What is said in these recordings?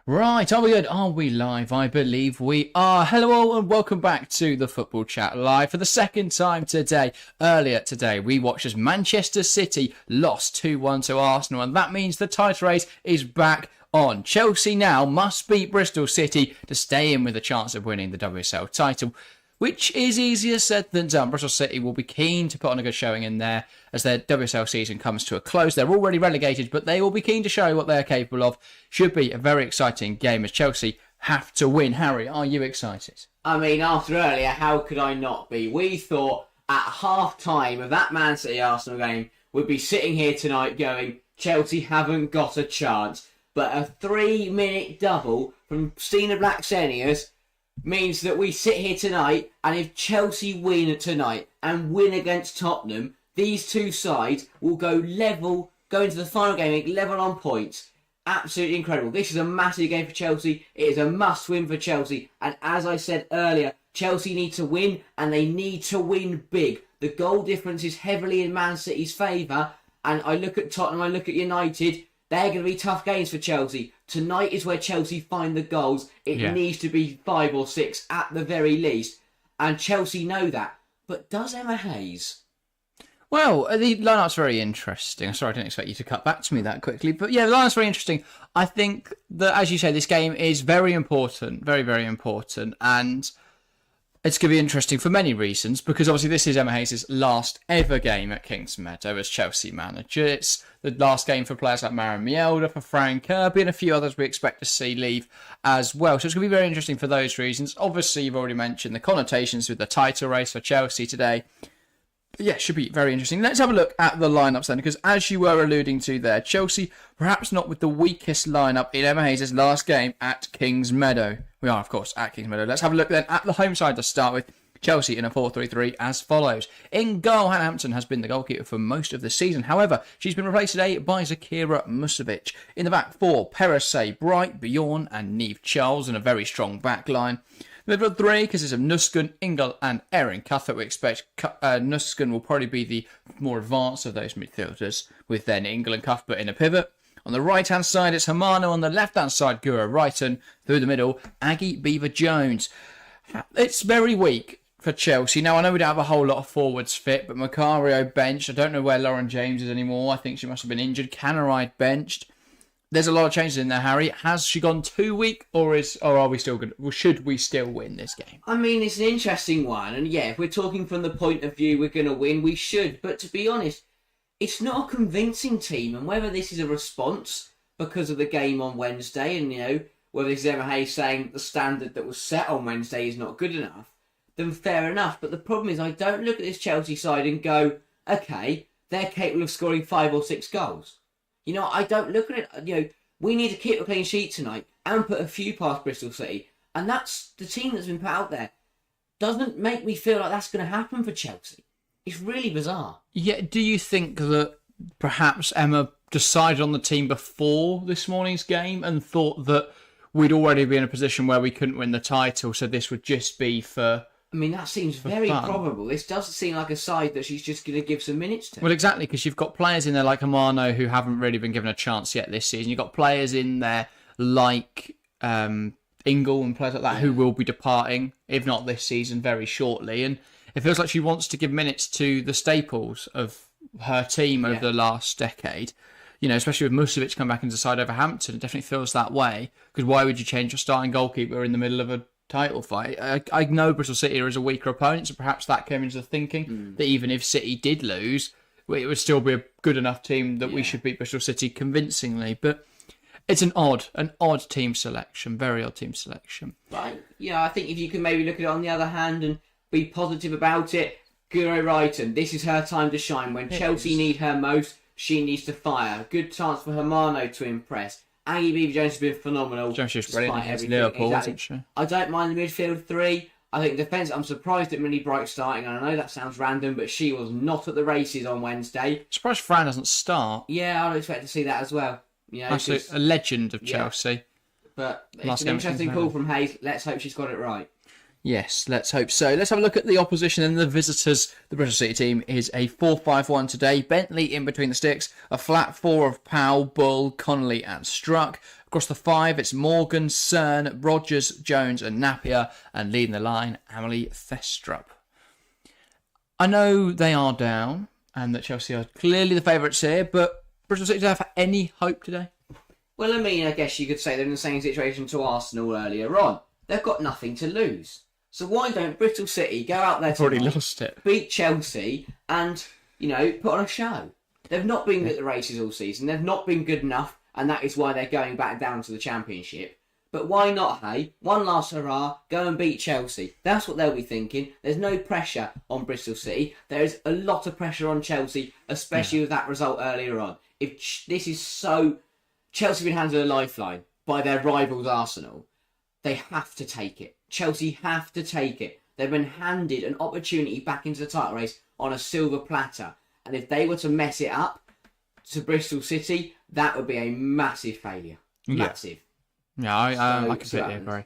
Right, are we good? Are we live? I believe we are. Hello all and welcome back to the Football Chat Live for the second time today. Earlier today, we watched as Manchester City lost 2-1 to Arsenal, and that means the title race is back on. Chelsea now must beat Bristol City to stay in with a chance of winning the WSL title, which is easier said than done. Bristol City will be keen to put on a good showing in there as their WSL season comes to a close. They're already relegated, but they will be keen to show what they're capable of. Should be a very exciting game as Chelsea have to win. Harry, are you excited? I mean, after earlier, how could I not be? We thought at half-time of that Man City-Arsenal game, we'd be sitting here tonight going, Chelsea haven't got a chance. But a 3-minute double from Stina Blacksenius means that we sit here tonight, and if Chelsea win tonight and win against Tottenham, these two sides will go into the final game level on points. Absolutely incredible. This is a massive game for Chelsea. It is a must-win for Chelsea. And as I said earlier, Chelsea need to win, and they need to win big. The goal difference is heavily in Man City's favour. And I look at Tottenham, I look at United. They're going to be tough games for Chelsea. Tonight is where Chelsea find the goals. It needs to be 5 or 6 at the very least. And Chelsea know that. But does Emma Hayes? Well, the lineup's very interesting. Sorry, I didn't expect you to cut back to me that quickly. But yeah, the lineup's very interesting. I think that, as you say, this game is very important. Very, very important. And it's going to be interesting for many reasons, because obviously this is Emma Hayes' last ever game at Kingsmeadow as Chelsea manager. It's the last game for players like Maren Mjelde, for Fran Kirby, and a few others we expect to see leave as well. So it's going to be very interesting for those reasons. Obviously, you've already mentioned the connotations with the title race for Chelsea today. But yeah, should be very interesting. Let's have a look at the lineups then, because as you were alluding to there, Chelsea perhaps not with the weakest lineup in Emma Hayes' last game at Kingsmeadow. We are, of course, at Kingsmeadow. Let's have a look then at the home side to start with. Chelsea in a 4-3-3 as follows. In goal, Hannah Hampton has been the goalkeeper for most of the season. However, she's been replaced today by Zakira Musovic. In the back four, Perisay, Bright, Bjorn and Neve Charles in a very strong back line. Midfield three consists of Nusken, Ingle and Erin Cuthbert. We expect Nusken will probably be the more advanced of those midfielders, with then Ingle and Cuthbert in a pivot. On the right-hand side, it's Hamano. On the left-hand side, Gura Wrighton. Through the middle, Aggie Beaver-Jones. It's very weak for Chelsea. Now, I know we don't have a whole lot of forwards fit, but Macario benched. I don't know where Lauren James is anymore. I think she must have been injured. Canaride benched. There's a lot of changes in there, Harry. Has she gone too weak, or are we still good? Should we still win this game? I mean, it's an interesting one. And yeah, if we're talking from the point of view we're going to win, we should. But to be honest, it's not a convincing team, and whether this is a response because of the game on Wednesday, and whether this is Emma Hayes saying that the standard that was set on Wednesday is not good enough, then fair enough. But the problem is, I don't look at this Chelsea side and go, okay, they're capable of scoring 5 or 6 goals. I don't look at it. We need to keep a clean sheet tonight and put a few past Bristol City, and that's the team that's been put out there. Doesn't make me feel like that's going to happen for Chelsea. It's really bizarre. Yeah, do you think that perhaps Emma decided on the team before this morning's game and thought that we'd already be in a position where we couldn't win the title, so this would just be for... I mean, that seems very probable. This doesn't seem like a side that she's just going to give some minutes to. Well, exactly, because you've got players in there like Amano who haven't really been given a chance yet this season. You've got players in there like Ingle and players like that who will be departing, if not this season, very shortly. And it feels like she wants to give minutes to the staples of her team over the last decade. Especially with Musovic come back into the side over Hampton, it definitely feels that way. Because why would you change your starting goalkeeper in the middle of a title fight? I know Bristol City is a weaker opponent, so perhaps that came into the thinking that even if City did lose, it would still be a good enough team that we should beat Bristol City convincingly. But it's an odd team selection, very odd team selection. Right. I think if you can maybe look at it on the other hand and be positive about it, Guro Wrighton, this is her time to shine. When Chelsea need her most, she needs to fire. Good chance for Hamano to impress. Aggie Beaver-Jones has been phenomenal. She was brilliant against Liverpool, wasn't she? I don't mind the midfield three. I think defence, I'm surprised at Millie Bright starting, and I know that sounds random, but she was not at the races on Wednesday. Surprised Fran doesn't start. Yeah, I'd expect to see that as well. That's a legend of Chelsea. But it's an interesting call from Hayes. Let's hope she's got it right. Yes, let's hope so. Let's have a look at the opposition and the visitors. The Bristol City team is a 4-5-1 today. Bentley in between the sticks. A flat four of Powell, Bull, Connolly and Struck. Across the five, it's Morgan, Cern, Rogers, Jones and Napier. And leading the line, Amelie Thestrup. I know they are down and that Chelsea are clearly the favourites here, but Bristol City, do they have any hope today? Well, I mean, I guess you could say they're in the same situation to Arsenal earlier on. They've got nothing to lose. So why don't Bristol City go out there Already tonight, lost it. beat Chelsea and, put on a show? They've not been at the races all season. They've not been good enough, and that is why they're going back down to the Championship. But why not, hey? One last hurrah, go and beat Chelsea. That's what they'll be thinking. There's no pressure on Bristol City. There is a lot of pressure on Chelsea, especially with that result earlier on. Chelsea have been handed a lifeline by their rivals Arsenal. They have to take it. Chelsea have to take it. They've been handed an opportunity back into the title race on a silver platter. And if they were to mess it up to Bristol City, that would be a massive failure. Massive. Yeah, I completely agree.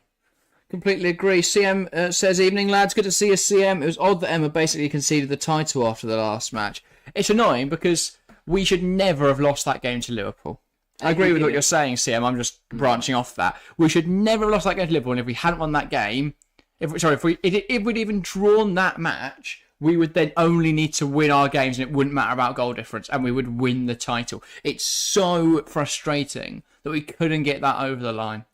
Completely agree. CM says, evening lads, good to see you, CM. It was odd that Emma basically conceded the title after the last match. It's annoying because we should never have lost that game to Liverpool. I agree with what you're saying, CM. I'm just branching off that. We should never have lost that game to Liverpool, and if we hadn't won that game, if we'd even drawn that match, we would then only need to win our games, and it wouldn't matter about goal difference, and we would win the title. It's so frustrating that we couldn't get that over the line.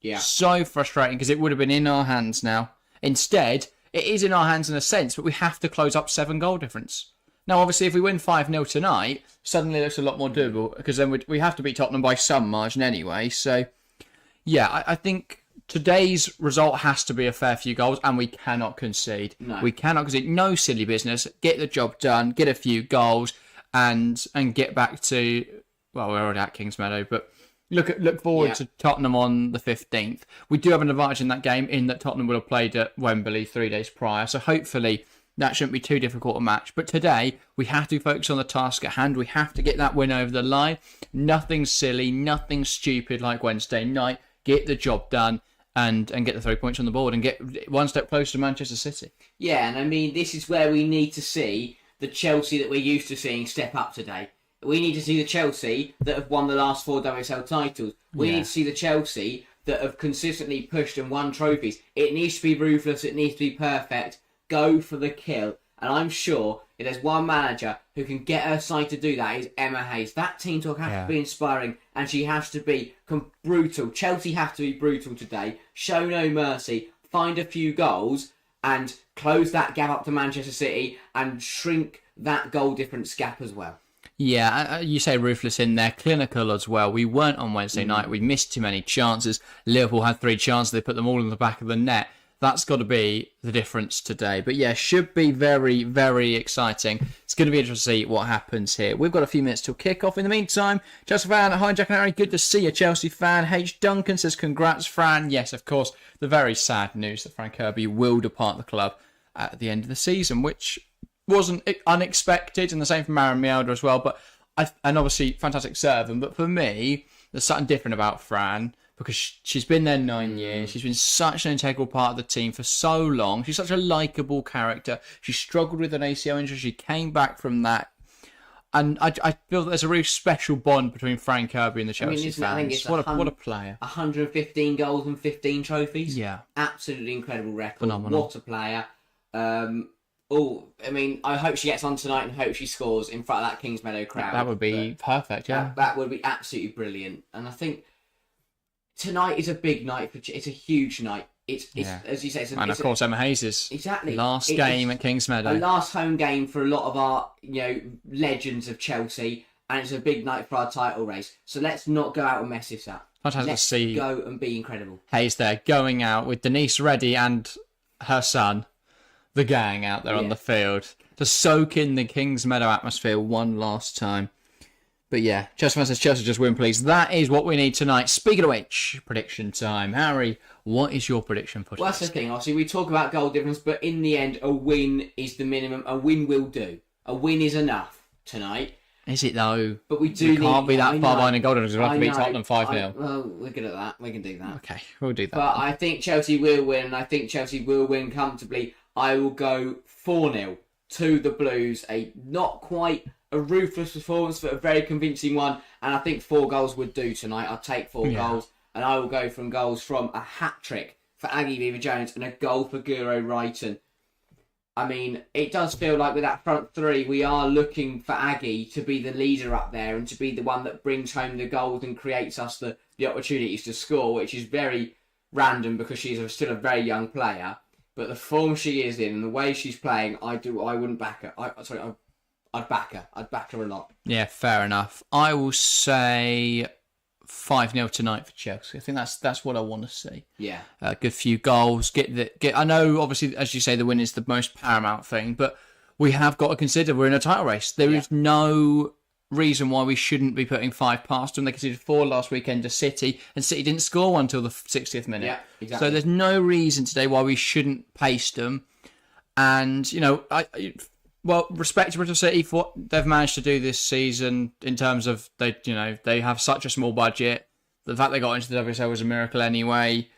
Yeah. So frustrating, because it would have been in our hands now. Instead, it is in our hands in a sense, but we have to close up 7 goal difference. Now, obviously, if we win 5-0 tonight, suddenly it looks a lot more doable, because then we have to beat Tottenham by some margin anyway. So, yeah, I think today's result has to be a fair few goals, and we cannot concede. No. We cannot concede. No silly business. Get the job done, get a few goals, and get back to... Well, we're already at Kingsmeadow, but look forward to Tottenham on the 15th. We do have an advantage in that game, in that Tottenham will have played at Wembley 3 days prior, so hopefully... that shouldn't be too difficult a match. But today, we have to focus on the task at hand. We have to get that win over the line. Nothing silly, nothing stupid like Wednesday night. Get the job done and get the 3 points on the board and get one step closer to Manchester City. Yeah, and I mean, this is where we need to see the Chelsea that we're used to seeing step up today. We need to see the Chelsea that have won the last 4 WSL titles. We need to see the Chelsea that have consistently pushed and won trophies. It needs to be ruthless. It needs to be perfect. Go for the kill. And I'm sure if there's one manager who can get her side to do that, is Emma Hayes. That team talk has to be inspiring, and she has to be brutal. Chelsea have to be brutal today. Show no mercy. Find a few goals and close that gap up to Manchester City and shrink that goal difference gap as well. Yeah, you say ruthless in there, clinical as well. We weren't on Wednesday night. We missed too many chances. Liverpool had 3 chances. They put them all in the back of the net. That's got to be the difference today. But yeah, should be very, very exciting. It's going to be interesting to see what happens here. We've got a few minutes till kick-off. In the meantime, Chelsea fan, hi Jack and Harry, good to see you, Chelsea fan. H. Duncan says, congrats, Fran. Yes, of course, the very sad news that Frank Kirby will depart the club at the end of the season, which wasn't unexpected, and the same for Maren Mjelde as well. But and obviously, fantastic servant. But for me, there's something different about Fran, because she's been there 9 years. She's been such an integral part of the team for so long. She's such a likeable character. She struggled with an ACL injury. She came back from that. And I feel that there's a really special bond between Frank Kirby and the Chelsea fans. What a player. 115 goals and 15 trophies. Yeah. Absolutely incredible record. Phenomenal. What a player. I hope she gets on tonight and hope she scores in front of that Kingsmeadow crowd. That would be perfect, yeah. That would be absolutely brilliant. And I think tonight is a big night. It's a huge night. It's as you say. And of course, Emma Hayes' last game at Kingsmeadow. A last home game for a lot of our legends of Chelsea, and it's a big night for our title race. So let's not go out and mess this up. Fantastic to see. Go and be incredible. Hayes there going out with Denise Reddy and her son, the gang out there on the field to soak in the Kingsmeadow atmosphere one last time. But yeah, Chelsea fans says Chelsea just win, please. That is what we need tonight. Speaking of which, prediction time. Harry, what is your prediction for tonight? Well, that's the thing. Obviously, we talk about goal difference, but in the end, a win is the minimum. A win will do. A win is enough tonight. Is it though? But we can't be that far behind in Golden because we'll have to beat Tottenham 5-0. Well, we're good at that. We can do that. Okay, we'll do that. But I think Chelsea will win, and I think Chelsea will win comfortably. I will go 4-0 to the Blues. Not quite a ruthless performance, but a very convincing one. And I think 4 goals would do tonight. I'll take 4 goals, and I will go from goals from a hat-trick for Aggie Beaver-Jones and a goal for Guro Wrighton. I mean, it does feel like with that front three, we are looking for Aggie to be the leader up there and to be the one that brings home the goals and creates us the opportunities to score, which is very random because she's still a very young player. But the form she is in and the way she's playing, I wouldn't back her. I'd back her. I'd back her a lot. Yeah, fair enough. I will say 5-0 tonight for Chelsea. I think that's what I want to see. Yeah. Good few goals. I know, obviously, as you say, the win is the most paramount thing, but we have got to consider we're in a title race. There is no reason why we shouldn't be putting 5 past them. They conceded 4 last weekend to City, and City didn't score one until the 60th minute. Yeah, exactly. So there's no reason today why we shouldn't pace them. And, respect to Bristol City for what they've managed to do this season in terms of they have such a small budget. The fact they got into the WSL was a miracle anyway.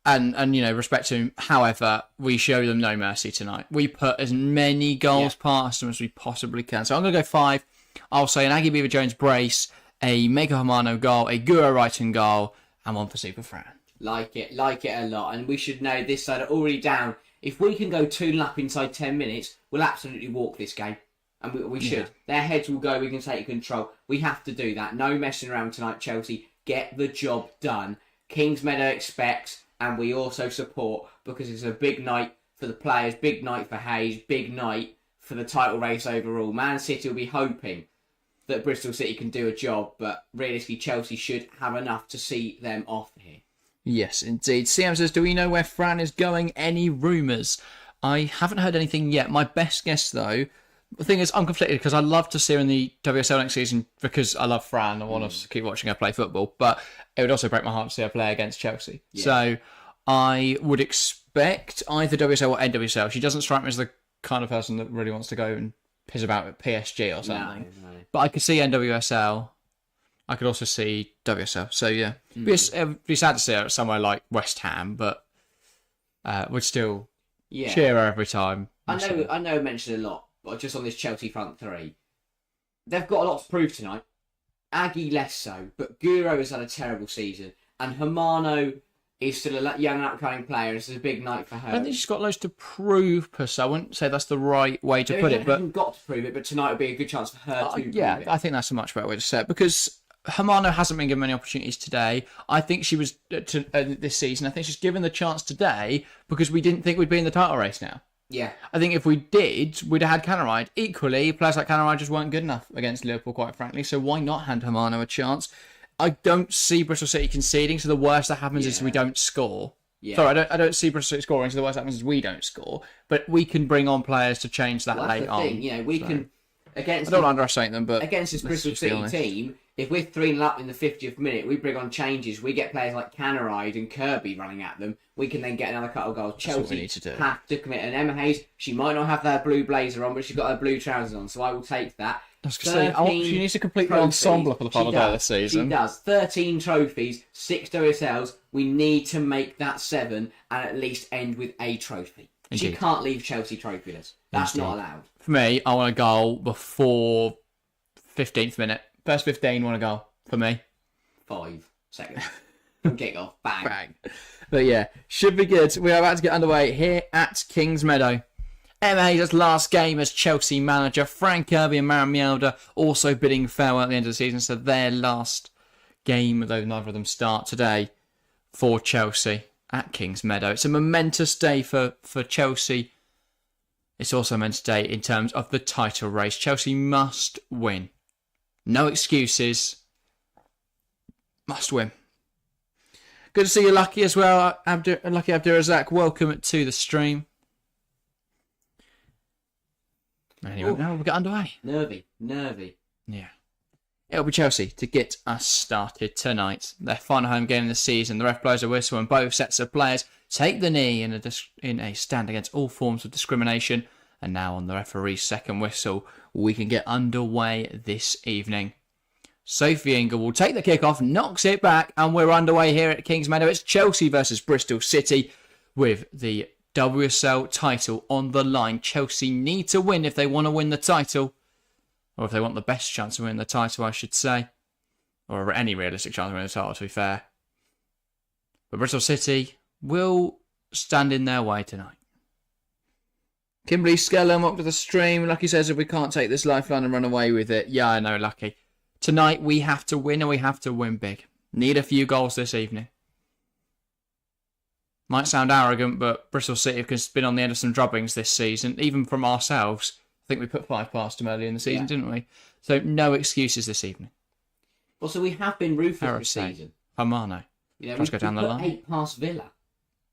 And respect to them. However, we show them no mercy tonight. We put as many goals past them as we possibly can. So I'm going to go 5. I'll say an Aggie Beaver-Jones brace, a Mega Hamano goal, a Guro Wrighton goal, and 1 for Super Fran. Like it a lot. And we should know this side are already down. If we can go 2-0 up inside 10 minutes, we'll absolutely walk this game. And we should. Yeah. Their heads will go, we can take control. We have to do that. No messing around tonight, Chelsea. Get the job done. Kingsmeadow expects, and we also support, because it's a big night for the players, big night for Hayes, big night for the title race overall. Man City will be hoping that Bristol City can do a job, but realistically, Chelsea should have enough to see them off here. Yes, indeed. CM says, do we know where Fran is going? Any rumours? I haven't heard anything yet. My best guess, though, the thing is, I'm conflicted because I'd love to see her in the WSL next season because I love Fran. I want to keep watching her play football, but it would also break my heart to see her play against Chelsea. Yeah. So I would expect either WSL or NWSL. She doesn't strike me as the kind of person that really wants to go and piss about at PSG or something. No. But I could see NWSL. I could also see WSL. So, yeah. It'd be sad to see her somewhere like West Ham, but we'd still cheer her every time. I know I mentioned a lot, but just on this Chelsea front three. They've got a lot to prove tonight. Aggie less so, but Guro has had a terrible season. And Hamano is still a young and upcoming player. This is a big night for her. I don't think she's got loads to prove, per se. I wouldn't say that's the right way to put it. But haven't got to prove it, but tonight would be a good chance for her to prove it. I think that's a much better way to say it, because Hamano hasn't been given many opportunities today. I think she was this season. I think she's given the chance today because we didn't think we'd be in the title race now. Yeah. I think if we did, we'd have had Canaride. Equally, players like Canaride just weren't good enough against Liverpool, quite frankly. So why not hand Hamano a chance? I don't see Bristol City conceding, so the worst that happens is we don't score. Yeah. Sorry, I don't see Bristol City scoring, so the worst that happens is we don't score. But we can bring on players to change that late on. We can... I don't underestimate them, but... Against this Bristol City team, if we're 3-0 up in the 50th minute, we bring on changes, we get players like Canaride and Kirby running at them, we can then get another couple of goals. Chelsea have to commit. And Emma Hayes, she might not have her blue blazer on, but she's got her blue trousers on, so I will take that. I was going to say, she needs to complete the ensemble for the final day of the season. She does. 13 trophies, 6 WSLs. We need to make that 7 and at least end with a trophy. Indeed. She can't leave Chelsea trophyless. That's not allowed. For me, I want a goal before 15th minute. First 15, want a goal. For me. 5 seconds. From kick off. Bang. Bang. But yeah, should be good. We are about to get underway here at Kingsmeadow. Emma Hayes' last game as Chelsea manager. Frank Kirby and Maren Mjelde also bidding farewell at the end of the season. So their last game, though neither of them start today, for Chelsea at Kingsmeadow. It's a momentous day for Chelsea. It's also a momentous day in terms of the title race. Chelsea must win. No excuses. Must win. Good to see you, Lucky, as well. Lucky Abdurazak, welcome to the stream. Anyway, now we'll get underway. Nervy. Yeah. It'll be Chelsea to get us started tonight. Their final home game of the season. The ref blows a whistle and both sets of players take the knee in a stand against all forms of discrimination And now on the referee's second whistle, we can get underway this evening. Sophie Ingle will take the kick-off, knocks it back, and we're underway here at Kingsmeadow. It's Chelsea versus Bristol City with the WSL title on the line. Chelsea need to win if they want to win the title, or if they want the best chance of winning the title, I should say, or any realistic chance of winning the title, to be fair. But Bristol City will stand in their way tonight. Kimberly Skellum up to the stream. Lucky says if we can't take this lifeline and run away with it. Yeah, I know, Lucky. Tonight we have to win, and we have to win big. Need a few goals this evening. Might sound arrogant, but Bristol City have been on the end of some drubbings this season, even from ourselves. I think we put 5 past them earlier in the season, didn't we? So no excuses this evening. Well, so we have been ruthless this season. Hermano. Let's go down the line. 8 past Villa.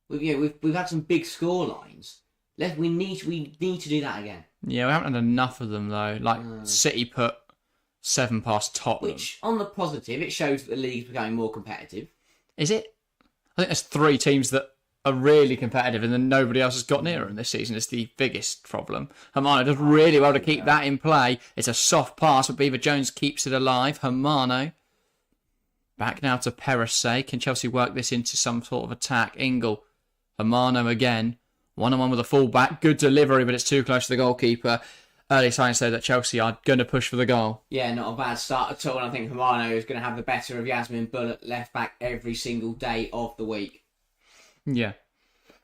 We've had some big score lines. We need to do that again. Yeah, we haven't had enough of them though. City put 7 past Tottenham. Which, on the positive, it shows that the league's becoming more competitive. Is it? I think there's 3 teams that are really competitive, and then nobody else has got near them this season. It's the biggest problem. Hermano does really well to keep that in play. It's a soft pass, but Beaver Jones keeps it alive. Hermano. Back now to Perisset. Can Chelsea work this into some sort of attack? Ingle. Hermano again. 1-on-1 with a full-back. Good delivery, but it's too close to the goalkeeper. Early signs say that Chelsea are going to push for the goal. Yeah, not a bad start at all. And I think Hermano is going to have the better of Yasmin Bull at left-back every single day of the week. Yeah.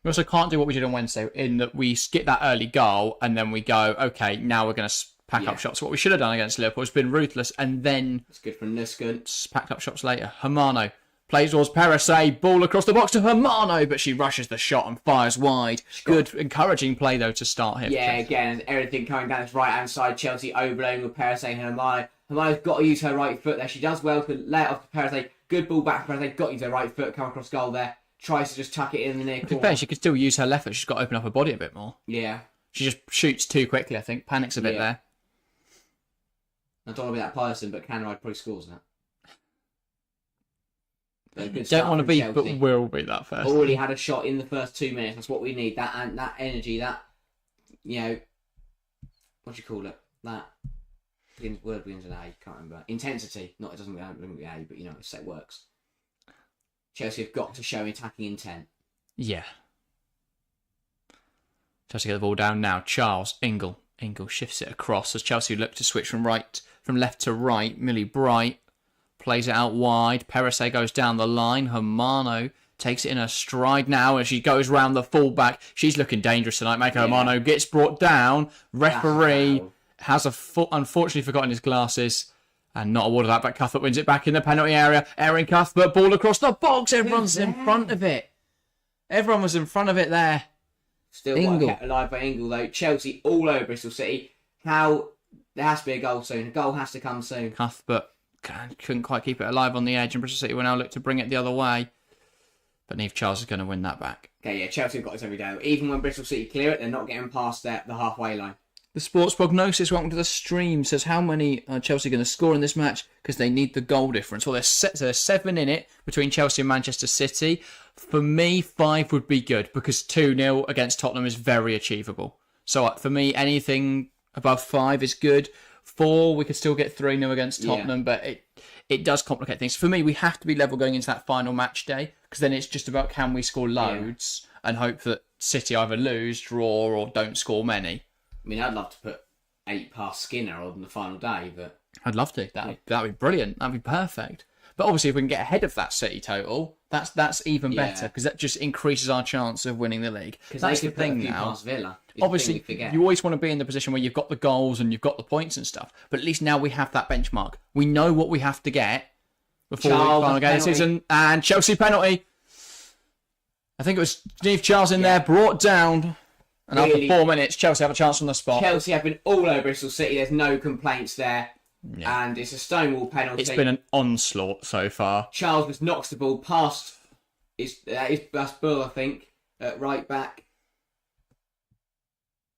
We also can't do what we did on Wednesday, in that we skip that early goal and then we go, okay, now we're going to pack up shots. What we should have done against Liverpool has been ruthless, and then... It's good from Nuskin. Packed up shots later. Hermano. Plays towards Perisset, ball across the box to Hermano, but she rushes the shot and fires wide. Good, encouraging play, though, to start here. Yeah, again, everything coming down this right-hand side. Chelsea overloading with Perisset and Hermano. Hermano's got to use her right foot there. She does well to lay it off to Perisset. Good ball back to Perisset. Got to use her right foot, come across goal there. Tries to just tuck it in the near corner. To be fair, she could still use her left foot. She's got to open up her body a bit more. Yeah. She just shoots too quickly, I think. Panics a bit there. I don't want to be that person, but Canride probably scores that. Don't want to be, Chelsea. But will be that first. Already had a shot in the first 2 minutes. That's what we need. That energy, that, what do you call it? That word begins with A. Can't remember. Intensity. Not it doesn't begin with A, but it works. Chelsea have got to show attacking intent. Yeah. Chelsea get the ball down now. Charles Ingle shifts it across as Chelsea look to switch from left to right. Millie Bright plays it out wide. Perisset goes down the line. Hermano takes it in her stride now as she goes round the fullback. She's looking dangerous tonight. Hermano gets brought down. Referee has unfortunately forgotten his glasses and not awarded that, but Cuthbert wins it back in the penalty area. Erin Cuthbert, ball across the box. Everyone's in front of it. Everyone was in front of it there. Still quite kept alive by Ingle, though. Chelsea all over Bristol City. There has to be a goal soon. A goal has to come soon. Cuthbert couldn't quite keep it alive on the edge, and Bristol City will now look to bring it the other way. But Niamh Charles is going to win that back. Okay, yeah, Chelsea have got this every day. Even when Bristol City clear it, they're not getting past the halfway line. The Sports Prognosis, welcome to the stream, says how many are Chelsea going to score in this match because they need the goal difference. Well, there's 7 in it between Chelsea and Manchester City. For me, 5 would be good because 2-0 against Tottenham is very achievable. So for me, anything above 5 is good. 4, we could still get 3-0 against Tottenham, but it does complicate things. For me, we have to be level going into that final match day because then it's just about can we score loads and hope that City either lose, draw, or don't score many. I mean, I'd love to put 8 past Skinner on the final day, but... I'd love to. That'd be brilliant. That'd be perfect. But obviously, if we can get ahead of that City total, that's even better because that just increases our chance of winning the league. Because that's the thing now. Past Villa. Obviously, you always want to be in the position where you've got the goals and you've got the points and stuff. But at least now we have that benchmark. We know what we have to get before the final game of the season. And Chelsea penalty. I think it was Niamh Charles in there, brought down. And after 4 minutes, Chelsea have a chance on the spot. Chelsea have been all over Bristol City. There's no complaints there. Yeah. And it's a stonewall penalty. It's been an onslaught so far. Charles just knocks the ball past. That's Bull, I think, at right back.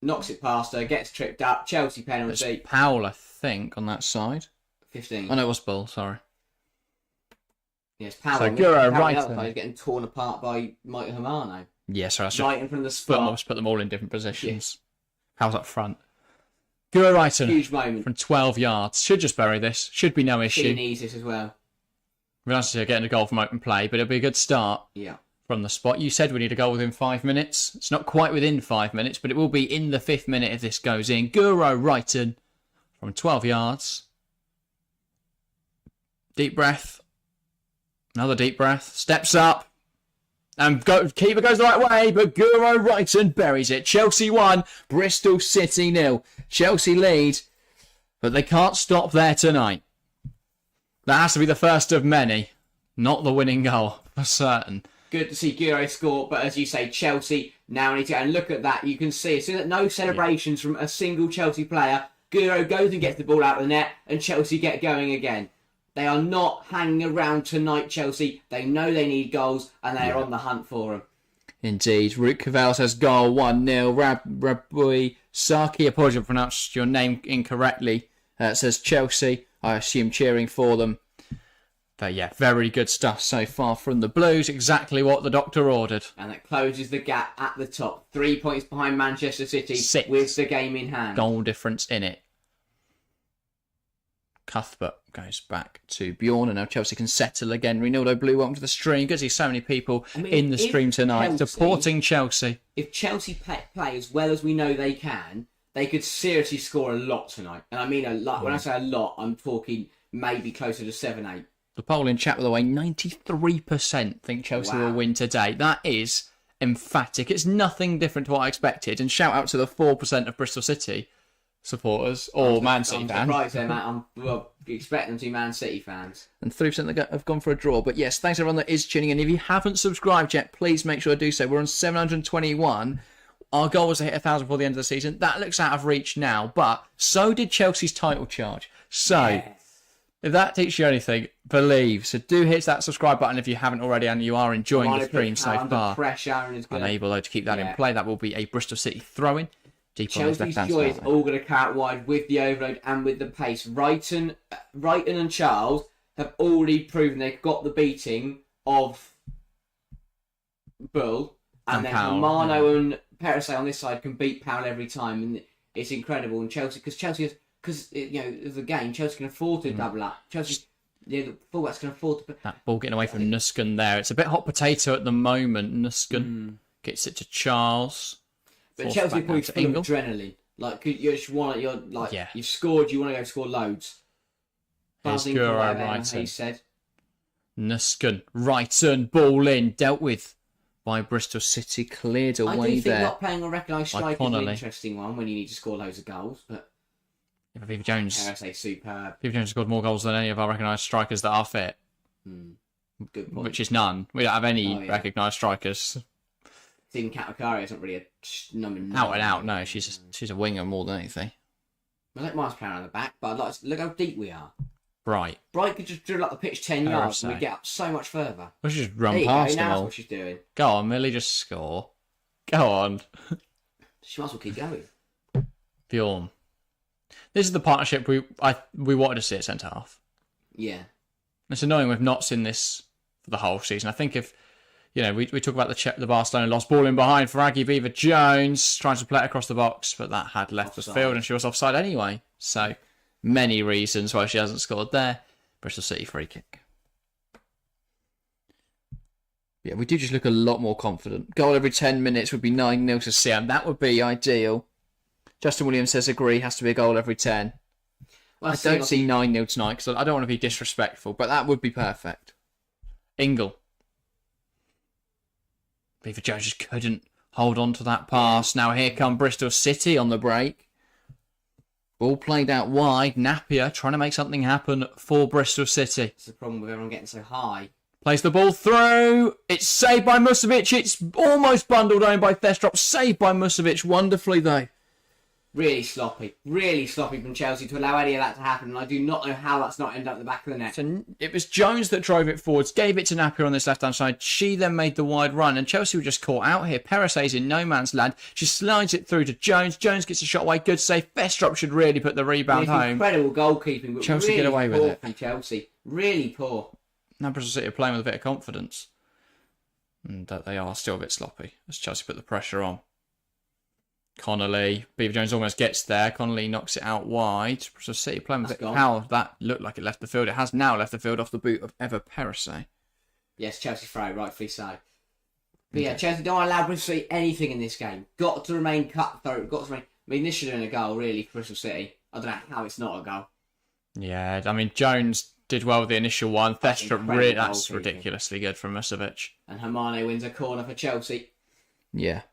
Knocks it past her, gets tripped up. Chelsea penalty. It's Powell, I think, on that side. 15. Oh, no, it was Bull, sorry. Yes, Powell. So Guro, right. He's getting torn apart by Mike Hermano. Yeah, sorry. Right in front of the spot. Put them all in different positions. How's up front? Guro Wrighton. Huge moment. From 12 yards. Should just bury this. Should be no issue. He needs this as well. We're nice to see getting a goal from open play, but it'll be a good start. Yeah. From the spot. You said we need a goal within 5 minutes. It's not quite within 5 minutes, but it will be in the 5th minute if this goes in. Guro Wrighton from 12 yards. Deep breath. Another deep breath. Steps up. And keeper goes the right way, but Guro Wrighton buries it. Chelsea 1, Bristol City 0. Chelsea lead, but they can't stop there tonight. That has to be the first of many. Not the winning goal, for certain. Good to see Guro score, but as you say, Chelsea now need to go and look at that. You can see as soon as no celebrations from a single Chelsea player, Guro goes and gets the ball out of the net, and Chelsea get going again. They are not hanging around tonight, Chelsea. They know they need goals, and they are on the hunt for them. Indeed. Ruth Cavell says goal 1-0. Rabui Saki, apologies if I pronounced your name incorrectly, says Chelsea. I assume cheering for them. But yeah, very good stuff so far from the Blues. Exactly what the doctor ordered. And that closes the gap at the top. 3 points behind Manchester City 6 with the game in hand. Goal difference in it. Cuthbert goes back to Bjorn, and now Chelsea can settle again. Ronaldo Blue, welcome to the stream. Good to see so many people in the stream tonight supporting Chelsea. If Chelsea play as well as we know they can, they could seriously score a lot tonight. And I mean a lot. When I say a lot, I'm talking maybe closer to 7-8. The poll in chat, by the way, 93% think Chelsea will win today. That is emphatic. It's nothing different to what I expected. And shout out to the 4% of Bristol City supporters or Man City fans. I'm surprised there, Matt. I'm expecting them to be Man City fans. And 3% that have gone for a draw. But yes, thanks everyone that is tuning in. If you haven't subscribed yet, please make sure to do so. We're on 721. Our goal was to hit 1,000 before the end of the season. That looks out of reach now, but so did Chelsea's title charge. So, if that teaches you anything, believe. So do hit that subscribe button if you haven't already and you are enjoying the stream so far. Unable though to keep that in play. That will be a Bristol City throw-in. Chelsea's joy is all going to carry out wide with the overload and with the pace. Wrighton and Charles have already proven they've got the beating of Bull. And then Romano and Perisay on this side can beat Powell every time. And it's incredible. And Chelsea, because the game, Chelsea can afford to double up. Chelsea, the fullbacks can afford to. That ball getting away from Nuskin there. It's a bit hot potato at the moment. Nuskin gets it to Charles. But Chelsea probably full of adrenaline. Like you just want, you've scored. You want to go score loads. Here's Guro Wrighton. Said. Nuskin, Wrighton, ball in, dealt with by Bristol City, cleared away there. I do think not playing a recognised striker is an interesting one when you need to score loads of goals, but. If Viva Jones, superb. Viva Jones scored more goals than any of our recognised strikers that are fit. Good point. Which is none. We don't have any recognised strikers. Even Katakari isn't really a number 9. Out and out, no. She's a winger more than anything. I like Miles Power on the back, but I'd like to look how deep we are. Right. Bright could just drill up the pitch 10 yards and we get up so much further. We should just run past them all. That's what she's doing. Go on, Millie, just score. Go on. She might as well keep going. Bjorn. This is the partnership we wanted to see at centre half. Yeah. It's annoying we've not seen this for the whole season. I think if, we talk about the Barcelona lost ball in behind for Aggie Viva Jones, trying to play it across the box, but that had left the field and she was offside anyway. So, many reasons why she hasn't scored there. Bristol City free kick. Yeah, we do just look a lot more confident. Goal every 10 minutes would be 9-0 to Siam. That would be ideal. Justin Williams says agree, has to be a goal every 10. Well, I don't see 9-0 tonight because I don't want to be disrespectful, but that would be perfect. Ingle. Viva Jones just couldn't hold on to that pass. Now here come Bristol City on the break. Ball played out wide. Napier trying to make something happen for Bristol City. It's the problem with everyone getting so high. Plays the ball through. It's saved by Musovic. It's almost bundled in by Thestrop. Saved by Musovic wonderfully though. Really sloppy from Chelsea to allow any of that to happen, and I do not know how that's not ended up at the back of the net. So it was Jones that drove it forwards, gave it to Napier on this left-hand side. She then made the wide run, and Chelsea were just caught out here. Perisay's in no man's land. She slides it through to Jones. Jones gets a shot away. Good save. Thestrop should really put the rebound home. Incredible goalkeeping, but Chelsea really get away with it. From Chelsea. Really poor. Now Bristol City are playing with a bit of confidence. And that they are still a bit sloppy as Chelsea put the pressure on. Connolly. Beaver Jones almost gets there. Connolly knocks it out wide. Bristol City playing with it. How that looked like it left the field. It has now left the field off the boot of Eva Perisset. Yes, Chelsea throw, rightfully so. But yeah, Chelsea don't allow Bristol City anything in this game. Got to remain cutthroat. Got to remain. I mean, this should have been a goal, really, for Bristol City. I don't know how it's not a goal. Yeah, I mean, Jones did well with the initial one. Thestra, that's ridiculously good from Musovic. And Hermano wins a corner for Chelsea. Yeah.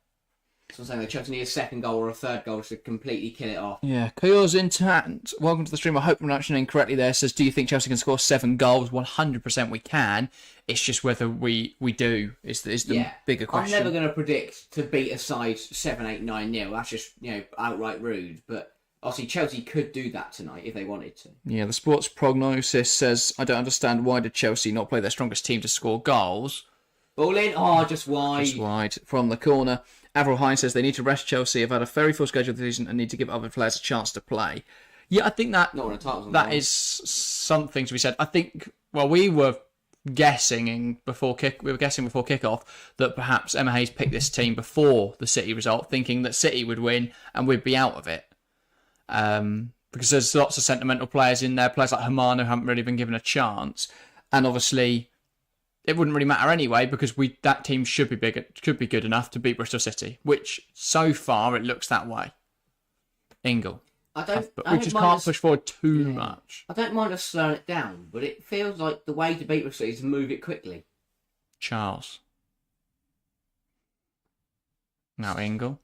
So I'm saying that Chelsea need a second goal or a third goal to completely kill it off. Yeah, Kyo's intact. Welcome to the stream. I hope I'm pronouncing it correctly there. Says, do you think Chelsea can score 7 goals? 100% we can. It's just whether we do is the bigger question. I'm never going to predict to beat a side 7-8-9-0. That's just, outright rude. But obviously Chelsea could do that tonight if they wanted to. Yeah, the sports prognosis says, I don't understand why did Chelsea not play their strongest team to score goals. Ball in. Just wide. Just wide from the corner. Avril Hines says they need to rest Chelsea. Have had a very full schedule this season and need to give other players a chance to play. Yeah, I think that is something to be said. I think, we were guessing before kickoff that perhaps Emma Hayes picked this team before the City result, thinking that City would win and we'd be out of it. Because there's lots of sentimental players in there. Players like Hermano haven't really been given a chance. And obviously, it wouldn't really matter anyway because that team should be good enough to beat Bristol City, which so far it looks that way. Ingle. We just can't push forward too much. I don't mind us slowing it down, but it feels like the way to beat Bristol City is to move it quickly. Charles. Now Ingle.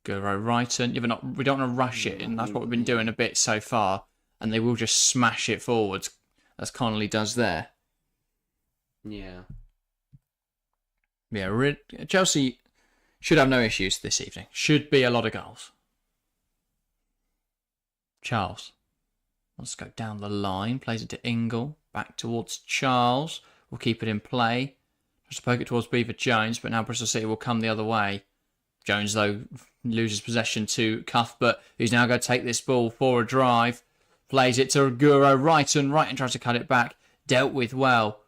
Guro Wrighton. We don't want to rush it, and that's what we've been doing a bit so far. And they will just smash it forwards, as Connolly does there. Yeah. Yeah, Chelsea should have no issues this evening. Should be a lot of goals. Charles. Let's go down the line. Plays it to Ingle. Back towards Charles. We'll keep it in play. Just to poke it towards Beaver Jones, but now Bristol City will come the other way. Jones, though, loses possession to Cuthbert, who's now going to take this ball for a drive. Plays it to Guro Wrighton. Wrighton tries to cut it back. Dealt with well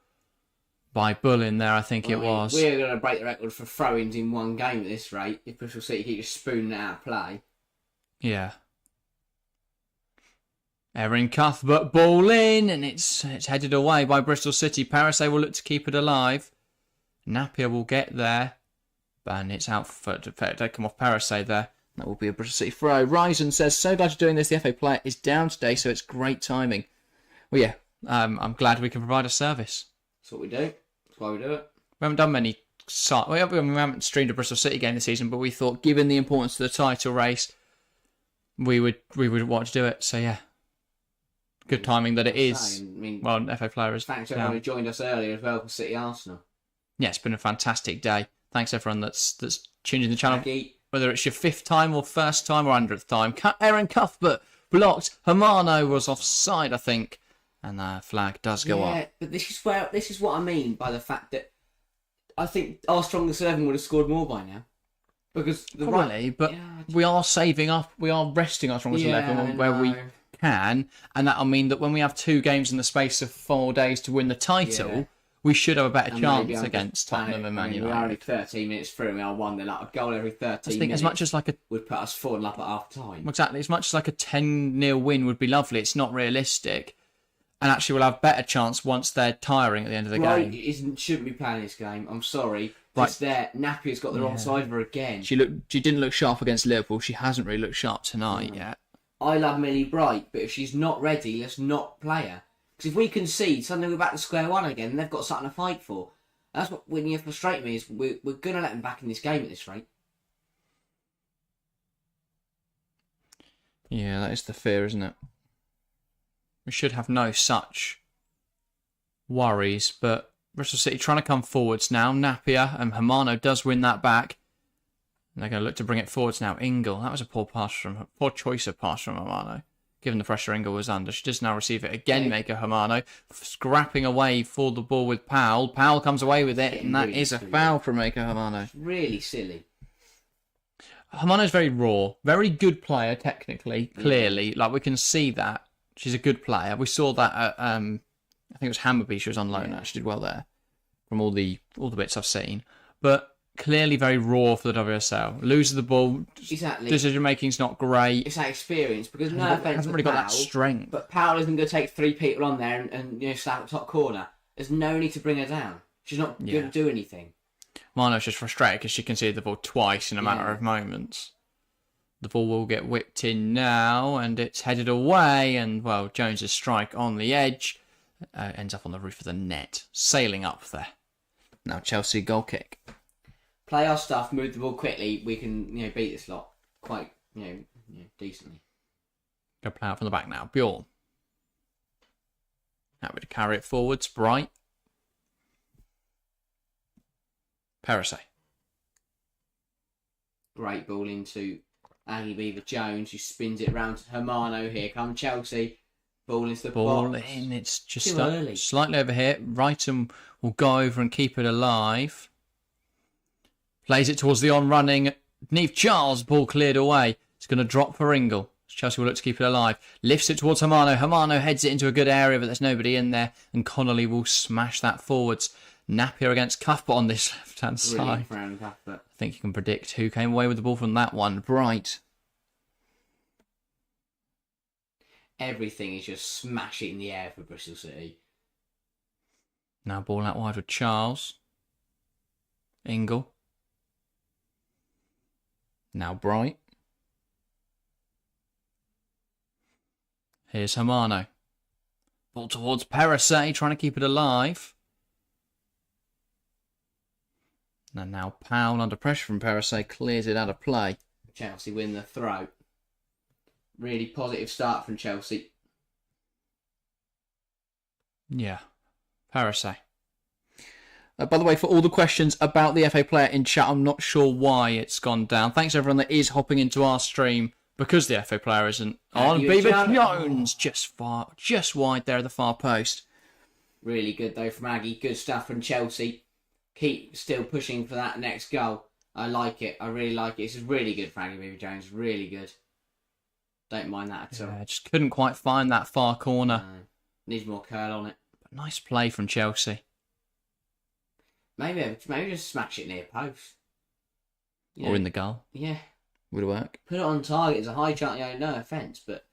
by Bullin there, I think it was. We're going to break the record for throw-ins in one game at this rate if Bristol City keep just spooning it out of play. Yeah. Erin Cuthbert, ball in, and it's headed away by Bristol City. Perisset will look to keep it alive. Napier will get there, and it's out for to come off Perisset there. That will be a Bristol City throw. Ryzen says, so glad you're doing this. The FA player is down today, so it's great timing. Well, yeah, I'm glad we can provide a service. That's what we do. That's why we do it. We haven't done many... we haven't streamed a Bristol City game this season, but we thought, given the importance of the title race, we would want to do it. So, yeah. Good timing that it is. FA player is. Thanks everyone who joined us earlier as well for City Arsenal. Yeah, it's been a fantastic day. Thanks everyone that's tuned in the channel. Whether it's your 5th time or 1st time or 100th time. Erin Cuthbert blocked. Hermano was offside, I think. And the flag does go up. Yeah, but this is what I mean by the fact that I think our strongest 11 would have scored more by now. Because we are saving up. We are resting our strongest 11 where we can, and that'll mean that when we have 2 games in the space of 4 days to win the title, we should have a better chance against Tottenham and Man United. We are only 13 minutes through and we are 1-0 up. A goal every 13 minutes. As much as would put us 4-0 up at half time. Exactly. As much as like a 10-0 win would be lovely, it's not realistic. And actually, we'll have better chance once they're tiring at the end of the game. Shouldn't be playing this game. I'm sorry. Just there, Napier's got the wrong side of her again. She didn't look sharp against Liverpool. She hasn't really looked sharp tonight yet. I love Millie Bright, but if she's not ready, let's not play her. Because if we concede, suddenly we're back to square one again, and they've got something to fight for. That's what you frustrate me is we're going to let them back in this game at this rate. Yeah, that is the fear, isn't it? We should have no such worries, but Bristol City trying to come forwards now. Napier and Hermano does win that back. And they're going to look to bring it forwards now. Ingle, that was a poor choice of pass from Hermano. Given the pressure Ingle was under. She does now receive it again, Maker Hermano. Scrapping away for the ball with Powell. Powell comes away with it, and that is a foul from Maker Hermano. It's really silly. Hermano's very raw. Very good player, technically, clearly. Like, we can see that. She's a good player. We saw that at, I think it was Hammerby she was on loan at. She did well there. From all the bits I've seen. But clearly very raw for the WSL. Loses the ball. Exactly. Decision making's not great. It's that experience because no offense, Hasn't really got that strength. But Powell isn't going to take 3 people on there and slap at top corner. There's no need to bring her down. She's not going to do anything. Marno's just frustrated because she conceded the ball twice in a matter of moments. The ball will get whipped in now, and it's headed away. And well, Jones's strike on the edge ends up on the roof of the net, sailing up there. Now Chelsea goal kick. Play our stuff, move the ball quickly. We can, beat this lot quite, decently. Go play out from the back now. Bjorn. Happy to carry it forwards. Bright. Perisset. Great ball into Aggie Beaver Jones, who spins it round to Hermano. Here come Chelsea. Ball into the ball box. in. It's just slightly over here. Wrighton will go over and keep it alive. Plays it towards the on-running Neve Charles. Ball cleared away. It's going to drop for Ingle. Chelsea will look to keep it alive. Lifts it towards Hermano. Hermano heads it into a good area, but there's nobody in there. And Connolly will smash that forwards. Napier against Cuthbert on this left-hand side. I think you can predict who came away with the ball from that one. Bright. Everything is just smashing in the air for Bristol City. Now ball out wide with Charles. Ingle. Now Bright. Here's Hermano. Ball towards Perisset, trying to keep it alive. And now Powell, under pressure from Perisset, clears it out of play. Chelsea win the throw. Really positive start from Chelsea. Yeah. Perisset. By the way, for all the questions about the FA player in chat, I'm not sure why it's gone down. Thanks everyone that is hopping into our stream because the FA player isn't on. Beaver Jones just wide there at the far post. Really good though from Aggie. Good stuff from Chelsea. Keep still pushing for that next goal. I like it. I really like it. This is really good for Aggie Beaver Jones. Really good. Don't mind that at all. Yeah, just couldn't quite find that far corner. Needs more curl on it. But nice play from Chelsea. Maybe just smash it near post. Or in the goal. Yeah. Would work. Put it on target. It's a high chance. No offence, but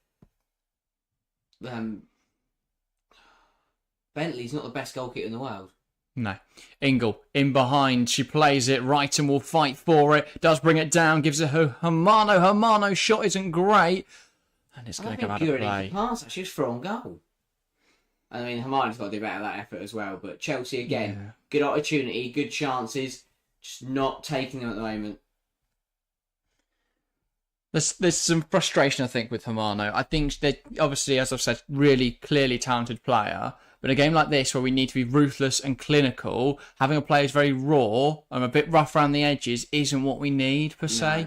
Bentley's not the best goal kicker in the world. No. Ingle in behind. She plays it right and will fight for it. Does bring it down. Gives it her Hermano. Hermano's shot isn't great. And it's going to go out of play. Pass, actually, just throw on goal. I mean, Hermano's got to do better at that effort as well. But Chelsea, again, good opportunity, good chances. Just not taking them at the moment. There's some frustration, I think, with Hermano. I think they're, obviously, as I've said, really clearly talented player. But in a game like this, where we need to be ruthless and clinical, having a player who's very raw and a bit rough around the edges isn't what we need, per se.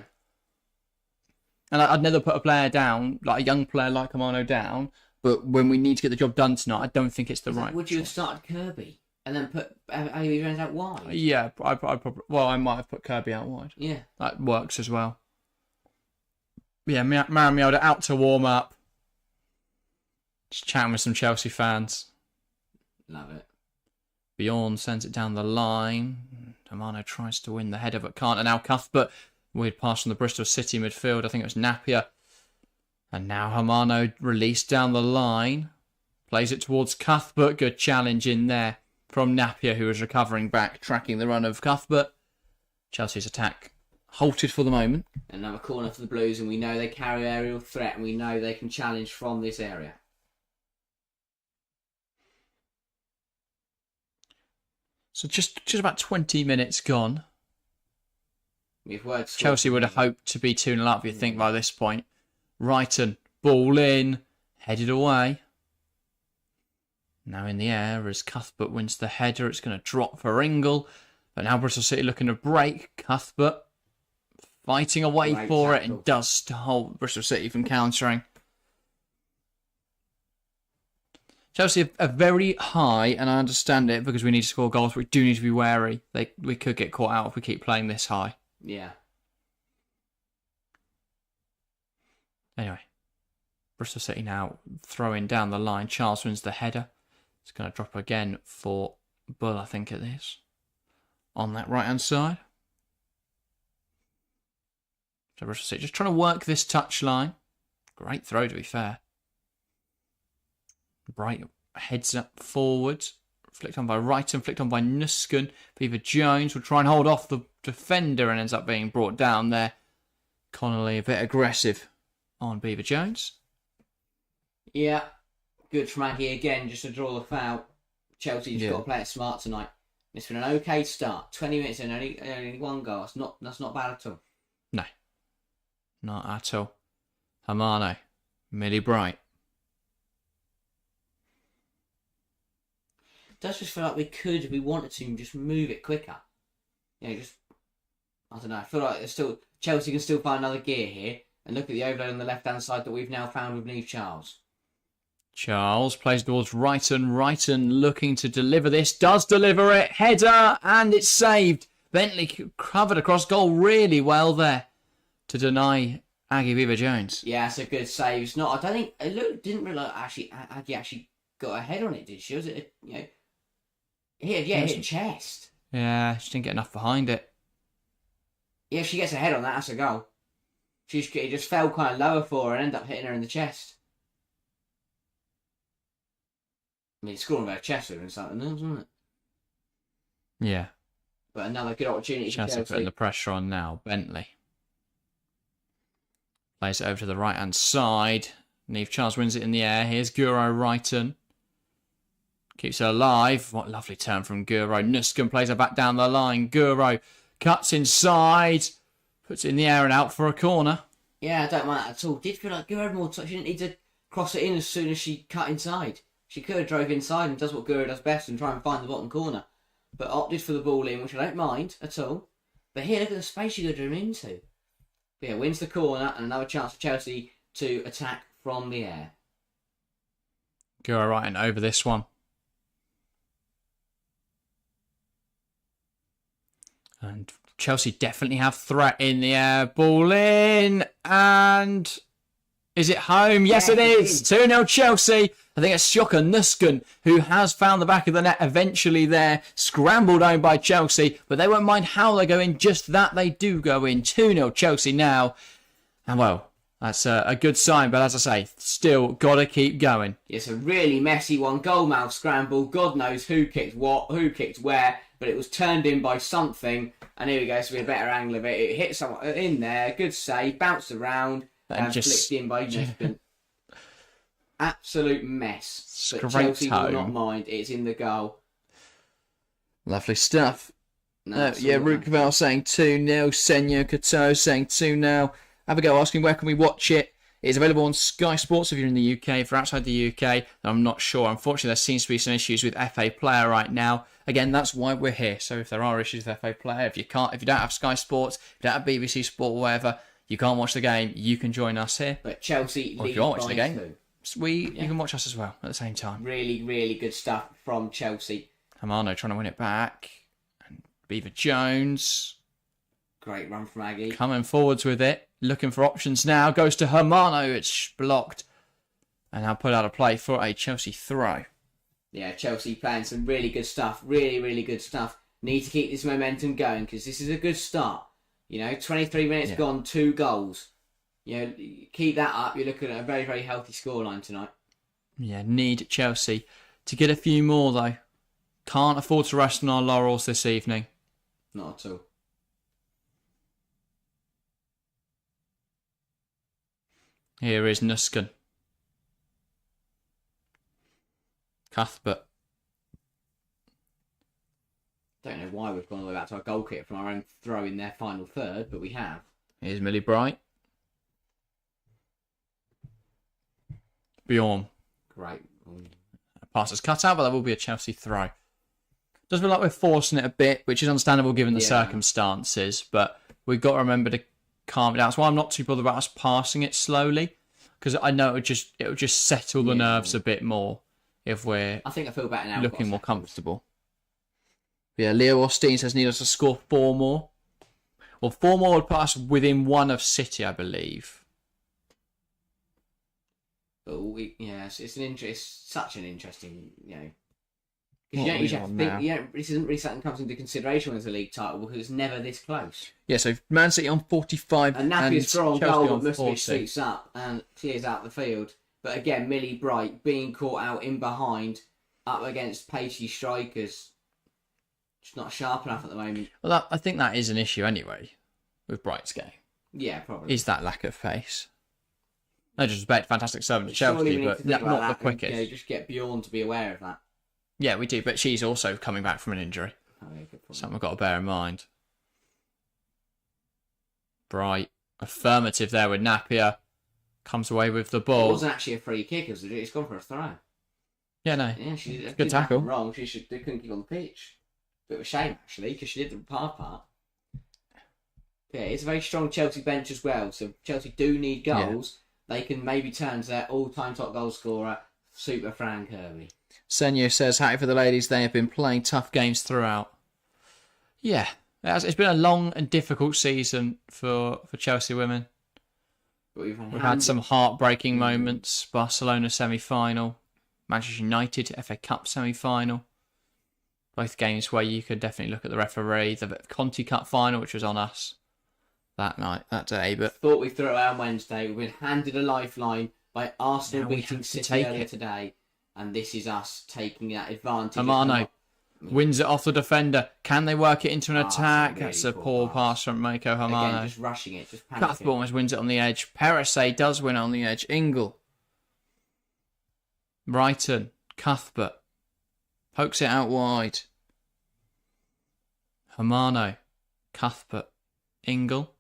And I'd never put a player down, like a young player like Hermano down, but when we need to get the job done tonight, I don't think it's the right Would you have started Kirby and then put Amy Jones out wide? Yeah, I probably... Well, I might have put Kirby out wide. Yeah. That works as well. Yeah, Maramiota out to warm up. Just chatting with some Chelsea fans. Love it. Bjorn sends it down the line. Hermano tries to win the header but can't. And now Cuthbert, weird pass from the Bristol City midfield. I think it was Napier. And now Hermano released down the line. Plays it towards Cuthbert. Good challenge in there from Napier, who was recovering back, tracking the run of Cuthbert. Chelsea's attack halted for the moment. Another corner for the Blues, and we know they carry aerial threat, and we know they can challenge from this area. So just about 20 minutes gone. We've worked. Chelsea would have hoped to be 2-0 up, you think, by this point. Wrighton, ball in, headed away. Now in the air as Cuthbert wins the header. It's going to drop for Ingle. But now Bristol City looking to break. Cuthbert fighting away for it and does to hold Bristol City from countering. Chelsea are very high, and I understand it because we need to score goals, but we do need to be wary. We could get caught out if we keep playing this high. Yeah. Anyway, Bristol City now throwing down the line. Charles wins the header. It's going to drop again for Bull, I think it is. On that right-hand side. So Bristol City just trying to work this touchline. Great throw, to be fair. Bright heads up forwards. Flicked on by Wrighton, flicked on by Nuskin. Beaver Jones will try and hold off the defender and ends up being brought down there. Connolly a bit aggressive on Beaver Jones. Yeah, good from Aggie again, just to draw the foul. Chelsea just got to play it smart tonight. It's been an okay start. 20 minutes and only one goal. That's not bad at all. No, not at all. Hamano, Millie Bright. It does just feel like we could, if we wanted to, just move it quicker. You know, I don't know. I feel like Chelsea can still find another gear here. And look at the overload on the left-hand side that we've now found with Neve Charles. Charles plays towards Wrighton. Wrighton looking to deliver this. Does deliver it. Header. And it's saved. Bentley covered across goal really well there to deny Aggie Beaver Jones. Yeah, it's a good save. It's not. I don't think it didn't realise Aggie actually got a head on it. Did she? Was it? Hit chest. Yeah, she didn't get enough behind it. Yeah, if she gets a head on that, that's a goal. It just fell kind of lower for her and ended up hitting her in the chest. I mean, scoring about chest with her and something, wasn't it? Yeah. But another good opportunity for Chelsea. Putting the pressure on now. Bentley plays it over to the right-hand side. Neve Charles wins it in the air. Here's Guro Wrighton. Keeps her alive. What a lovely turn from Guro. Nuskin plays her back down the line. Guro cuts inside. Puts it in the air and out for a corner. Yeah, I don't mind that at all. Did feel like Guro had more touch. She didn't need to cross it in as soon as she cut inside. She could have drove inside and does what Guro does best and try and find the bottom corner. But opted for the ball in, which I don't mind at all. But here, look at the space she could have driven into. But yeah, wins the corner and another chance for Chelsea to attack from the air. Guro Wrighton over this one. And Chelsea definitely have threat in the air. Ball in. And is it home? Yes, it is. 2-0 Chelsea. I think it's Shocker Nuskin who has found the back of the net eventually there. Scrambled home by Chelsea. But they won't mind how they go in. Just that they do go in. 2-0 Chelsea now. And well, that's a good sign. But as I say, still got to keep going. It's a really messy one. Goalmouth scramble. God knows who kicked what, who kicked where. But it was turned in by something. And here we go. So we have a better angle of it. It hit someone in there. Good save. Bounced around. And just flicked in by Nuskin. Absolute mess. But Chelsea will not mind. It's in the goal. Lovely stuff. Rukabel saying 2-0. Senyo Kato saying 2-0. Abigail asking where can we watch it. It's available on Sky Sports if you're in the UK. If you're outside the UK, I'm not sure. Unfortunately, there seems to be some issues with FA Player right now. Again, that's why we're here. So if there are issues with FA Player, if you don't have Sky Sports, if you don't have BBC Sport or whatever, you can't watch the game, you can join us here. But Chelsea lead by 2. You can watch us as well at the same time. Really, really good stuff from Chelsea. Hamano trying to win it back. And Beaver Jones. Great run from Aggie. Coming forwards with it. Looking for options now. Goes to Hamano. It's blocked. And now put out a play for a Chelsea throw. Yeah, Chelsea playing some really good stuff. Really, really good stuff. Need to keep this momentum going because this is a good start. 23 minutes gone, 2 goals. Keep that up. You're looking at a very, very healthy scoreline tonight. Yeah, need Chelsea to get a few more, though. Can't afford to rest on our laurels this evening. Not at all. Here is Nuskin. Cuthbert. Don't know why we've gone all the way back to our goal kick from our own throw in their final third, but we have. Here's Millie Bright. Bjorn. Great. Pass is cut out, but that will be a Chelsea throw. Does feel like we're forcing it a bit, which is understandable given the circumstances, but we've got to remember to calm it down. That's why I'm not too bothered about us passing it slowly, because I know it would just settle the nerves a bit more if we're I feel better now. Looking more comfortable. Yeah, Leo Austin says need us to score 4 more. Well, 4 more would put us within 1 of City, I believe. But it's such an interesting, Because you don't have to think, this isn't really something that comes into consideration when it's a league title because it's never this close. Yeah, so Man City on 45 and Napier's drawn goal, but must 40. be suits up and clears out the field. But again, Millie Bright being caught out in behind up against pacey strikers. Just not sharp enough at the moment. Well, I think that is an issue anyway with Bright's game. Yeah, probably. Is that lack of pace. No disrespect, fantastic servant to Chelsea, but not the quickest. And, just get Bjorn to be aware of that. Yeah, we do, but she's also coming back from an injury. Oh, yeah, good point. Something we've got to bear in mind. Bright, affirmative there with Napier. Comes away with the ball. It wasn't actually a free kick, it's gone for a throw. Yeah, no. Yeah, she did good tackle. Wrong, they couldn't keep on the pitch. Bit of a shame, actually, because she did the hard part. Yeah, it's a very strong Chelsea bench as well, so Chelsea do need goals. Yeah. They can maybe turn to their all-time top goal scorer, Super Fran Kirby. Senyo says, happy for the ladies, they have been playing tough games throughout. Yeah, it's been a long and difficult season for Chelsea women. But we've had some heartbreaking moments. Barcelona semi-final, Manchester United FA Cup semi-final. Both games where you could definitely look at the referee. The Conti Cup final, which was on us that day. But thought we threw it out on Wednesday. We've been handed a lifeline by Arsenal beating City earlier today. And this is us taking that advantage. Amano wins it off the defender. Can they work it into an attack? Really That's a poor pass from Mako Hamano. Again, just rushing it, just panicking. Cuthbert almost wins it on the edge. Perisset does win it on the edge. Ingle. Brighton. Cuthbert. Pokes it out wide. Hamano. Cuthbert. Ingle.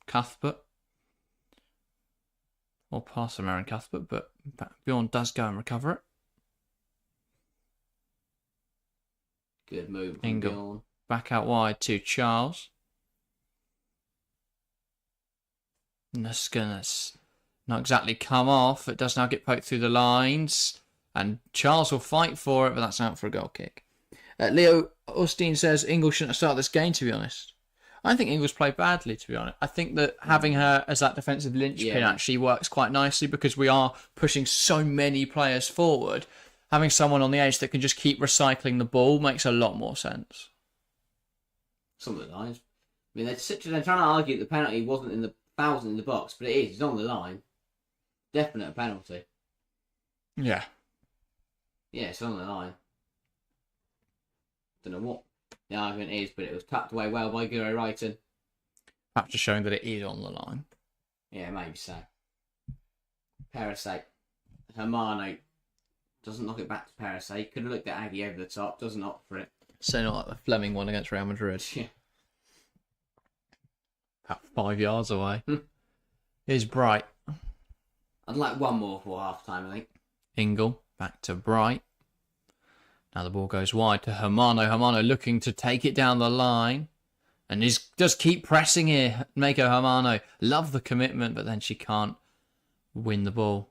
Cuthbert. Or pass from Aaron Cuthbert, but Bjorn does go and recover it. Good move from Ingle. Bjorn. Back out wide to Charles. Nuskenas. Not exactly come off. It does now get poked through the lines. And Charles will fight for it, but that's out for a goal kick. Leo Austin says Ingle shouldn't have started this game, to be honest. I think Ingle's played badly, to be honest. I think that having her as that defensive linchpin actually works quite nicely because we are pushing so many players forward. Having someone on the edge that can just keep recycling the ball makes a lot more sense. Some of the lines. I mean, they're trying to argue that the penalty wasn't in the box, but it is. It's on the line. Definite penalty. Yeah. Yeah, it's on the line. Don't know what the argument is, but it was tucked away well by Guro Wrighton. Perhaps just showing that it is on the line. Yeah, maybe so. Perisset. Hermano doesn't knock it back to Perisset. Could have looked at Aggie over the top. Doesn't opt for it. So not like the Fleming one against Real Madrid. Yeah. About 5 yards away. Here's Bright. I'd like one more for half time, I think. Ingle. Back to Bright. Now the ball goes wide to Hermano. Hermano looking to take it down the line. And just keep pressing here. Mako Hermano. Love the commitment, but then she can't win the ball.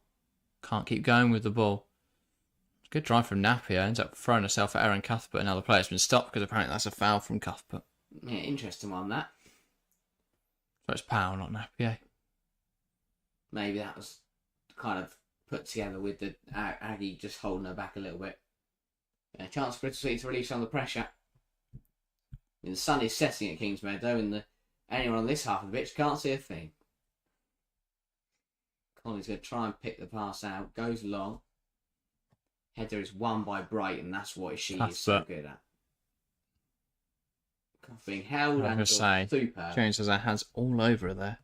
Can't keep going with the ball. Good drive from Napier. Ends up throwing herself at Aaron Cuthbert. And now the player's been stopped because apparently that's a foul from Cuthbert. Yeah, interesting one, that. So it's Powell, not Napier. Maybe that was kind of put together with the Aggie just holding her back a little bit. A chance for Bristol City to release on the pressure. I mean, the sun is setting at Kingsmeadow, and anyone on this half of the pitch can't see a thing. Conley's going to try and pick the pass out. Goes long. Header is won by Brighton. That's what she is so good at. Being held and super. Jones has her hands all over her there.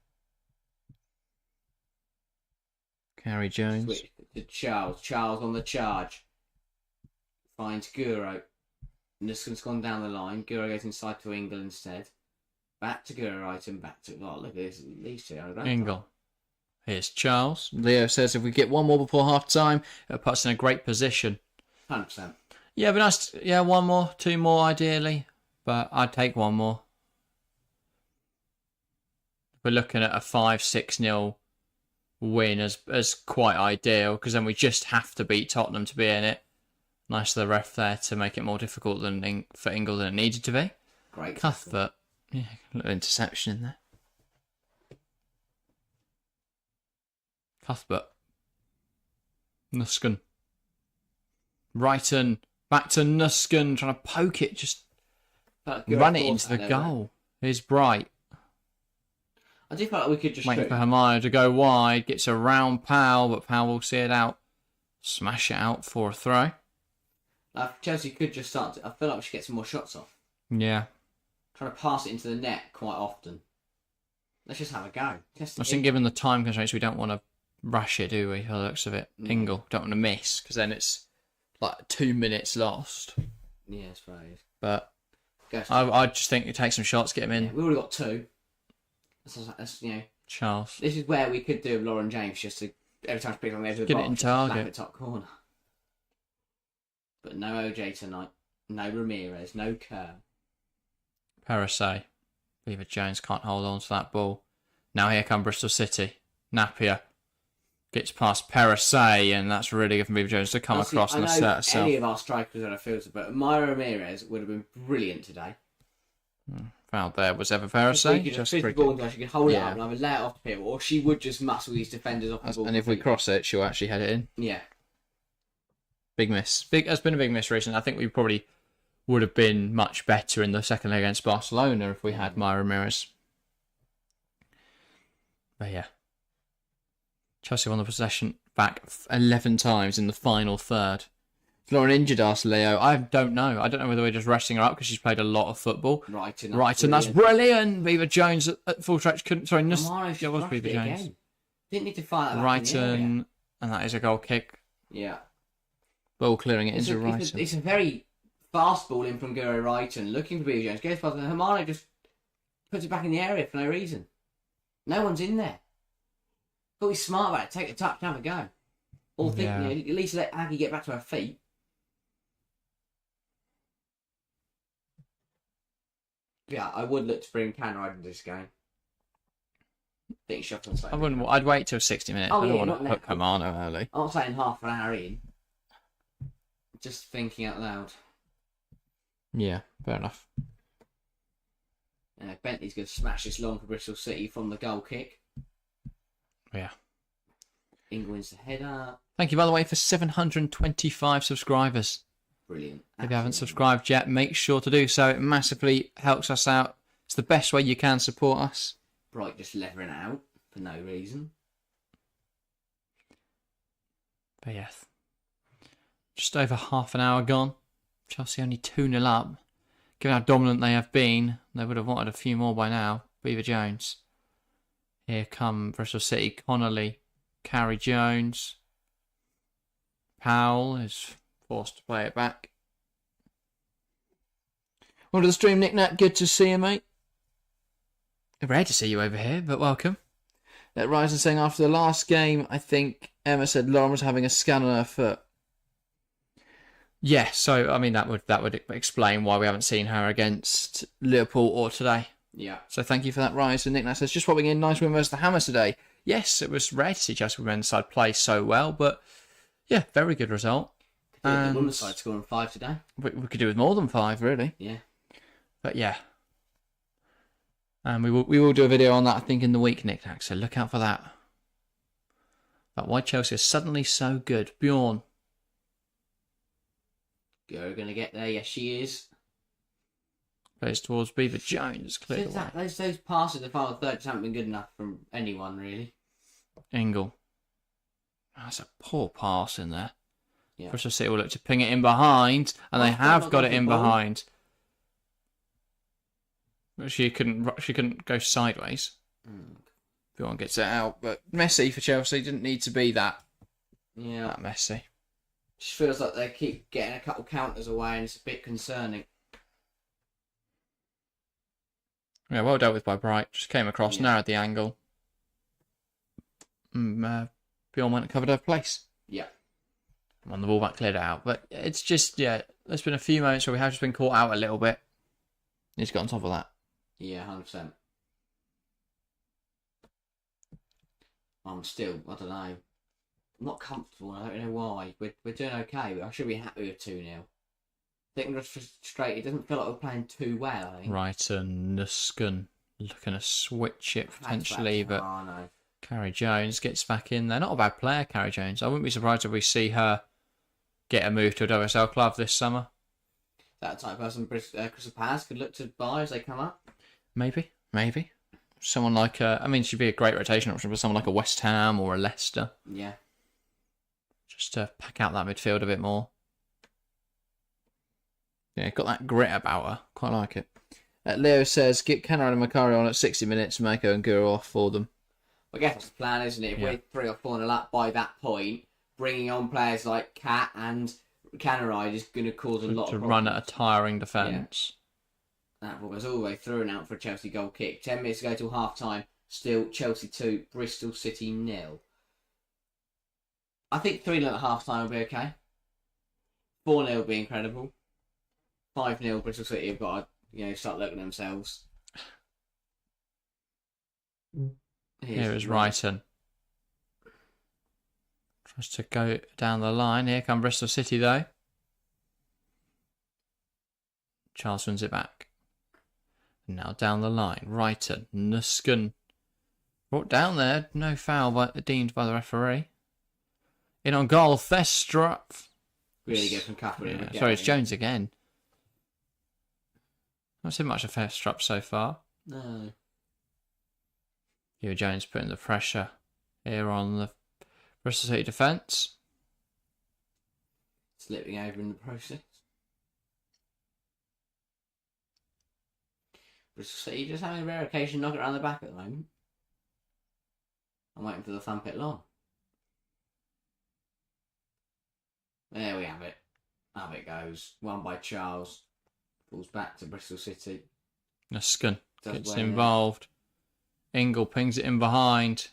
Carrie Jones. Switch to Charles. Charles on the charge. Finds Guro. Nuskin's gone down the line. Guro goes inside to Ingle instead. Back to Guro, right, and back to... Oh, look at this. These two are Ingle. Here's Charles. Leo says if we get one more before half-time, it puts us in a great position. 100%. Yeah, but nice. Yeah, one more. 2 more, ideally. But I'd take one more. We're looking at a 5-6-0 win as quite ideal, because then we just have to beat Tottenham to be in it. Nice of the ref there to make it more difficult for Ingle than it needed to be. Great. Cuthbert. Yeah, a little interception in there. Cuthbert. Nuskin. Wrighton Back to Nuskin, trying to poke it, just run it into the goal. Here's Bright. I do feel like we could just waiting for Hermione to go wide. Gets around Powell, but Powell will see it out. Smash it out for a throw. Chelsea could just start I feel like we should get some more shots off. Yeah. Trying to pass it into the net quite often. Let's just have a go. I think given the time constraints, we don't want to rush it, do we? By the looks of it. Ingle, don't want to miss, because then it's like 2 minutes lost. Yeah, I suppose. But I just think it takes some shots, get him in. Yeah, we've already got 2. That's Charles. This is where we could do Lauren James, just to every time she picks on the edge of the Get box, it in target. slap it top corner. But no OJ tonight. No Ramirez. No Kerr. Parasay. Beaver Jones can't hold on to that ball. Now here come Bristol City. Napier gets past Parasay, and that's really good from Beaver Jones to come across and assert herself. Any of our strikers on a filter, but Myra Ramirez would have been brilliant today. Foul there was ever Parasay. Just the ball until she could hold it up and either lay it off to people, or she would just muscle these defenders off the ball. And if we cross it, she'll actually head it in. Yeah. Big miss. It's been a big miss recently. I think we probably would have been much better in the second leg against Barcelona if we had Myra Ramirez. But yeah. Chelsea won the possession back 11 times in the final third. Is Lauren injured, asked Leo. I don't know. I don't know whether we're just resting her up because she's played a lot of football. Right, and that's brilliant. Beaver Jones at full stretch couldn't. Sorry, it was Beaver Jones. Didn't need to fight that. Wrighton, and that is a goal kick. Yeah. Ball clearing it into Wrighton. It's a very fast ball in from Guro Wrighton, looking for Beaver Jones. Goes past, and Hermione just puts it back in the area for no reason. No one's in there. Got to be smart about it. Take the touch, have a go. Or think, at least let Aggie get back to her feet. Yeah, I would look to bring Canride into this game. I think Shuffle's I wouldn't. I'd wait till 60 minutes. I don't want to put Comano early. I'm not saying half an hour in. Just thinking out loud. Yeah, fair enough. Bentley's going to smash this long for Bristol City from the goal kick. Yeah. England's the header. Thank you, by the way, for 725 subscribers. Brilliant. If you haven't subscribed yet, make sure to do so. It massively helps us out. It's the best way you can support us. Bright just levering it out for no reason. But yeah, just over half an hour gone. Chelsea only 2-0 up. Given how dominant they have been, they would have wanted a few more by now. Beaver Jones. Here come Bristol City. Connolly. Carrie Jones. Powell is forced to play it back. Welcome to the stream, Nick Nat. Good to see you, mate. Rare to see you over here, but welcome. Ryzen saying after the last game, I think Emma said Lauren was having a scan on her foot. Yeah, so I mean that would explain why we haven't seen her against Liverpool or today. Yeah. So thank you for that, Ryzen. Nick Nat says just popping in, nice win versus the Hammers today. Yes, it was rare to see Chelsea women's side play so well, but yeah, very good result. The women's side scoring 5 today. We could do with more than 5, really. Yeah. But yeah. And we will do a video on that, I think, in the week, Nick Nack, so look out for that. But why Chelsea is suddenly so good. Bjorn. You're going to get there. Yes, she is. Plays towards Beaver Jones. Cleared away. Those passes in the final third just haven't been good enough from anyone, really. Ingle. That's a poor pass in there. Yeah. Bristol City will look to ping it in behind, and they have got it in behind. But she couldn't go sideways. Bjorn gets it out, but messy for Chelsea. Didn't need to be that messy. Just feels like they keep getting a couple counters away, and it's a bit concerning. Yeah, well dealt with by Bright. Just came across, narrowed the angle. Bjorn went and covered her place. Yeah. Won the ball back, cleared it out. But it's just, there's been a few moments where we have just been caught out a little bit. He's got on top of that. Yeah, 100%. I'm still, I don't know. I'm not comfortable. I don't know why. We're doing okay, but I should be happy with 2-0. I think we're just frustrated. It doesn't feel like we're playing too well, I think. Right, and Nuskin looking to switch it potentially, but no. Carrie Jones gets back in there. Not a bad player, Carrie Jones. I wouldn't be surprised if we see her get a move to a WSL club this summer. That type of person Crystal Palace could look to buy as they come up. Maybe. Someone like she'd be a great rotation option for someone like a West Ham or a Leicester. Yeah. Just to pack out that midfield a bit more. Yeah, got that grit about her. Quite like it. Leo says, get Kenrad and Macari on at 60 minutes, Mako and Guru off for them. I guess that's the plan, isn't it? If we're 3 or 4 nil up by that point, bringing on players like Cat and Canaride is going to cause a lot of problems. To run at a tiring defence. Yeah. That ball goes all the way through and out for a Chelsea goal kick. 10 minutes to go till half time. Still Chelsea 2, Bristol City 0. I think 3-0 at half time will be okay. 4-0 will be incredible. 5-0 Bristol City have got to start looking at themselves. Here is Wrighton. Tries to go down the line. Here come Bristol City though. Charles wins it back. Now down the line. Wrighton. Nuskin. Brought down there. No foul deemed by the referee. In on goal. Thestrup. Really good from Cuthbert. Yeah, sorry, it's Jones again. Not seen much of Thestrup so far. No. Hugh Jones putting the pressure here on the Bristol City defence. Slipping over in the process. Bristol City just having a rare occasion knock it around the back at the moment. I'm waiting for the thump it long. There we have it. Up it goes. Won by Charles. Falls back to Bristol City. Nuskin gets involved. Ingle pings it in behind.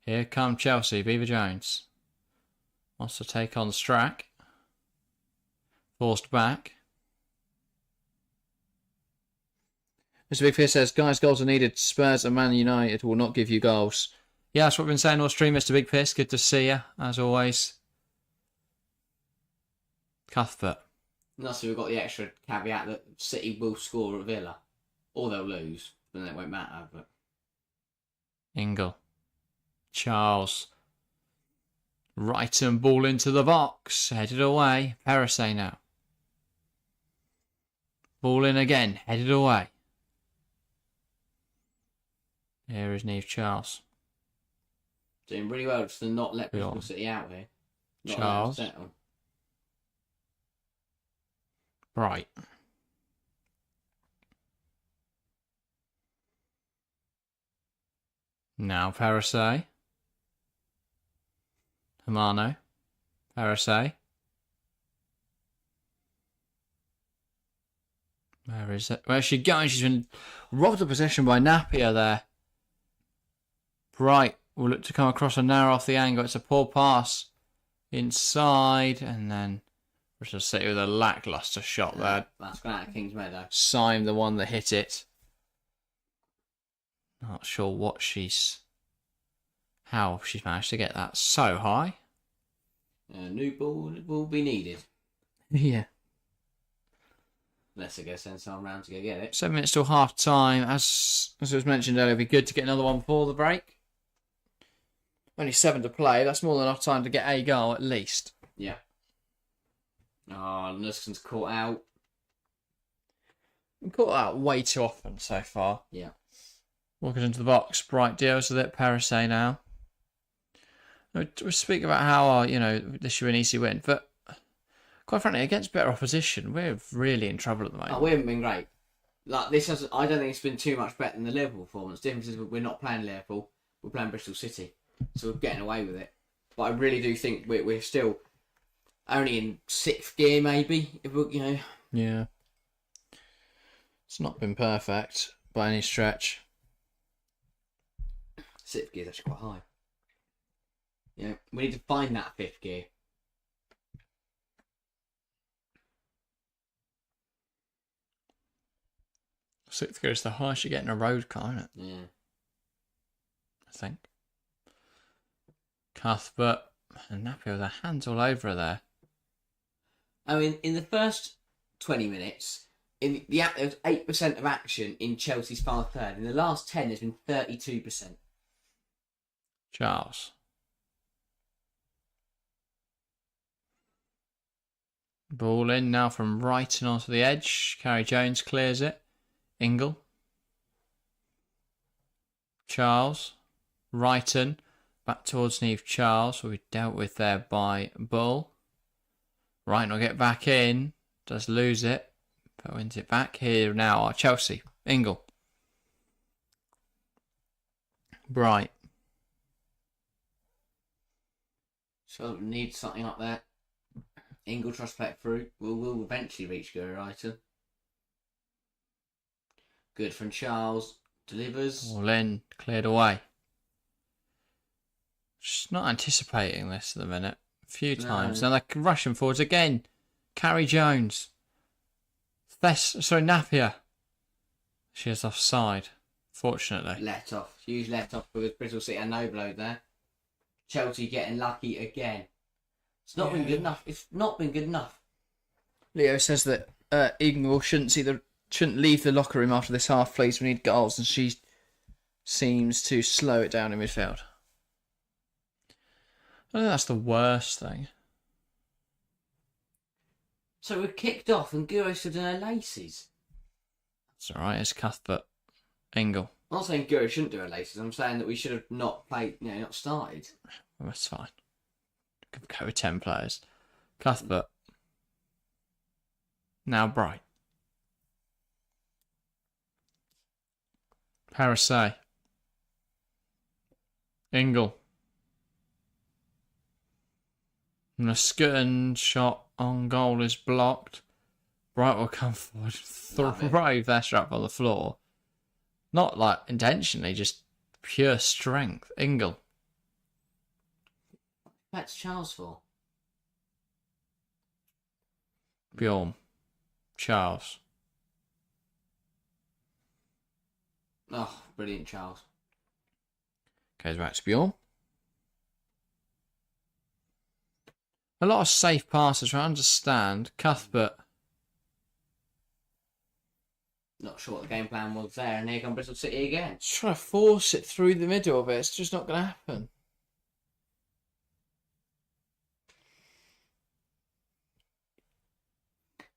Here come Chelsea. Beaver Jones wants to take on Strack. Forced back. Mr. Big Fish says, guys, goals are needed. Spurs and Man United will not give you goals. Yeah, that's what we've been saying all stream, Mr. Big Piss. Good to see you, as always. Cuthbert. And also we've got the extra caveat that City will score at Villa. Or they'll lose. Then it won't matter. But Ingle. Charles. Right and ball into the box. Headed away. Perisset now. Ball in again. Headed away. Here is Neve Charles. Doing really well just to not let Bristol City out here. Not Charles. Right. Now Perisset. Hamano. Perisset. Where is it? Where's she going? She's been robbed of possession by Napier there. Bright will look to come across and narrow off the angle. It's a poor pass inside, and then Bristol City with a lacklustre shot there. That's going out of Kingsmeadow. Syme, the one that hit it. Not sure how she's managed to get that so high. A new ball will be needed. Yeah. Unless they go send someone round to go get it. 7 minutes till half time. As was mentioned earlier, it'd be good to get another one before the break. Only 7 to play. That's more than enough time to get a goal at least. Yeah. Oh, Nuskin's caught out. Been caught out way too often so far. Yeah. Walking into the box. Bright deals with it. Perisset now. We speak about how this should be an easy win, but quite frankly, against better opposition, we're really in trouble at the moment. Oh, we haven't been great. Like this, I don't think it's been too much better than the Liverpool performance. The difference is we're not playing Liverpool, we're playing Bristol City, so we're getting away with it. But I really do think we're still only in 6th gear, maybe. If we, Yeah. It's not been perfect by any stretch. 6th gear is actually quite high. Yeah, we need to find that 5th gear. Sixth gear is the highest you get in a road car, isn't it? Yeah. I think. Cuthbert and Napier with their hands all over her there. I mean, in the first 20 minutes, there was 8% of action in Chelsea's final third. In the last 10, there's been 32%. Charles. Ball in now from Brighton onto the edge. Carrie Jones clears it. Ingle. Charles. Brighton. Back towards Neve Charles. Will be dealt with there by Bull. Brighton will get back in. Does lose it. But wins it back. Here now are Chelsea. Ingle. Bright. So need something up there. Ingle tries to play it through. We'll eventually reach Guru Brighton. Good from Charles. Delivers. All in. Cleared away. Just not anticipating this at the minute. A few times. Now they're rushing forwards again. Carrie Jones. Napier. She is offside. Fortunately. Let off. Huge let off because Bristol City and no blow there. Chelsea getting lucky again. It's not been good enough. It's not been good enough. Leo says that Ingle shouldn't leave the locker room after this half, please. We need goals, and she seems to slow it down in midfield. I think that's the worst thing. So we're kicked off and Guro stood in her laces. It's alright, it's Cuthbert. Ingle. I'm not saying Guro shouldn't do her laces. I'm saying that we should have not played, not started. Well, that's fine. Could go with 10 players. Cuthbert. Now Bright. Parasay. Ingle. Skutton shot on goal is blocked. Bright will come forward. Throw Vester up on the floor. Not like intentionally, just pure strength. Ingle. That's Charles for. Bjorn. Charles. Oh, brilliant, Charles. Goes back to Bjorn. A lot of safe passes, I understand. Cuthbert. Not sure what the game plan was there, and here comes Bristol City again. Just trying to force it through the middle of it. It's just not going to happen.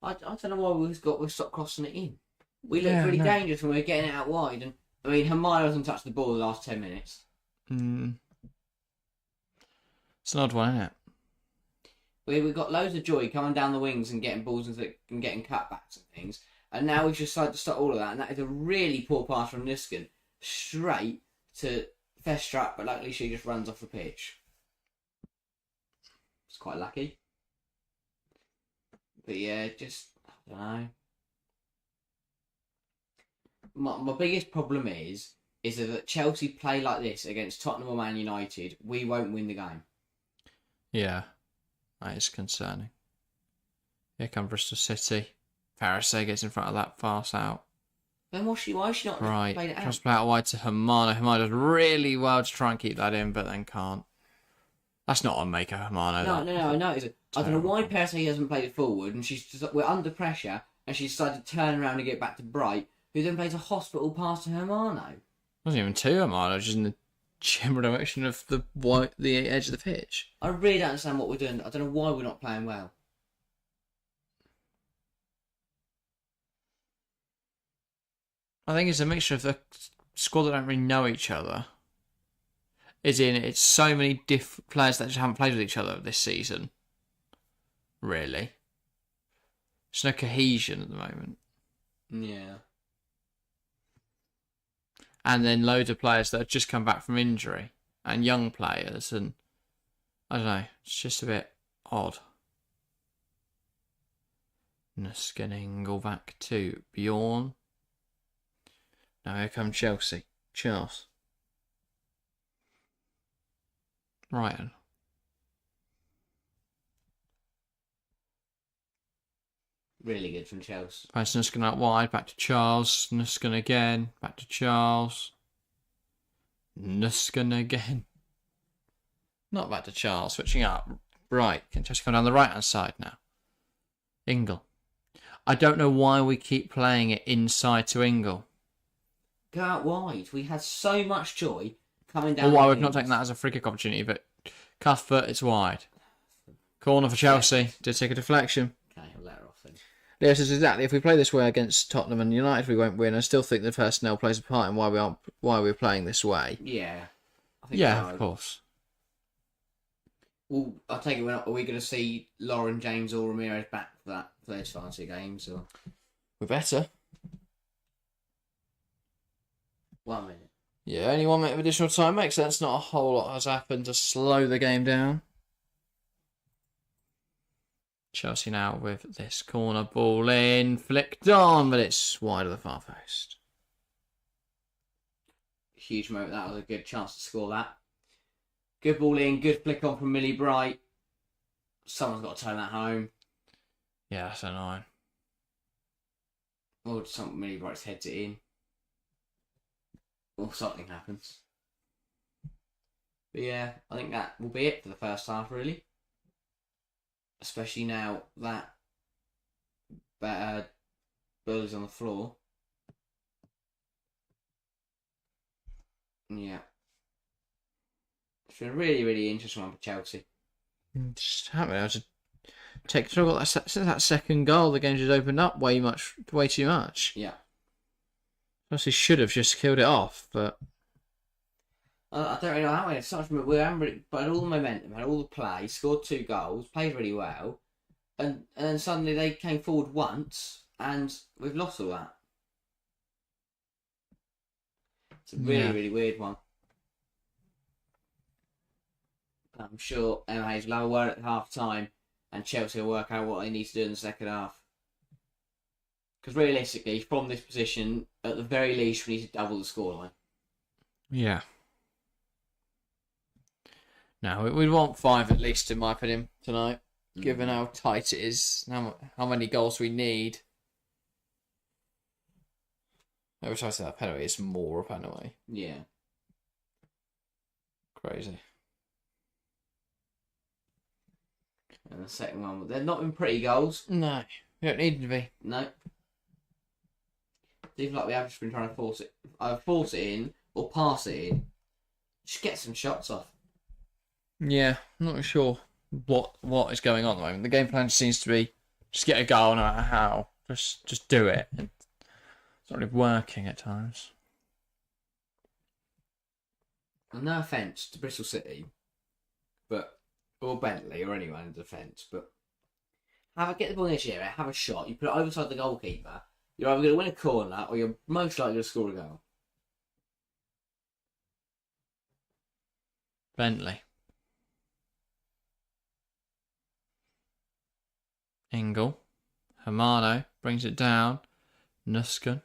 I don't know why we've stopped crossing it in. We looked really dangerous when we were getting it out wide, and I mean Hermione hasn't touched the ball the last 10 minutes. It's an odd one, isn't it? We got loads of joy coming down the wings and getting balls and getting cutbacks and things, and now we've just decided to stop all of that, and that is a really poor pass from Niskin straight to Festrup, but luckily she just runs off the pitch. It's quite lucky. But yeah, just, I don't know. My biggest problem is that Chelsea play like this against Tottenham or Man United, we won't win the game. Yeah, that is concerning. Here come Bristol City. Parasay gets in front of that pass out. Then why is she not Right, played it out? tries to play out wide to Hermano. Hermano does really well to try and keep that in, but then can't. That's not on Maker Hermano. No, I know. I don't know why Parasay hasn't played it forward, and we're under pressure, and she decided to turn around and get back to Bright, who then plays a hospital pass to Hermano. It wasn't even to Hermano, just in the general direction of the edge of the pitch. I really don't understand what we're doing. I don't know why we're not playing well. I think it's a mixture of the squad that don't really know each other. It's so many different players that just haven't played with each other this season. Really. There's no cohesion at the moment. Yeah. And then loads of players that have just come back from injury. And young players. And I don't know. It's just a bit odd. Nuskening back to Bjorn. Now here come Chelsea. Charles. Brighton. Really good from Chelsea. Pass Nusken out wide, back to Charles. Nusken again, back to Charles. Nusken again. Not back to Charles, switching up. Right, can just come down the right hand side now. Ingle. I don't know why we keep playing it inside to Ingle. Go out wide. We had so much joy coming down. Or why we've not taken that as a free kick opportunity, but Cuthbert, it's wide. Corner for Chelsea. Did take a deflection. Okay. Leo says exactly. If we play this way against Tottenham and United, we won't win. I still think the personnel plays a part in why we're playing this way. Yeah. I think Yeah, of course. Well, I take it. Are we going to see Lauren, James, or Ramirez back for those fancy games? Or We're better. 1 minute. Yeah, only 1 minute of additional time makes sense. Not a whole lot has happened to slow the game down. Chelsea now with this corner ball in, flicked on, but it's wide of the far post. Huge moment. That was a good chance to score that. Good ball in, good flick on from Millie Bright. Someone's got to turn that home. Yeah, that's annoying. Or Millie Bright's heads it in. Or something happens. But yeah, I think that will be it for the first half, really. Especially now that Burley's on the floor. Yeah. It's been a really, really interesting one for Chelsea. Just haven't been able to take control. Since that second goal, the game just opened up way too much. Yeah. Chelsea should have just killed it off, but I don't really know how it started from. We had all the momentum, had all the play, scored 2 goals, played really well, and then suddenly they came forward once, and we've lost all that. It's a really, really weird one. I'm sure Emma Hayes will have a word at half time, and Chelsea will work out what they need to do in the second half. Because realistically, from this position, at the very least, we need to double the scoreline. yeah. No, we'd want 5 at least, in my opinion, tonight. Given how tight it is, how many goals we need. Every time I say that penalty, it's more a penalty. Yeah. Crazy. And the second one, they're not been pretty goals. No, you don't need to be. No. Seems like we have just been trying to force it in or pass it in. Just get some shots off. Yeah, I'm not sure what is going on at the moment. The game plan seems to be just get a goal no matter how. Just do it. It's not really working at times. No offence to Bristol City, or Bentley or anyone in defence, but get the ball in this area, have a shot. You put it overside the goalkeeper. You're either going to win a corner or you're most likely to score a goal. Bentley. Ingle. Hermano brings it down. Nusken.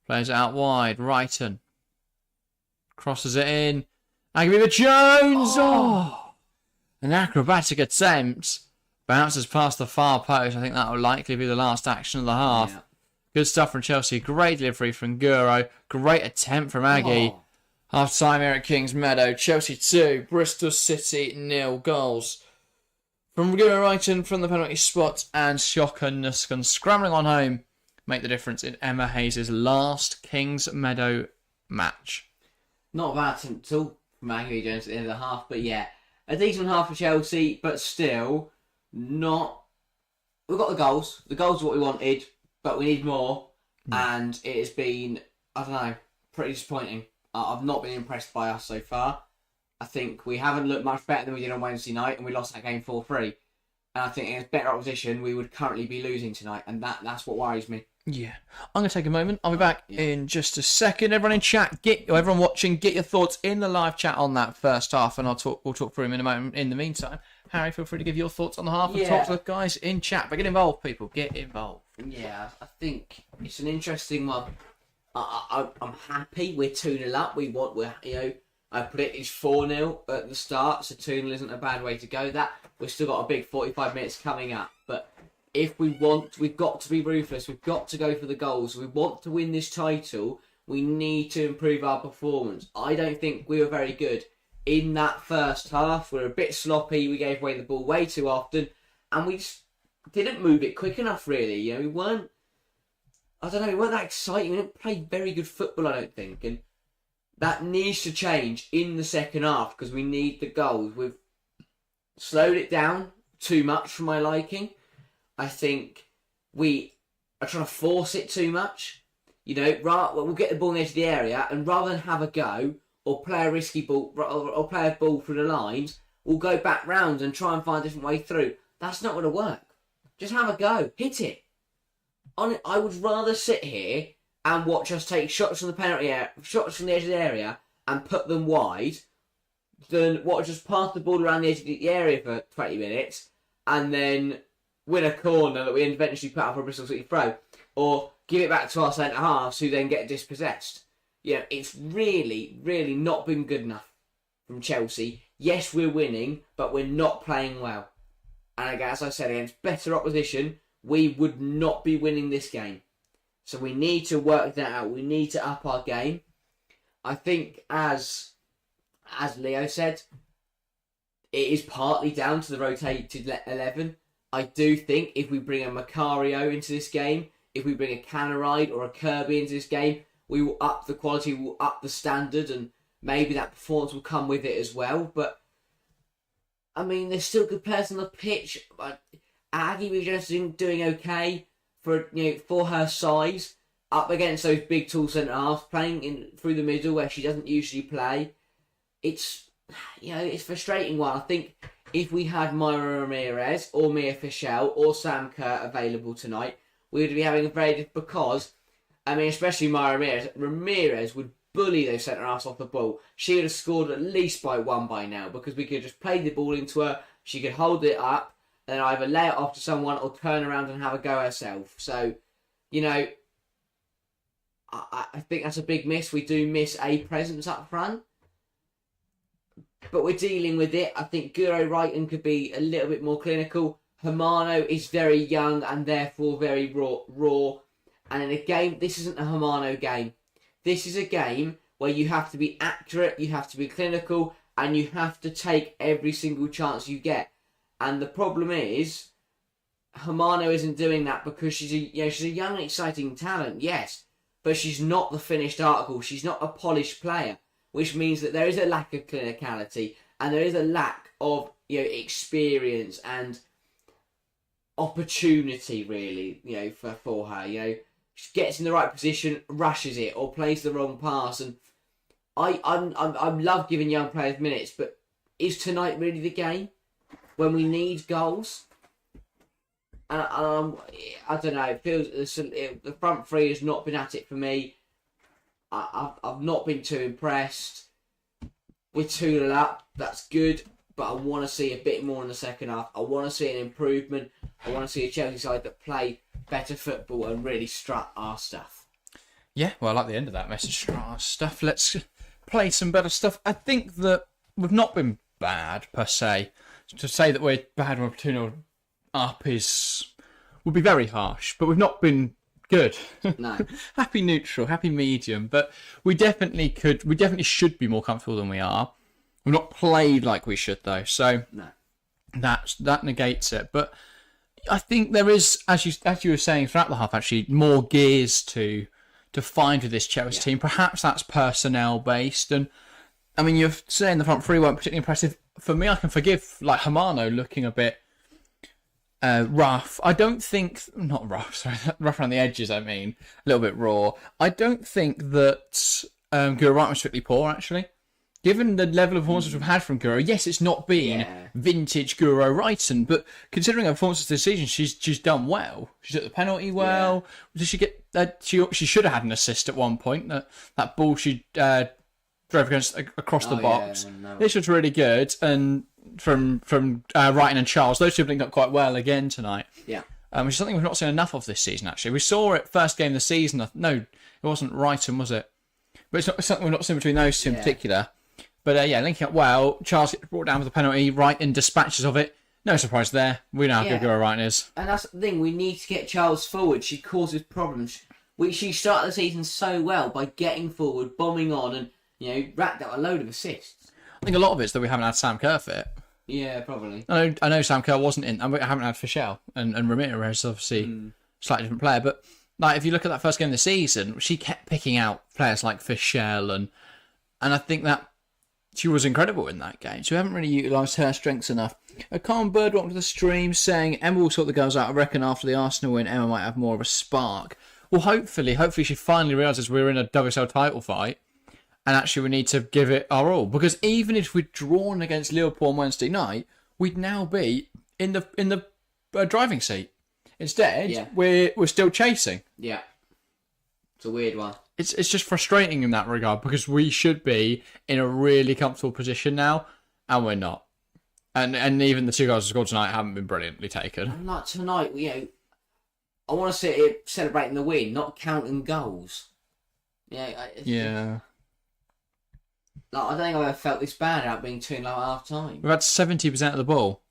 Plays it out wide. Wrighton. Crosses it in. Aguilar Jones! Oh! An acrobatic attempt. Bounces past the far post. I think that will likely be the last action of the half. Yeah. Good stuff from Chelsea. Great delivery from Guro. Great attempt from Aggie. Half time here at Kingsmeadow. Chelsea 2. Bristol City 0 goals. From Guro Wrighton from the penalty spot and Shocker Nusken scrambling on home. Make the difference in Emma Hayes' last Kingsmeadow match. Not a bad attempt at all from Aggie Jones at the end of the half, but yeah. A decent half for Chelsea, but still not. We've got the goals. The goals are what we wanted, but we need more. And it has been, I don't know, pretty disappointing. I've not been impressed by us so far. I think we haven't looked much better than we did on Wednesday night, and we lost that game 4-3. And I think against better opposition, we would currently be losing tonight, and that's what worries me. Yeah. I'm going to take a moment. I'll be back in just a second. Everyone in chat, everyone watching, get your thoughts in the live chat on that first half, and we'll talk through them in a moment. In the meantime, Harry, feel free to give your thoughts on the half and talk to the guys in chat. But get involved, people. Get involved. Yeah, I think it's an interesting one. I'm happy we're 2-0 up. I predicted 4-0 at the start, so 2-0 isn't a bad way to go. We've still got a big 45 minutes coming up, but if we've got to be ruthless. We've got to go for the goals. We want to win this title. We need to improve our performance. I don't think we were very good in that first half. We were a bit sloppy. We gave away the ball way too often, and we just didn't move it quick enough. Really, we weren't. I don't know. We weren't that exciting. We didn't play very good football. I don't think, and that needs to change in the second half because we need the goals. We've slowed it down too much for my liking. I think we are trying to force it too much. You know, we'll get the ball in the edge of the area, and rather than have a go or play a risky ball or play a ball through the lines, we'll go back round and try and find a different way through. That's not going to work. Just have a go, hit it. I would rather sit here and watch us take shots from the penalty area, shots from the edge of the area, and put them wide, than watch us pass the ball around the edge of the area for 20 minutes and then win a corner that we eventually put up for a Bristol City throw, or give it back to our centre halves who then get dispossessed. You know, it's really, really not been good enough from Chelsea. Yes, we're winning, but we're not playing well. And again, as I said, against better opposition, we would not be winning this game. So we need to work that out. We need to up our game. I think, as Leo said, it is partly down to the rotated 11. I do think if we bring a Macario into this game, if we bring a Canaride or a Kirby into this game, we will up the quality, we will up the standard, and maybe that performance will come with it as well. But, I mean, there's still good players on the pitch. Aggie was just doing okay for her size, up against those big tall centre halves, playing in through the middle where she doesn't usually play. It's frustrating one. I think if we had Myra Ramirez or Mia Fischel or Sam Kerr available tonight, we would be having a very because, I mean, especially Myra Ramirez would bully those centre halves off the ball. She would have scored at least by one by now, because we could just play the ball into her. She could hold it up and either lay it off to someone or turn around and have a go herself. So, you know, I think that's a big miss. We do miss a presence up front, but we're dealing with it. I think Guro Wrighton could be a little bit more clinical. Hermano is very young and therefore very raw. And in a game, this isn't a Hermano game. This is a game where you have to be accurate, you have to be clinical, and you have to take every single chance you get. And the problem is, Hermano isn't doing that because she's a young, exciting talent, yes, but she's not the finished article. She's not a polished player, which means that there is a lack of clinicality and there is a lack of experience and opportunity, really, for her. She gets in the right position, rushes it, or plays the wrong pass. And I love giving young players minutes, but is tonight really the game when we need goals? And I don't know. It feels the front three has not been at it for me. I've not been too impressed. We're 2-0 up. That's good, but I want to see a bit more in the second half. I want to see an improvement. I want to see a Chelsea side that play better football and really strut our stuff. Yeah, well, I like the end of that message. Strut our stuff. Let's play some better stuff. I think that we've not been bad per se. To say that we're bad when we're 2-0 up would be very harsh, but we've not been good. No. Happy neutral, happy medium, but we definitely should be more comfortable than we are. We've not played like we should though, so no. That negates it. But I think there is, as you were saying throughout the half, actually more gears to find with this Chelsea team. Perhaps that's personnel based, and I mean you're saying the front three weren't particularly impressive. For me, I can forgive like Hermano looking a bit rough. I don't think not rough. Sorry, rough around the edges. I mean a little bit raw. I don't think that Guro Wrighton was strictly poor actually. Given the level of performances we've had from Guro, yes, it's not been vintage Guro Wrighton, but considering her performances this season, she's done well. She's at the penalty well. Yeah. Did she get that? She should have had an assist at one point. That ball she drove across the box. Yeah, no. This was really good, and from Wrighton and Charles, those two have linked up quite well again tonight. Yeah, which is something we've not seen enough of this season. Actually, we saw it first game of the season. No, it wasn't Wrighton, was it? But it's something we've not seen between those two in particular. But linking up well. Charles gets brought down with the penalty. Wrighton dispatches of it. No surprise there. We know how good Guro Wrighton is. And that's the thing. We need to get Charles forward. She causes problems. She started the season so well by getting forward, bombing on, and racked up a load of assists. I think a lot of it's that we haven't had Sam Kerr fit. Yeah, probably. I know Sam Kerr wasn't in. I haven't had Fischel and Ramirez, obviously slightly different player. But like if you look at that first game of the season, she kept picking out players like Fischel and I think that She was incredible in that game, so we haven't really utilised her strengths enough. A calm bird welcome to the stream saying Emma will sort the girls out. I reckon after the Arsenal win, Emma might have more of a spark. Well, hopefully she finally realises we're in a WSL title fight, and actually we need to give it our all. Because even if we'd drawn against Liverpool on Wednesday night, we'd now be in the driving seat. Instead, we're still chasing. Yeah, it's a weird one. It's just frustrating in that regard because we should be in a really comfortable position now, and we're not. And even the 2 goals we scored tonight haven't been brilliantly taken. And like tonight, I want to sit here celebrating the win, not counting goals. Yeah. Like, I don't think I've ever felt this bad about being 2-0 at half time. We've had 70% of the ball.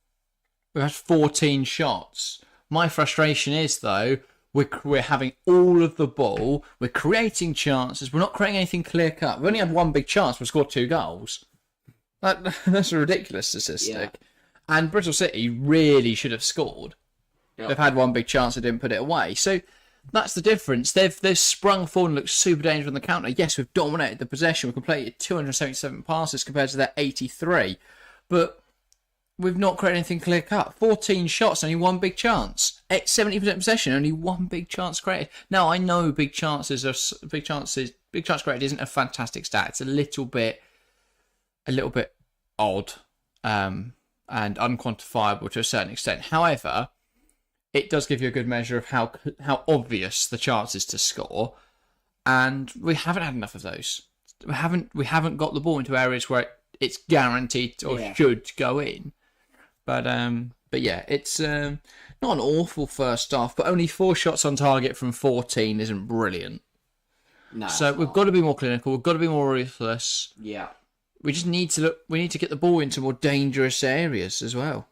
We've had 14 shots. My frustration is, though, we're having all of the ball. We're creating chances. We're not creating anything clear cut. We've only had one big chance. We've scored 2 goals. That's a ridiculous statistic. Yeah. And Bristol City really should have scored. Yep. They've had one big chance. They didn't put it away. So that's the difference. They've sprung forward and looked super dangerous on the counter. Yes, we've dominated the possession. We've completed 277 passes compared to their 83. But we've not created anything clear cut. 14 shots, only one big chance. 70% possession, only one big chance created. Now I know big chance created isn't a fantastic stat. It's a little bit odd and unquantifiable to a certain extent. However, it does give you a good measure of how obvious the chance is to score, and we haven't had enough of those. We haven't got the ball into areas where it's guaranteed or should go in. But yeah, it's not an awful first half, but only 4 shots on target from 14 isn't brilliant. No. So we've got to be more clinical. We've got to be more ruthless. Yeah. We just need to we need to get the ball into more dangerous areas as well.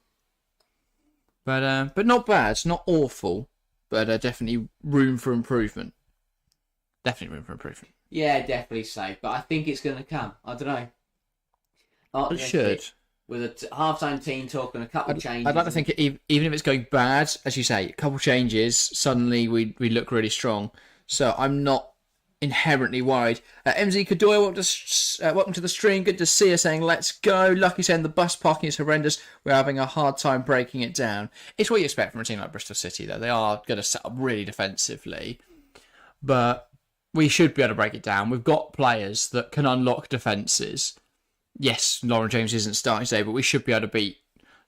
But not bad, not awful, but definitely room for improvement. Definitely room for improvement. Yeah, definitely so. But I think it's going to come. I don't know. It should. With a half-time team talk and a couple of changes. I'd like to think even if it's going bad, as you say, a couple of changes, suddenly we look really strong. So I'm not inherently worried. MZ Kadoy, welcome to the stream. Good to see you saying, let's go. Lucky saying the bus parking is horrendous. We're having a hard time breaking it down. It's what you expect from a team like Bristol City, though. They are going to set up really defensively. But we should be able to break it down. We've got players that can unlock defences. Yes, Lauren James isn't starting today, but we should be able to beat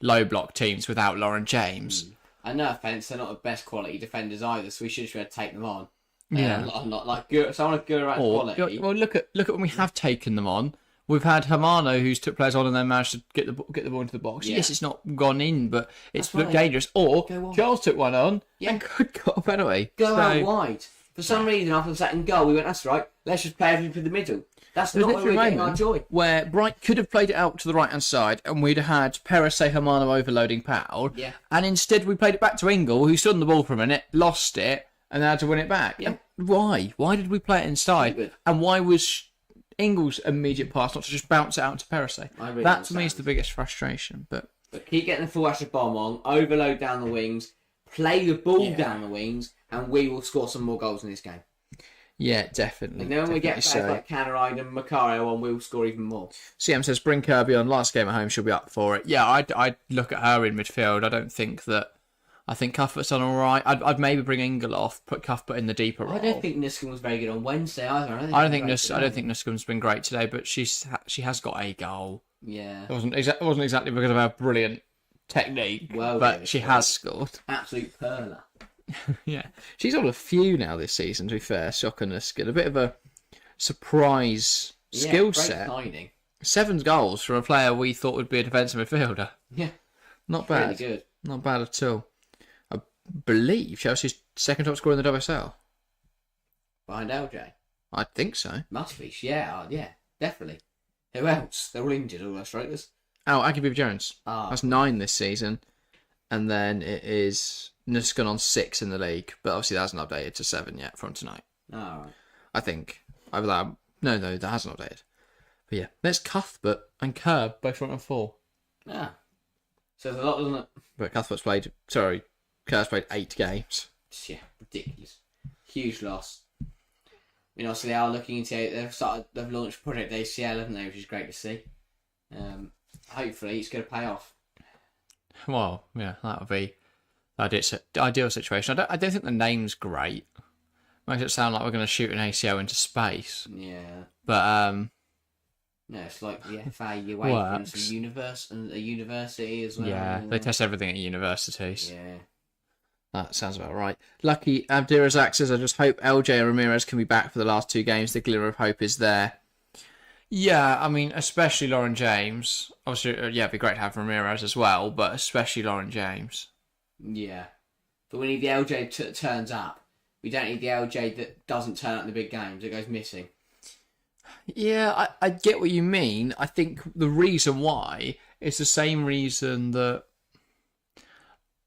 low block teams without Lauren James. And no offence, they're not the best quality defenders either, so we should be able to take them on. Yeah, not like someone of good quality. Well, look at when we have taken them on. We've had Hamano, who's took players on and then managed to get the ball into the box. Yeah. Yes, it's not gone in, but it's looked dangerous. Or Charles took one on and could got a penalty. Go out wide. For some reason, after the second goal, we went, that's right, let's just play everything for the middle. That's not where we're getting our joy. Where Bright could have played it out to the right-hand side and we'd have had Perez, Hamano overloading Powell. Yeah. And instead we played it back to Ingle, who stood on the ball for a minute, lost it, and then had to win it back. Yeah. Why? Why did we play it inside? Stupid. And why was Ingle's immediate pass not to just bounce it out to Perez? That to me is the biggest frustration. But keep getting the full Asher bomb on, overload down the wings, play the ball down the wings, and we will score some more goals in this game. Yeah, definitely. And then when we get players like Canaride and Macario on, we'll score even more. CM says, bring Kirby on. Last game at home, she'll be up for it. Yeah, I'd look at her in midfield. I think Cuthbert's on all right. I'd maybe bring Ingle off, put Cuthbert in the deeper role. I don't think Nuscombe was very good on Wednesday either. I don't think Nuscombe's been great today, but she has got a goal. Yeah. It wasn't exactly because of her brilliant technique, but she has scored. Absolute perler. Yeah, she's on a few now this season. To be fair, Shocker Nuscombe, a bit of a surprise skill set. Hiding. 7 goals from a player we thought would be a defensive midfielder. Yeah, not bad. Really good. Not bad at all. I believe Chelsea's second top scorer in the WSL. Behind LJ? I think so. Must be. Yeah, definitely. Who else? They're all injured, all our strikers. Oh, Aggie Jones. That's 9 this season. And then it is Nuscombe on 6 in the league. But obviously that hasn't updated to 7 yet from tonight. Oh, right. I think. Either that. No, that hasn't updated. But yeah, there's Cuthbert and Kerr both front on 4. Yeah. Says a lot, doesn't it? But Kerr's played 8 games. Yeah, ridiculous. Huge loss. I mean, obviously they are looking into it. They've launched Project ACL, haven't they? Which is great to see. Hopefully, it's going to pay off. Well, yeah, that would be the ideal situation. I don't think the name's great. Makes it sound like we're going to shoot an ACO into space. Yeah. But no, it's like the FA UEFA works. and a university as well. Yeah, they test everything at universities. Yeah. That sounds about right. Lucky Abdirazak says, I just hope LJ and Ramirez can be back for the last 2 games. The glimmer of hope is there. Yeah, I mean, especially Lauren James. Obviously, yeah, it'd be great to have Ramirez as well, but especially Lauren James. Yeah. But we need the LJ that turns up. We don't need the LJ that doesn't turn up in the big games. It goes missing. Yeah, I get what you mean. I think the reason why is the same reason that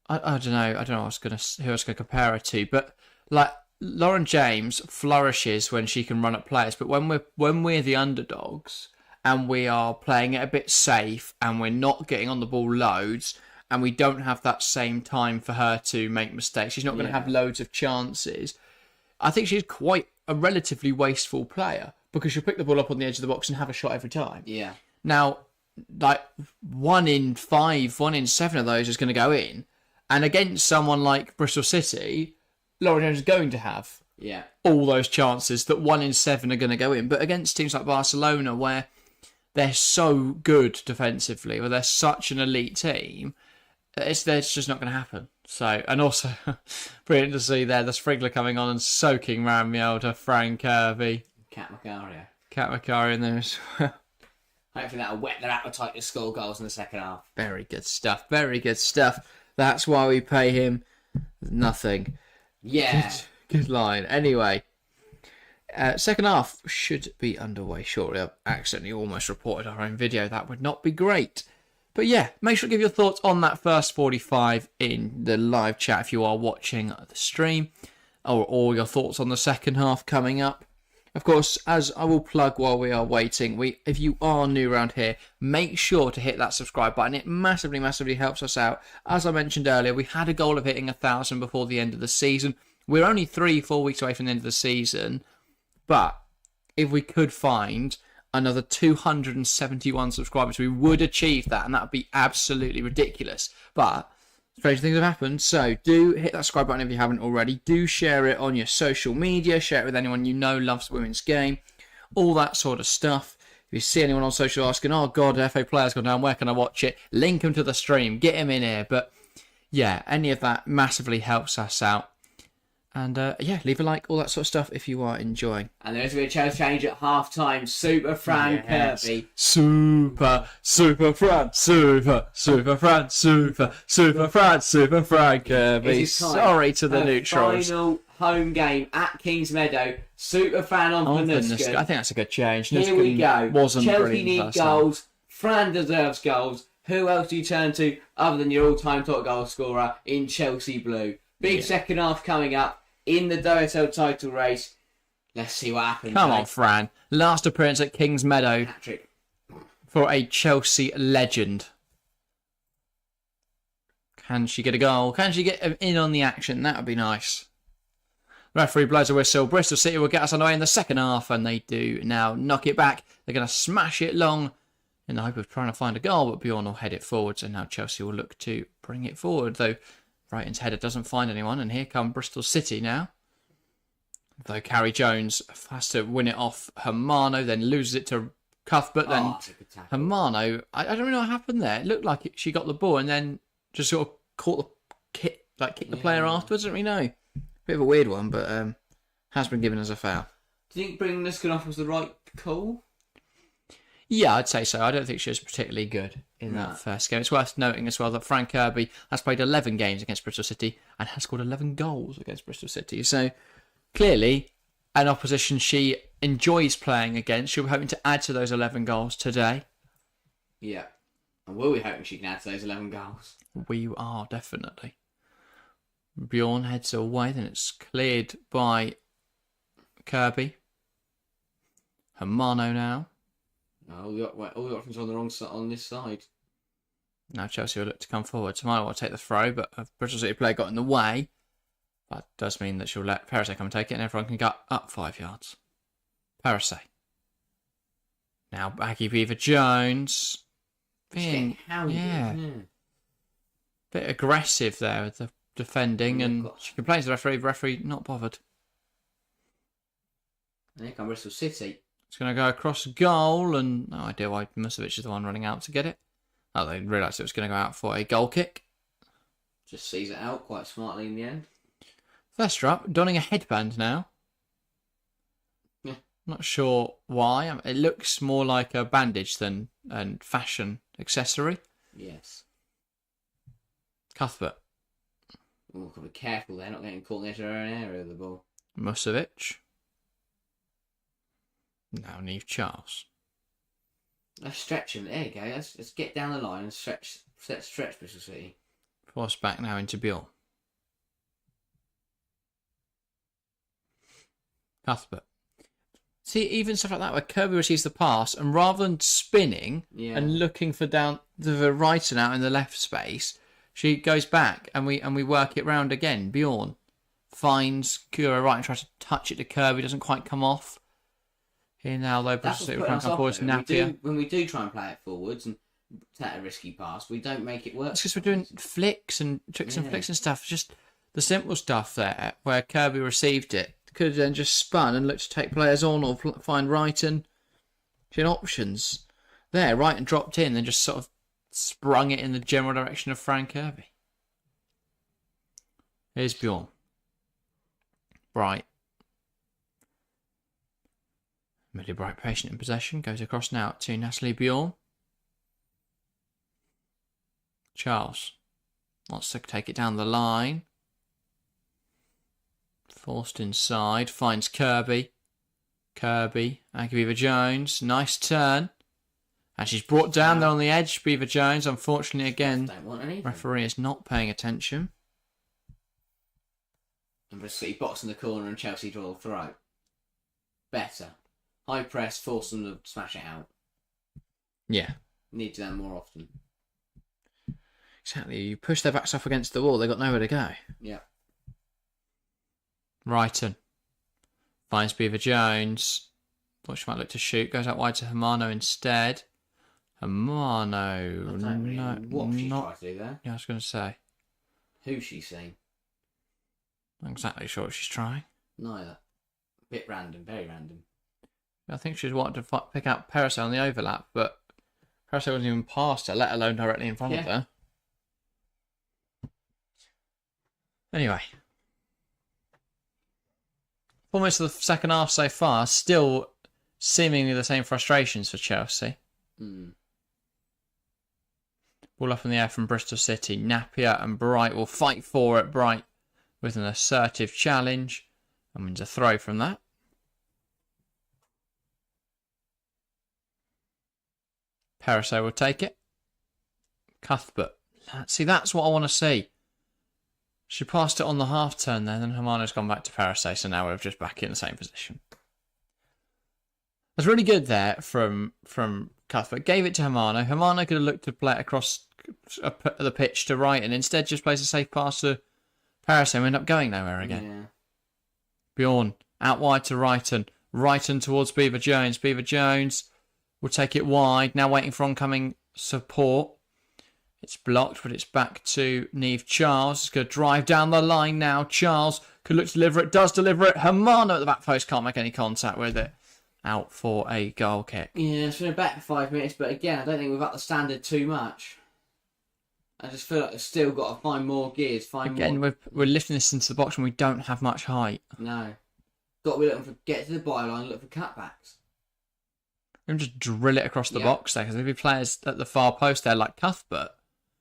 I don't know. I don't know who I was gonna compare her to, but like Lauren James flourishes when she can run at players, but when we're the underdogs and we are playing it a bit safe and we're not getting on the ball loads and we don't have that same time for her to make mistakes, she's not going to have loads of chances. I think she's quite a relatively wasteful player because she'll pick the ball up on the edge of the box and have a shot every time. Yeah. Now, like 1 in 5, 1 in 7 of those is going to go in. And against someone like Bristol City, Lauren Jones is going to have all those chances that 1 in 7 are going to go in. But against teams like Barcelona, where they're so good defensively, where they're such an elite team, it's just not going to happen. So, and also, brilliant to see there, the sprinkler coming on and soaking Ramiel, Frank Kirby. Cat Macario. Cat Macario in there as well. Hopefully that'll whet their appetite to score goals in the second half. Very good stuff. Very good stuff. That's why we pay him nothing. Yeah. Good line. Anyway, second half should be underway shortly. I've accidentally almost reported our own video. That would not be great. But yeah, make sure to give your thoughts on that first 45 in the live chat if you are watching the stream, or all your thoughts on the second half coming up. Of course, as I will plug while we are waiting, if you are new around here, make sure to hit that subscribe button. It massively, massively helps us out. As I mentioned earlier, we had a goal of hitting 1,000 before the end of the season. We're only 3-4 weeks away from the end of the season, but if we could find another 271 subscribers, we would achieve that, and that would be absolutely ridiculous. But strange things have happened, so do hit that subscribe button if you haven't already. Do share it on your social media, share it with anyone you know loves women's game, all that sort of stuff. If you see anyone on social asking, oh god, FA player's gone down, where can I watch it? Link them to the stream, get him in here. But yeah, any of that massively helps us out. And yeah, leave a like, all that sort of stuff if you are enjoying. And there is going to be a change at half time. Super Fran Kirby. Super Fran Kirby. Sorry to the neutrals. Final home game at Kingsmeadow. Super Fran on Vanuscan. I think that's a good change. Here we go. Wasn't Chelsea need goals. Fran deserves goals. Who else do you turn to other than your all-time top goal scorer in Chelsea Blue? Big second half coming up in the WSL title race. Let's see what happens. Come on, Fran. Last appearance at Kingsmeadow Patrick. For a Chelsea legend. Can she get a goal? Can she get in on the action? That would be nice. Referee blows a whistle. Bristol City will get us underway in the second half, and they do now knock it back. They're going to smash it long in the hope of trying to find a goal, but Bjorn will head it forwards, and now Chelsea will look to bring it forward, though Brighton's header doesn't find anyone, and here come Bristol City now. Though Carrie Jones has to win it off Hermano, then loses it to Cuthbert, then Hermano, I don't really know what happened there. It looked like she got the ball and then just sort of caught the kicked the player afterwards. I don't really know. Bit of a weird one, but has been given as a foul. Do you think bringing Niskin off was the right call? Yeah, I'd say so. I don't think she was particularly good in that first game. It's worth noting as well that Frank Kirby has played 11 games against Bristol City and has scored 11 goals against Bristol City. So clearly an opposition she enjoys playing against. She'll be hoping to add to those 11 goals today. Yeah. And will we hoping she can add to those 11 goals? We are, definitely. Bjorn heads away, then it's cleared by Kirby. Hermano now. All the options are on the wrong side, on this side. Now Chelsea will look to come forward. Tomorrow will take the throw, but a Bristol City player got in the way. That does mean that she'll let Perisset come and take it, and everyone can get up 5 yards. Perisset. Now Aggie Beaver Jones. being hounded. yeah, Yeah. bit aggressive there with the defending, and she complains to the referee. The referee not bothered. And here come Bristol City. It's going to go across goal, and no idea why Musovic is the one running out to get it. Oh, they realised it was going to go out for a goal kick. Just sees it out quite smartly in the end. First up, donning a headband now. Yeah. Not sure why. It looks more like a bandage than a fashion accessory. Yes. Cuthbert. Oh, got to be careful there, not getting caught in the own area of the ball. Musovic. Now Neve Charles. Let's stretch him. There you go. Let's get down the line and stretch Bristol City. Forced back now into Bjorn. Cuthbert. See, even stuff like that where Kirby receives the pass, and rather than spinning and looking for down the right and out in the left space, she goes back and we work it round again. Bjorn finds Kura right and tries to touch it to Kirby, doesn't quite come off. Here now, though, Bristol City will come forward to Napier. When we do try and play it forwards and take a risky pass, we don't make it work. It's because we're doing flicks and tricks and flicks and stuff. Just the simple stuff there, where Kirby received it, could have then just spun and looked to take players on or find Wrighton. She had options there. Wrighton dropped in and just sort of sprung it in the general direction of Frank Kirby. Here's Bjorn. Bright. Millie Bright patient in possession. Goes across now to Natalie Bjorn. Charles wants to take it down the line. Forced inside. Finds Kirby. Kirby. Beaver Jones. Nice turn. And she's brought down there on the edge. Beaver Jones. Unfortunately, again, referee is not paying attention. And Bristol City box in the corner and Chelsea draw the throw. Better. High press, force them to smash it out. Yeah. Need to do that more often. Exactly. You push their backs up against the wall, they've got nowhere to go. Yeah. Wrighton finds Beaver Jones. Thought she might look to shoot. Goes out wide to Hermano instead. Hermano. I don't really know what she tried to do there. Yeah, I was going to say. Who's she seen? Not exactly sure what she's trying. Neither. Bit random, very random. I think she was wanting to pick out Perisset on the overlap, but Perisset wasn't even past her, let alone directly in front of her. Anyway. Almost the second half so far, still seemingly the same frustrations for Chelsea. Ball up in the air from Bristol City. Napier and Bright will fight for it. Bright with an assertive challenge. And wins a throw from that. Perisset will take it. Cuthbert. See, that's what I want to see. She passed it on the half turn there, then Hermano's gone back to Perisset, so now we're just back in the same position. That's really good there from Cuthbert. Gave it to Hermano. Hermano could have looked to play it across the pitch to Wright, and instead just plays a safe pass to Perisset and end up going nowhere again. Yeah. Bjorn out wide to Wrighton. Wrighton towards Beaver Jones. Beaver Jones will take it wide. Now waiting for oncoming support. It's blocked, but it's back to Neve Charles. It's going to drive down the line now. Charles could look to deliver it. Does deliver it. Hermano at the back post. Can't make any contact with it. Out for a goal kick. Yeah, it's been back for 5 minutes, but again, I don't think we've upped the standard too much. I just feel like we've still got to find more gears. We're lifting this into the box and we don't have much height. No. Got to be looking for, get to the byline, look for cutbacks. We can just drill it across the box there, because there'll be players at the far post there like Cuthbert.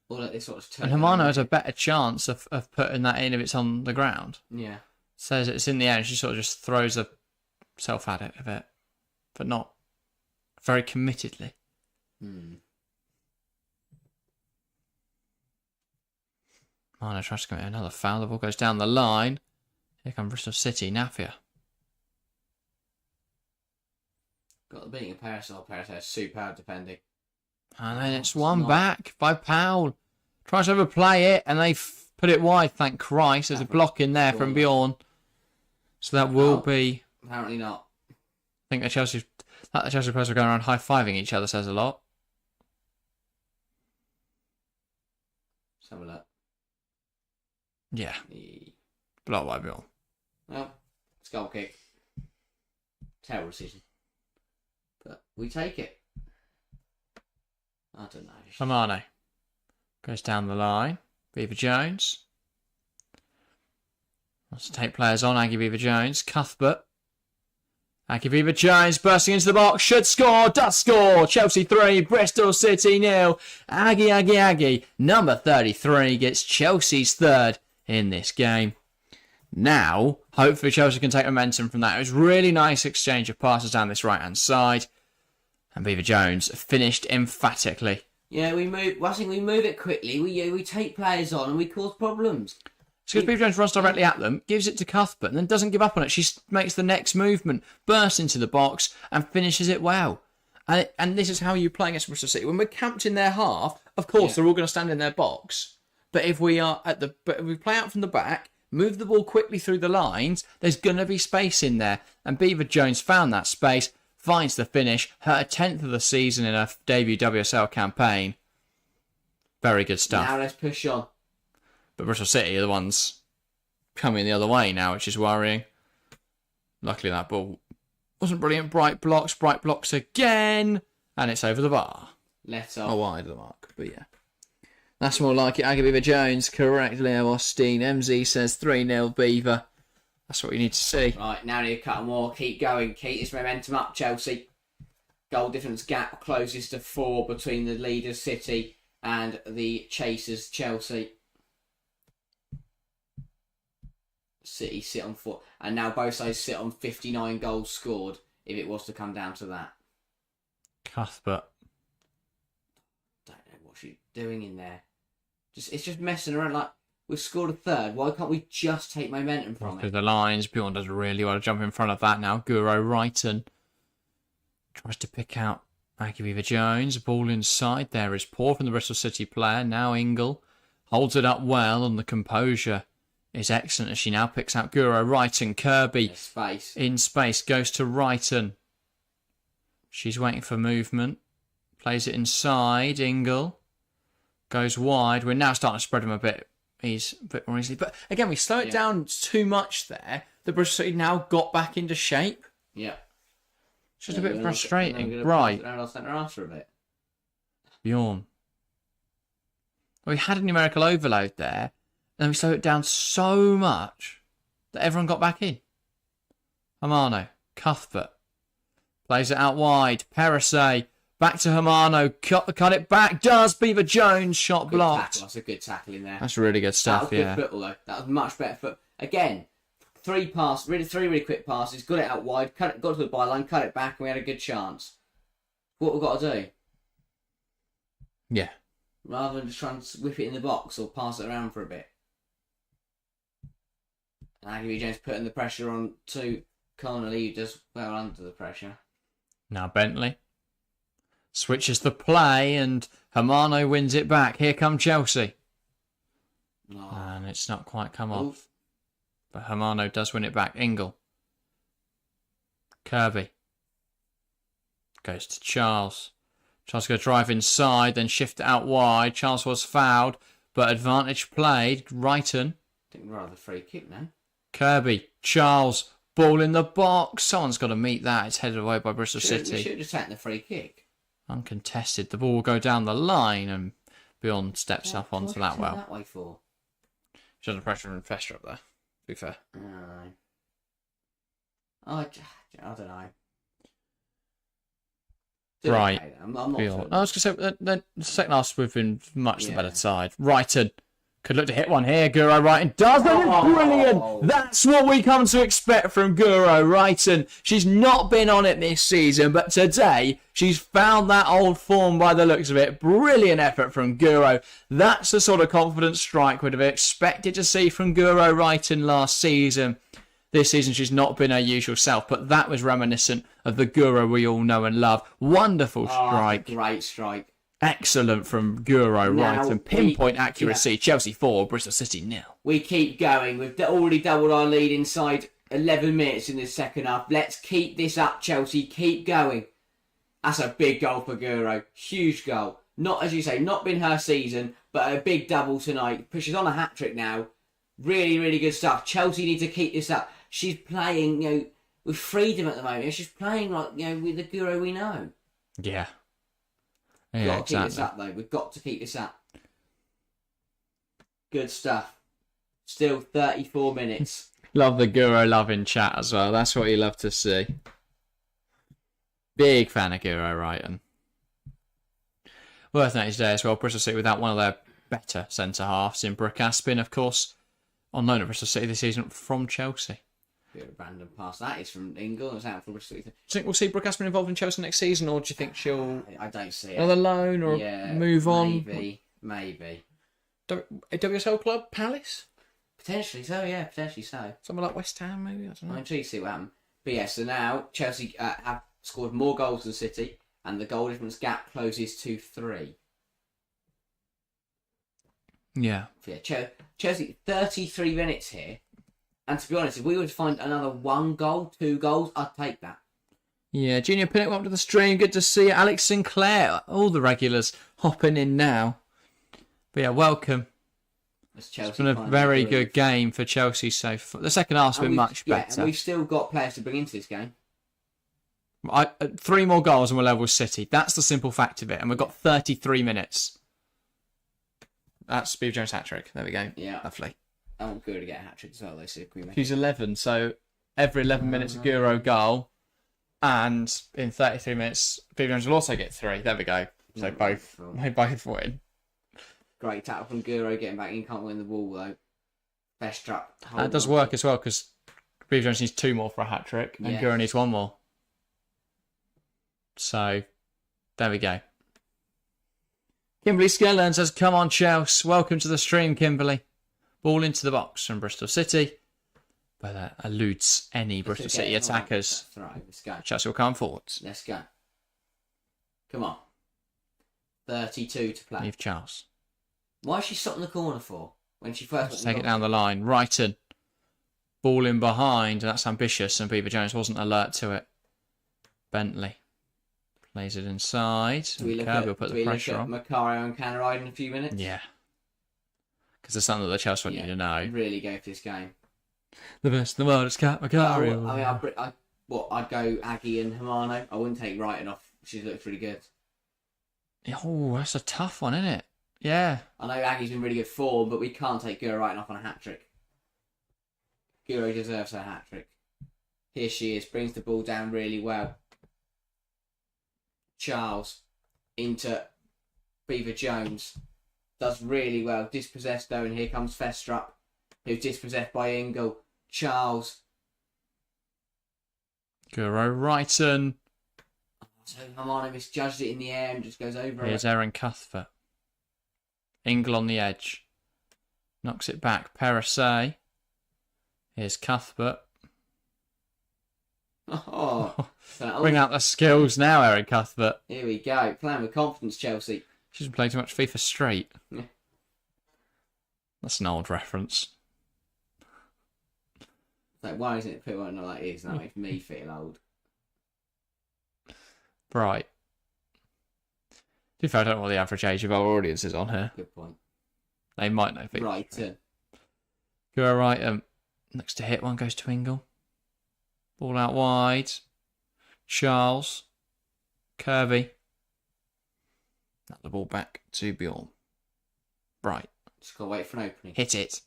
Or like this sort of and Hermano has a better chance of putting that in if it's on the ground. Yeah. Says it's in the air and she sort of just throws herself at it a bit. But not very committedly. Hermano tries to commit another foul. The ball goes down the line. Here comes Bristol City. Napier. Got the beating of Perisset. Perisset is superb defending. And then it's one back by Powell. Tries to overplay it and they put it wide, thank Christ. There's a block in there from Bjorn. So that will be... Apparently not. I think the Chelsea players are going around high-fiving each other says a lot. Let's have a look. Yeah. Blocked by Bjorn. Well, it's goal kick. Terrible decision. But we take it. I don't know. Romano goes down the line. Beaver Jones wants to take players on. Aggie Beaver Jones. Cuthbert. Aggie Beaver Jones bursting into the box. Should score. Does score. Chelsea 3. Bristol City 0. Aggie. Number 33 gets Chelsea's third in this game. Now, hopefully Chelsea can take momentum from that. It was really nice exchange of passes down this right-hand side. And Beaver Jones finished emphatically. Yeah, we move. I think we move it quickly. We take players on and we cause problems. So because Beaver Jones runs directly at them, gives it to Cuthbert, and then doesn't give up on it. She makes the next movement, bursts into the box, and finishes it well. And this is how you play against Bristol City. When we're camped in their half, of course they're all going to stand in their box. But if we play out from the back, move the ball quickly through the lines, there's going to be space in there. And Beaver Jones found that space, finds the finish, her 10th of the season in her debut WSL campaign. Very good stuff. Now let's push on. But Bristol City are the ones coming the other way now, which is worrying. Luckily that ball wasn't brilliant. Bright blocks again. And it's over the bar. Let off. Oh, wide of the mark, but yeah. That's more like it. Aggie Beaver Jones, correct. Leo Austin. MZ says 3-0 Beaver. That's what you need to see. Right, now need a couple more. Keep going. Keep this momentum up, Chelsea. Goal difference gap closest to 4 between the leaders, City, and the chasers, Chelsea. City sit on 4. And now both sides sit on 59 goals scored, if it was to come down to that. Cuthbert. Don't know what she's doing in there. It's just messing around. Like, we've scored a third. Why can't we just take momentum from Through it? the lines. Bjorn does really well to jump in front of that now. Guro Wrighton tries to pick out Aggie Beaver Jones. Ball inside. There is poor from the Bristol City player. Now Ingle holds it up well, and the composure is excellent as she now picks out Guro Wrighton. Kirby in space goes to Wrighton. She's waiting for movement. Plays it inside. Ingle goes wide. We're now starting to spread him a bit. He's a bit more easily. But again, we slow it down too much there. The Bristol City now got back into shape. Yeah. It's just a bit frustrating. Right. Our centre half for a bit. Bjorn. Well, we had a numerical overload there. And we slowed it down so much that everyone got back in. Hamano. Cuthbert. Plays it out wide. Perisset. Back to Hamano. Cut it back. Does Beaver Jones. Shot blocked. That's a good tackle in there. That's really good stuff, that was good football, though. That was much better foot. Again, three really quick passes. Got it out wide. Got to the byline. Cut it back. And we had a good chance. What we've got to do. Yeah. Rather than just trying to whip it in the box or pass it around for a bit. And Aggie Jones putting the pressure on to Connolly, who does well under the pressure. Now Bentley switches the play and Hamano wins it back. Here come Chelsea. Oh. And it's not quite come off. But Hamano does win it back. Ingle. Kirby. Goes to Charles. Charles going to drive inside, then shift it out wide. Charles was fouled, but advantage played. Wrighton. I think we're rather free kick now. Kirby. Charles. Ball in the box. Someone's got to meet that. It's headed away by Bristol City. We should have just taken the free kick. Uncontested. The ball will go down the line and Bjorn steps up onto that well. That way for? She's under pressure from Fester up there, to be fair. I don't know. Right. Okay, I'm not sure. I was going to say, the second half we've been much the better side. Wrighton could look to hit one here. Guro Wrighton does it. Brilliant. That's what we come to expect from Guro Wrighton. She's not been on it this season, but today she's found that old form by the looks of it. Brilliant effort from Guro. That's the sort of confident strike we'd have expected to see from Guro Wrighton last season. This season she's not been her usual self, but that was reminiscent of the Guro we all know and love. Wonderful strike. Great strike. Excellent from Guro Wrighton. Pinpoint accuracy. Chelsea 4, Bristol City 0. We keep going. We've already doubled our lead inside 11 minutes in the second half. Let's keep this up, Chelsea. Keep going. That's a big goal for Guro. Huge goal. Not, as you say, not been her season, but a big double tonight. She's on a hat-trick now. Really, really good stuff. Chelsea need to keep this up. She's playing, with freedom at the moment. She's playing like, with the Guro we know. Yeah. We've Yeah, got to keep this up, though. We've got to keep this up. Good stuff. Still 34 minutes. Love the Guro love in chat as well. That's what you love to see. Big fan of Guro Wrighton. Worth noting today as well, Bristol City without one of their better centre-halves in Brooke Aspin, of course, on loan at Bristol City this season from Chelsea. Bit of a random pass. That is from England. It's out from Bristol City. Do you think we'll see Brooke Aspin involved in Chelsea next season, or do you think she'll... I don't see it. Another loan, or move on? Maybe. A WSL club? Palace? Potentially so, yeah. Potentially so. Somewhere like West Ham, maybe? I don't know. I'm intrigued to see what happens. But yeah, so now Chelsea have scored more goals than City, and the goal difference gap closes to 3. Yeah. Yeah, Chelsea, 33 minutes here. And to be honest, if we were to find another 1 goal, 2 goals, I'd take that. Yeah, Junior Pinnock, welcome to the stream. Good to see you. Alex Sinclair, all the regulars hopping in now. But yeah, welcome. It's been a very good game for Chelsea so far. The second half's been much better. And we've still got players to bring into this game. 3 more goals and we're level with City. That's the simple fact of it. And we've got 33 minutes. That's Beaver Jones' hat-trick. There we go. Yeah. Lovely. I want Guro to get a hat-trick as well, though, so She's 11, so every 11 minutes a Guro goal. And in 33 minutes, Beaver Jones will also get 3. There we go. So they both win. Great tackle from Guro, getting back in. Can't win the ball, though. Best trap. That does work as well, because Beaver Jones needs 2 more for a hat-trick, and Guro needs 1 more. So, there we go. Kimberly Skellern says, come on, Chelsea. Welcome to the stream, Kimberly. Ball into the box from Bristol City. But that eludes any Bristol City attackers. That's right, let's go. Chelsea will come forwards. Let's go. Come on. 32 to play. Leave Charles. Why is she stopping the corner for? When she first Let's take it down the line. Wrighton. Ball in behind. And that's ambitious. And Beaver Jones wasn't alert to it. Bentley. Plays it inside. Kirby will put the pressure on. Macario and Canaride in a few minutes? Yeah. Because there's something that the Chelsea want you to know. Really go for this game. The best in the world is Cat Macario. I'd go Aggie and Hamano. I wouldn't take Wrighton off. She looks really good. Oh, that's a tough one, isn't it? Yeah. I know Aggie's in really good form, but we can't take Guro Wrighton off on a hat-trick. Guro deserves her hat-trick. Here she is. Brings the ball down really well. Charles into Beaver Jones. Does really well. Dispossessed though, and here comes Festrup, who's dispossessed by Ingle. Charles. Guro Wrighton. So Hamano misjudged it in the air and just goes over Here's it. Erin Cuthbert. Ingle on the edge. Knocks it back. Perisset. Here's Cuthbert. Oh. Bring out the skills now, Erin Cuthbert. Here we go. Playing with confidence, Chelsea. She's been playing too much FIFA straight. Yeah. That's an old reference. Like, why isn't it put on like it is? That makes me feel old. Right. To be fair, I don't know what the average age of our audience is on here. Good point. They might know. Right. Guro Wrighton. Next to hit one goes to Ingle. Ball out wide. Charles. Kirby. Now the ball back to Bjorn. Right. Just gotta wait for an opening. Hit it.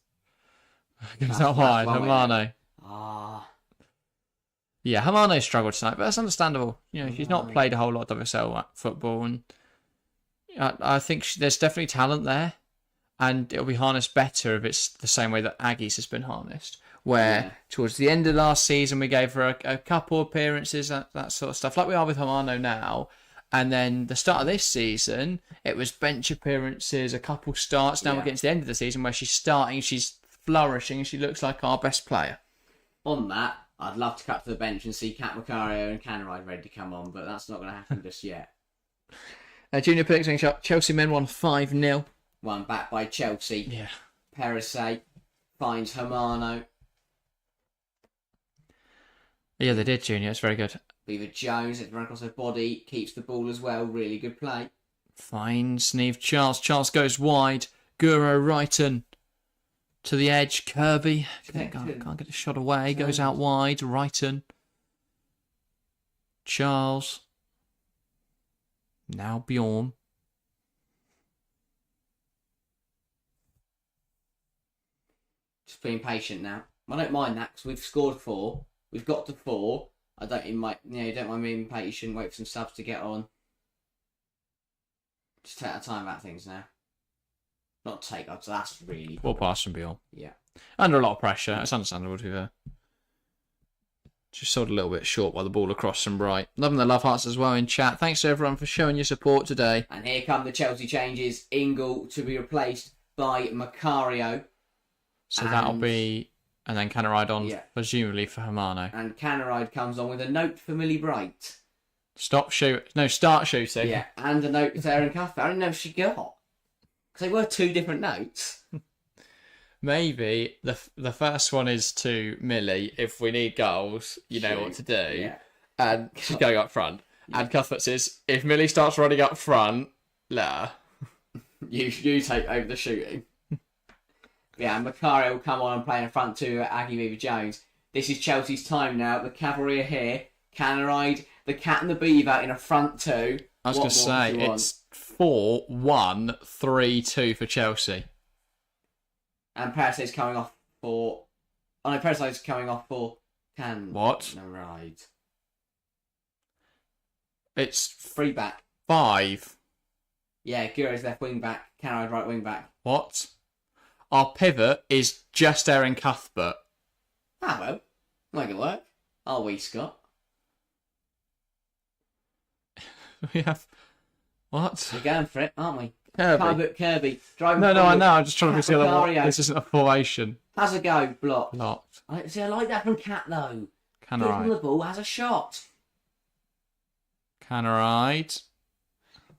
Goes out wide. Hamano. Yeah, Hamano struggled tonight, but that's understandable. You know, she's not played a whole lot of WSL football, and I think there's definitely talent there, and it'll be harnessed better if it's the same way that Aggies has been harnessed, where towards the end of last season we gave her a couple appearances, that sort of stuff, like we are with Hamano now, and then the start of this season, it was bench appearances, a couple starts. Now we're getting to the end of the season where she's starting, she's flourishing, and she looks like our best player. On that, I'd love to cut to the bench and see Cat Macario and Canaride ready to come on, but that's not going to happen just yet. Junior Pinnock saying Chelsea men won 5-0. One back by Chelsea. Yeah. Perisset finds Hamano. Yeah, they did, Junior. It's very good. Beaver Jones, it's run across her body, keeps the ball as well. Really good play. Finds Neve Charles. Charles goes wide. Guro Wrighton to the edge. Kirby can't get a shot away. Goes out wide. Wrighton. Charles. Now Bjorn. Just being patient now. I don't mind that because we've scored 4. We've got to 4. I don't even mind. You don't mind being patient. Wait for some subs to get on. Just take our time about things now. Not take up. So that's really. Poor pass from Bjorn. Yeah. Under a lot of pressure. It's understandable to be fair. Just sort of a little bit short by the ball across from Bright. Loving the love hearts as well in chat. Thanks to everyone for showing your support today. And here come the Chelsea changes. Ingle to be replaced by Macario. So that'll be... And then Canaride on, presumably, for Hermano. And Canaride comes on with a note for Millie Bright. Start shooting. Yeah, and a note to Erin Cuthbert. I don't know if she got. Because they were 2 different notes. Maybe the first one is to Millie. If we need goals, you know what to do. Yeah. And she's going up front. Yeah. And Cuthbert says, if Millie starts running up front, let her. You take over the shooting. Yeah, and Macario will come on and play in front to Aggie Weaver-Jones. This is Chelsea's time now. The cavalry are here. Canaride, the Cat and the Beaver in a front 2. I was going to say, it's 4-1-3-2 for Chelsea. And Parasite's coming off for... Oh no, Parasite's coming off for Canaride. It's 3 back. 5. Yeah, Guro's left wing back. Canaride right wing back. What? Our pivot is just Erin Cuthbert. Ah, well. Make it work. Are we, Scott? We have... What? We're going for it, aren't we? Kirby. Driving no, I know. I'm just trying to see whether this isn't a formation. Has a go. Blocked. Locked. I like that from Cat, though. Canaride. From the ball, has a shot. Canaride.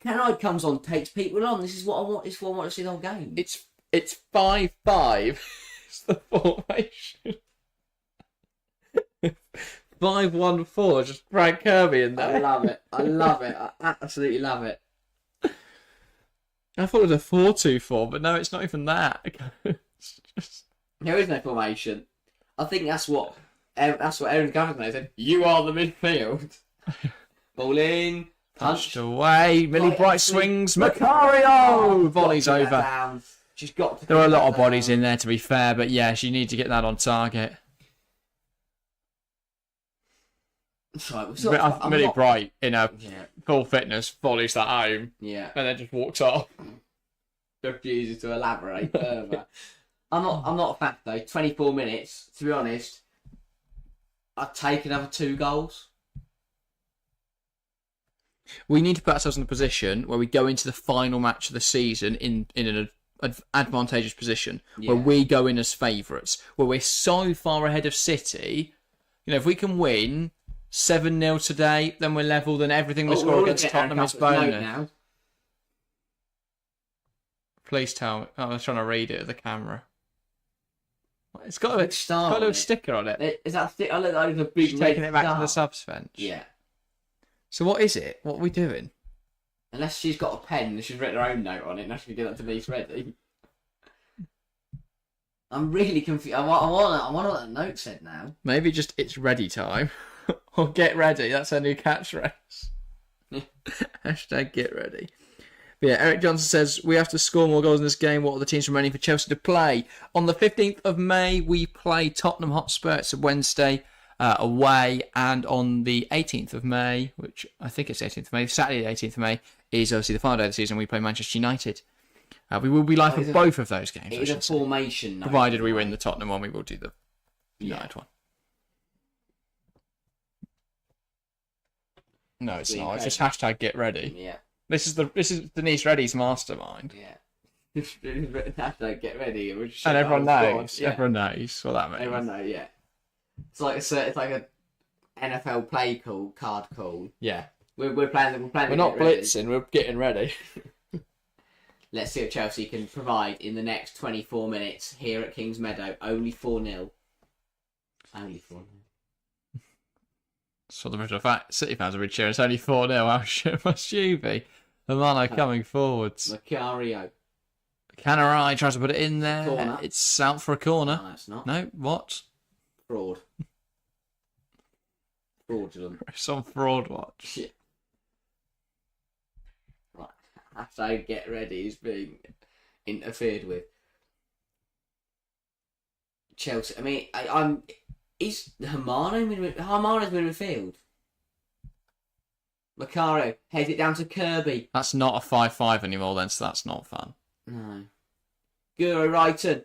Canaride comes on, takes people on. This is what I want. This is what I want to see the whole game. It's 5-5. It's the formation. 5-1-4. Just Frank Kirby in there. I love it. I absolutely love it. I thought it was a 4-2-4, but no, it's not even that. It's just... There is no formation. I think that's what Aaron Gavin said. You are the midfield. Ball in. Punched away. Millie Bright swings. Macario! Volley's over. She's got to. There are a lot of bodies in there, to be fair, but yeah, she needs to get that on target. Millie Bright, in her full fitness, volleys that home. Yeah. And then just walks off. Refuses to elaborate further. I'm not a fan though. 24 minutes, to be honest. I'd take another 2 goals. We need to put ourselves in a position where we go into the final match of the season in an advantageous position, where we go in as favourites, where we're so far ahead of City. You know, if we can win 7-0 today, then we're level, then everything we score against Tottenham is bonus. Please tell me. Oh, I was trying to read it at the camera. It's got a little sticker on it. Is that a sticker? I look like a big taking it back to the subs bench. Yeah. So what is it? What are we doing? Unless she's got a pen and she's written her own note on it and actually give that to Denise Reddy. I'm really confused. I want what that note said now. Maybe just it's ready time. Or get ready. That's our new catchphrase. Hashtag get ready. But yeah, Eric Johnson says, we have to score more goals in this game. What are the teams remaining for Chelsea to play? On the 15th of May, we play Tottenham Hotspur. It's a Wednesday away. And on the 18th of May, which I think it's 18th of May, Saturday the 18th of May, is obviously the final day of the season. We play Manchester United. We will be live for both of those games. It is a formation. Provided we win the Tottenham one, we will do the United one. No, it's not. It's just hashtag get ready. Yeah. This is Denise Reddy's mastermind. Yeah. Hashtag get ready. And everyone knows. Yeah. Everyone knows what that means. Everyone knows. Yeah. It's like a NFL play card call. Yeah. We're playing. We're not blitzing. We're getting ready. Let's see what Chelsea can provide in the next 24 minutes here at Kingsmeadow. Only 4-0. Only 4-0. So the fact City fans will be cheering. It's only 4-0. How shit must you be? Hermano coming forwards. Macario. Canarai tries to put it in there. Corner. It's out for a corner. No, it's not. No, what? Fraud. Fraudulent. It's on fraud watch. Shit. Right. Hashtag get ready is being interfered with. Chelsea. I mean, I'm. Is Hermano's midfield? Macario heads it down to Kirby. That's not a 5-5 anymore then, so that's not fun. No. Guru Wrighton.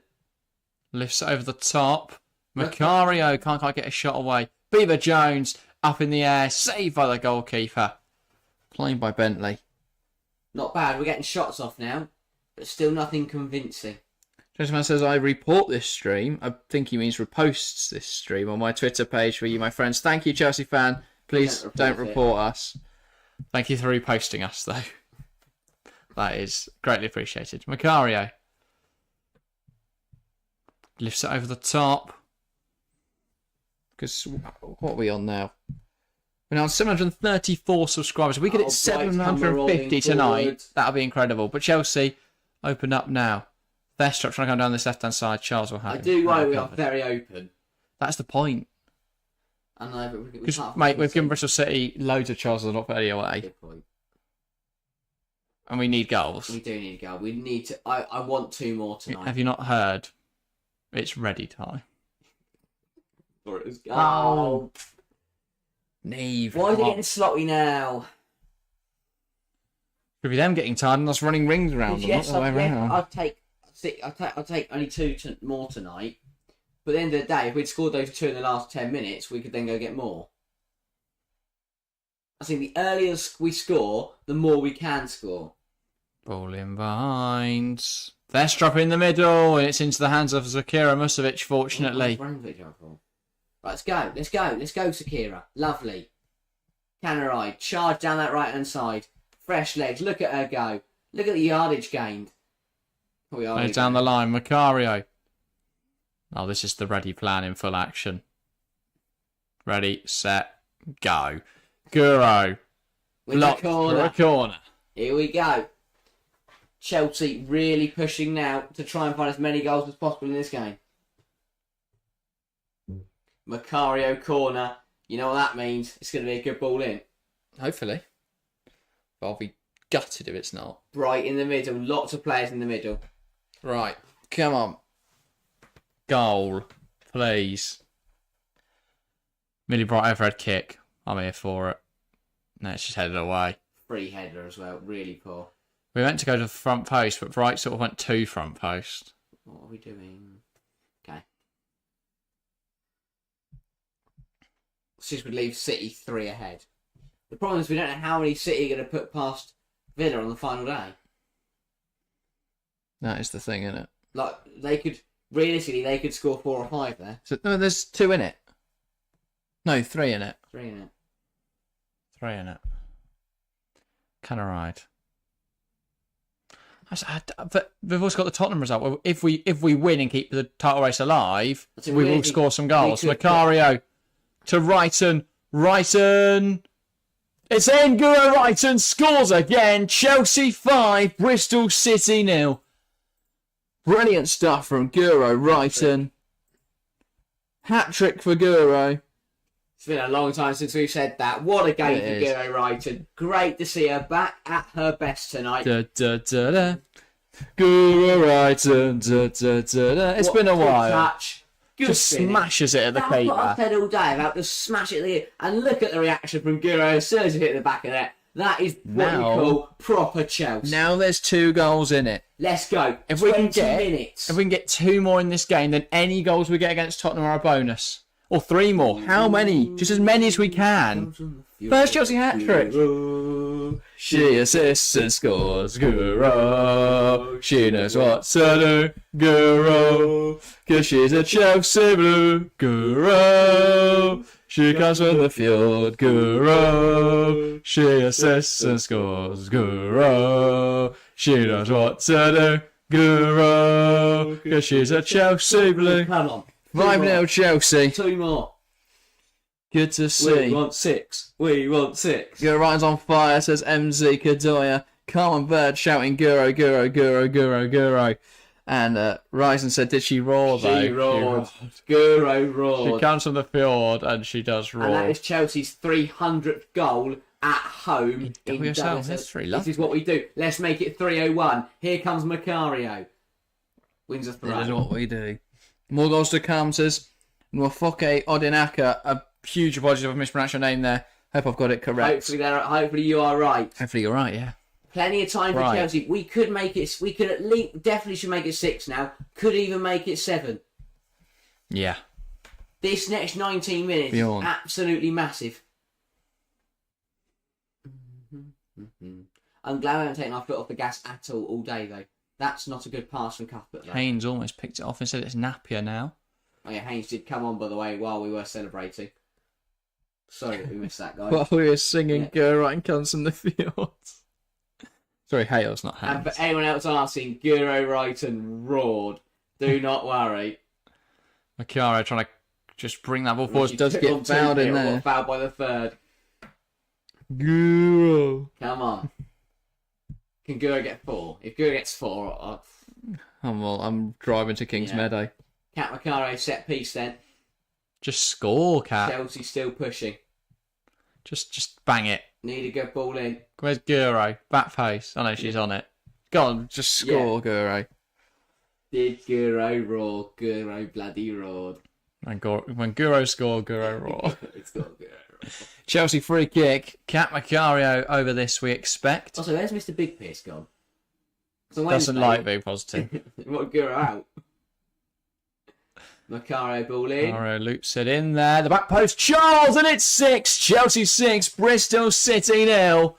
Lifts it over the top. Macario can't quite get a shot away. Beaver Jones up in the air, saved by the goalkeeper. Played by Bentley. Not bad. We're getting shots off now, but still nothing convincing. Gentleman says, I report this stream. I think he means reposts this stream on my Twitter page for you, my friends. Thank you, Chelsea fan. Please don't report us. Thank you for reposting us, though. That is greatly appreciated. Macario lifts it over the top. Because what are we on now? We're now on 734 subscribers. If we could hit 750 tonight, that would be incredible. But Chelsea open up now. They're trying to come down this left-hand side. Charles will have it. I do worry we are very open. That's the point. I know, but we Because, can't. mate, we've given Bristol City loads of chances not put any away. Good point. And we need goals. We do need a goal. We need to. I want 2 more tonight. Have you not heard? It's ready time. Or it was Oh. Neve. Why are they getting sloppy now? Could be them getting tired and us running rings around them. Yes, not the way around. I'll take only 2 more tonight. But at the end of the day, if we'd scored those 2 in the last 10 minutes, we could then go get more. I think the earlier we score, the more we can score. Ball in behind. They're dropping in the middle, and it's into the hands of Zakira Musovic, fortunately. Right, let's go. Let's go, Sakira. Lovely. Canarai, charge down that right-hand side. Fresh legs. Look at her go. Look at the yardage gained. Down the line, Macario. Oh, this is the ready plan in full action. Ready, set, go. Guro. Blocked for a corner. Here we go. Chelsea really pushing now to try and find as many goals as possible in this game. Macario corner. You know what that means? It's going to be a good ball in. Hopefully. But I'll be gutted if it's not. Right in the middle. Lots of players in the middle. Right. Come on. Goal. Please. Really bright overhead kick. I'm here for it. No, it's just headed away. Free header as well. Really poor. We meant to go to the front post, but Bright sort of went to front post. What are we doing? Okay. This would leave City 3 ahead. The problem is we don't know how many City are going to put past Villa on the final day. That is the thing, isn't it? Like, realistically, they could score 4 or 5 there. So, no, there's 2 in it. No, 3 in it. 3 in it. 3 in it. Can I ride? But we've also got the Tottenham result. If we win and keep the title race alive, we will score some goals. Macario to Wrighton. Wrighton. It's in. Guro Wrighton scores again. Chelsea 5, Bristol City 0. Brilliant stuff from Guro Wrighton. Hat-trick for Guro. It's been a long time since we've said that. What a game for Guro Wrighton. Great to see her back at her best tonight. Da, da, da, da. Guro Wrighton. Da, da, da, da. It's been a while. Touch. Good Just finish. smashes it at the That's what I've keeper. said all day about just smash it at the and look at the reaction from Guro as soon as it hit the back of that. That is what you call proper Chelsea. Now there's 2 goals in it. Let's go. If we can 20 get minutes. If we can get 2 more in this game, then any goals we get against Tottenham are a bonus. Or 3 more. How many? Just as many as we can. First Chelsea hat-trick. She assists and scores. Guro. She knows what to do. Guro. Cause she's a Chelsea blue. Guro. She comes from the field. Guro. She assists and scores. Guro. She knows what to do. Guro. Cause she's a Chelsea blue. Come on. 5-0 Chelsea. 2 more. Good to see. We want 6. We want 6. Your Ryan's on fire, says MZ Kadoya. Carmen Bird shouting Guro, Guro, Guro, Guro, Guro. And Ryzen said, did she roar though? She roared. Guro She roared. comes from the fjord and she does roar. And that is Chelsea's 300th goal at home in WSL history. This is what we do. Let's make it 301. Here comes Macario. Wins a throw. This is what we do. More goals to come, says Nwafoke Odinaka. A huge apology if I've mispronounced your name there. Hope I've got it correct. Hopefully you are right. Hopefully you're right, yeah. Plenty of time for Right. Chelsea. We could make it. We could at least definitely should make it 6 now. Could even make it 7. Yeah. This next 19 minutes Beyond. is absolutely massive. I'm glad I haven't taken our foot off the gas at all day though. That's not a good pass from Cuthbert though. Haynes almost picked it off and said it's Napier now. Oh yeah, Haynes did come on by the way while we were celebrating. Sorry that we missed that, guys. While we were singing Yeah. Go Right and comes from the field. Sorry, Hales, not And Haynes. for anyone else asking, Guro Wrighton roared. Do not worry. Macario trying to just bring that ball forward. Does get fouled in there. Fouled by the third. Guro. Come on. Can Guro get 4? If Guro gets 4, I'm driving to Kingsmeadow. Cat Macario set piece then. Just score, Cat. Chelsea still pushing. Just bang it. Need a good ball in. Where's Guro? Back face. I know she's on it. Go on, just score, Guro. Did Guro roar? Guro bloody roared. When Guro scored, Guro roar. It's not Guro roar. Chelsea free kick. Cat Macario over this, we expect. Also, where's Mr. Big Pierce gone? 'Cause on Doesn't Wednesday, like being positive. we want Guro out. Macario ball in. Macario loops it in there. The back post, Charles, and it's 6. Chelsea 6, Bristol City 0.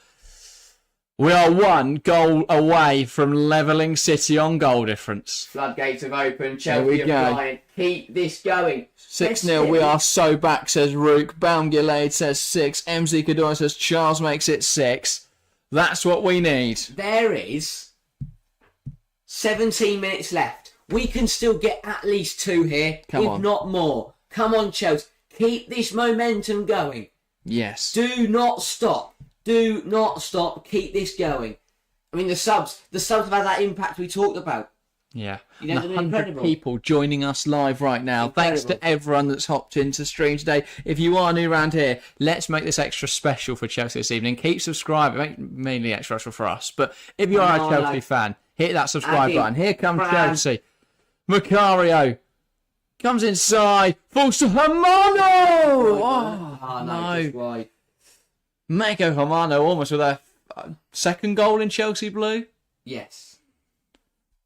We are 1 goal away from levelling City on goal difference. Floodgates have opened. There we Chelsea are go. flying. Keep this going. 6-0, we are so back, says Rook. Baumgillade says 6. MZ Kadoi says Charles makes it 6. That's what we need. There is 17 minutes left. We can still get at least 2 here, Come on. not more. Come on, Chelsea. Keep this momentum going. Yes. Do not stop. Do not stop. Keep this going. I mean, the subs have had that impact we talked about. Yeah. You know, And they're 100 incredible. people joining us live right now. Thanks to Incredible. everyone that's hopped into stream today. If you are new around here, let's make this extra special for Chelsea this evening. Keep subscribing. Make mainly extra special for us. But if you are a No, Chelsea no. fan, hit that subscribe Aggie, button. Here comes Fran. Chelsea. Macario comes inside. Falls to Hermano. Oh, no. Just wide. Mako Hermano almost with a second goal in Chelsea blue. Yes.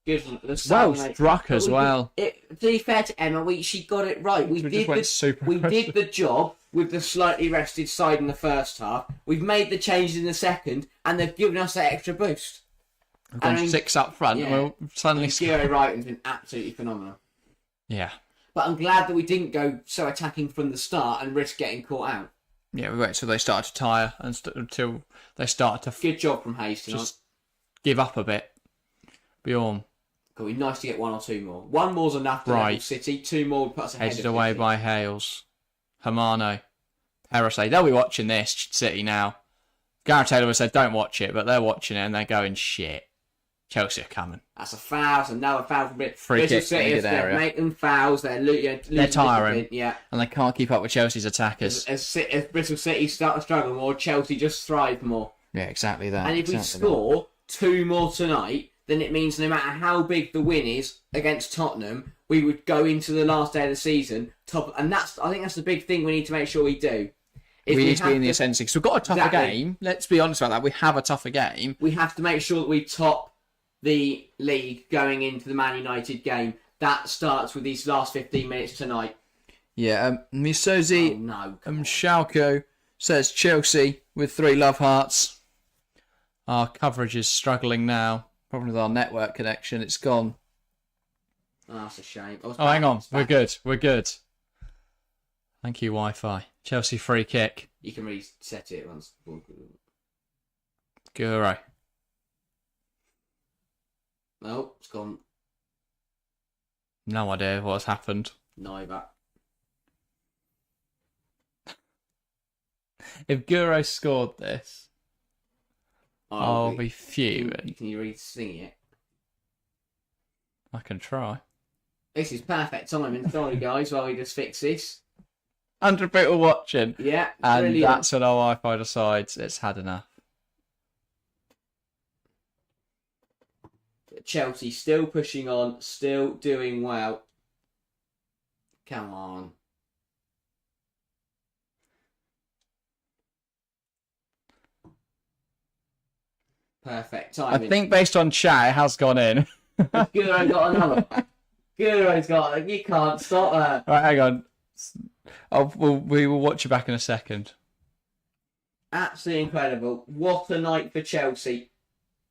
Good. Well mate. struck But as we- well. To be fair to Emma, she got it right. We just did went super we aggressive. did the job with the slightly rested side in the first half. We've made the changes in the second, and they've given us that extra boost. We've gone I mean, 6 up front. yeah. And we'll suddenly Giro Wrighton's been absolutely phenomenal. Yeah. But I'm glad that we didn't go so attacking from the start and risk getting caught out. Yeah, we wait till they start to tire and until they start to Good job from Hayes tonight. just give up a bit. Bjorn It'll be nice to get 1 or 2 more. 1 more's enough to Right. level City. 2 more would put us ahead headed of away City. by Hales. Hermano. Perisic. They'll be watching this, City now. Gareth Taylor would said don't watch it, but they're watching it and they're going, shit. Chelsea are coming. That's a foul. That's another foul from Bristol Free kick City. needed They're area. making fouls. They're losing tiring. discipline. Yeah. And they can't keep up with Chelsea's attackers. As Bristol City start to struggle more, Chelsea just thrive more. Yeah, exactly that. And if we exactly that. score 2 more tonight, then it means no matter how big the win is against Tottenham, we would go into the last day of the season top. And I think that's the big thing we need to make sure we do. Is We need to be have in the ascendancy. So we've got a tougher Exactly. game. Let's be honest about that. We have a tougher game. We have to make sure that we top the league going into the Man United game. That starts with these last 15 minutes tonight. Yeah, Misozi Oh, no. Schalke says Chelsea with 3 love hearts. Our coverage is struggling now. Problem with our network connection. It's gone. Oh, that's a shame. Oh, hang on. We're good. We're good. Thank you, Wi-Fi. Chelsea free kick. You can reset it once. Guro. No, it's gone. No idea what's happened. Neither. If Guro scored this, I'll be fuming. Can you read sing it? I can try. This is perfect timing. Sorry, guys, while we just fix this. 100 people watching. Yeah, and brilliant. That's when our Wi-Fi decides it's had enough. Chelsea still pushing on, still doing well. Come on. Perfect timing. I think based on chat, it has gone in. Guro got another. Guro's got it. You can't stop her. Right, hang on. We will watch you back in a second. Absolutely incredible. What a night for Chelsea.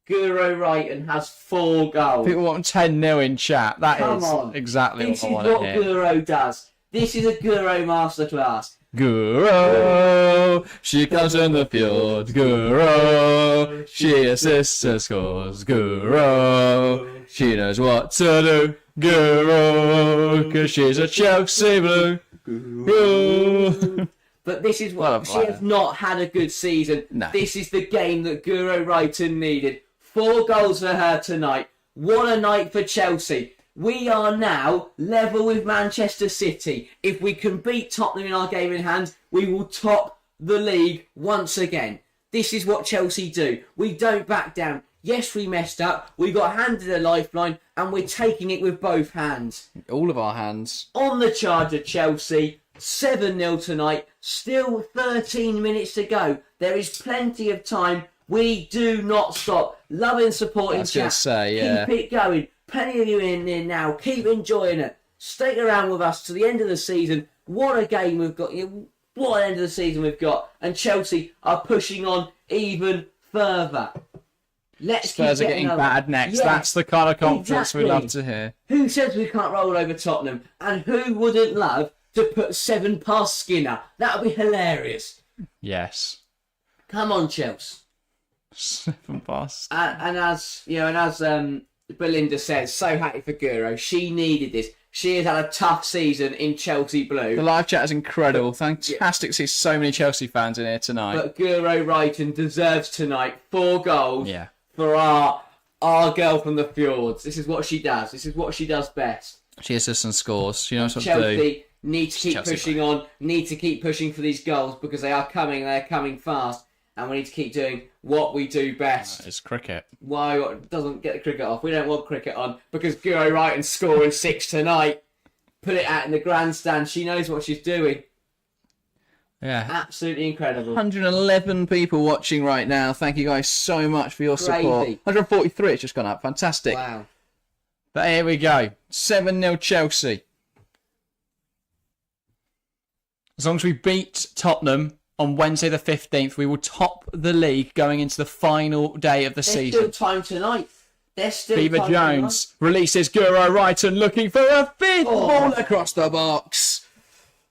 Guro Wrighton has 4 goals. People want 10-0 in chat. That Come is on. exactly This what I is want to what hear. Guro does. This is a Guro masterclass. Guro, she comes in the field. Guro, she assists and scores. Guro, she knows what to do. Guro, 'cause she's a Chelsea blue. Guro. But this is What a what she player. has not had a good season. No. This is the game that Guro Wrighton needed. 4 goals for her tonight. What a night for Chelsea. We are now level with Manchester City. If we can beat Tottenham in our game in hand, we will top the league once again. This is what Chelsea do. We don't back down. Yes, we messed up. We got handed a lifeline and we're taking it with both hands. All of our hands. On the charge of Chelsea, 7-0 tonight. Still 13 minutes to go. There is plenty of time. We do not stop. Love and supporting I was going chat. to say, yeah. Keep it going. Plenty of you in there now. Keep enjoying it. Stick around with us to the end of the season. What a game we've got. What an end of the season we've got. And Chelsea are pushing on even further. Let's Spurs keep are getting another. bad next. Yeah, That's the kind of confidence we love exactly. to hear. Who says we can't roll over Tottenham? And who wouldn't love to put 7 past Skinner? That would be hilarious. Yes. Come on, Chelsea. 7 past. And as you know, and as Belinda says, so happy for Guro. She needed this. She has had a tough season in Chelsea blue. The live chat is incredible. Fantastic to see so many Chelsea fans in here tonight. But Guro Wrighton deserves tonight 4 goals Yeah. for our girl from the fjords. This is what she does. This is what she does best. She assists and scores. She knows what to do. Chelsea need to keep Chelsea pushing on, need to keep pushing for these goals because they're coming fast, and we need to keep doing what we do best. It's cricket. Why doesn't get the cricket off? We don't want cricket on because Guro Wrighton's scoring 6 tonight. Put it out in the grandstand. She knows what she's doing. Yeah. Absolutely incredible. 111 people watching right now. Thank you guys so much for your support. Crazy. 143, it's just gone up. Fantastic. Wow. But here we go. 7-0 Chelsea. As long as we beat Tottenham on Wednesday the 15th, we will top the league going into the final day of the There's season. still time tonight. There's still Beaver time Jones releases Guro Wrighton looking for a fifth Oh. ball across the box.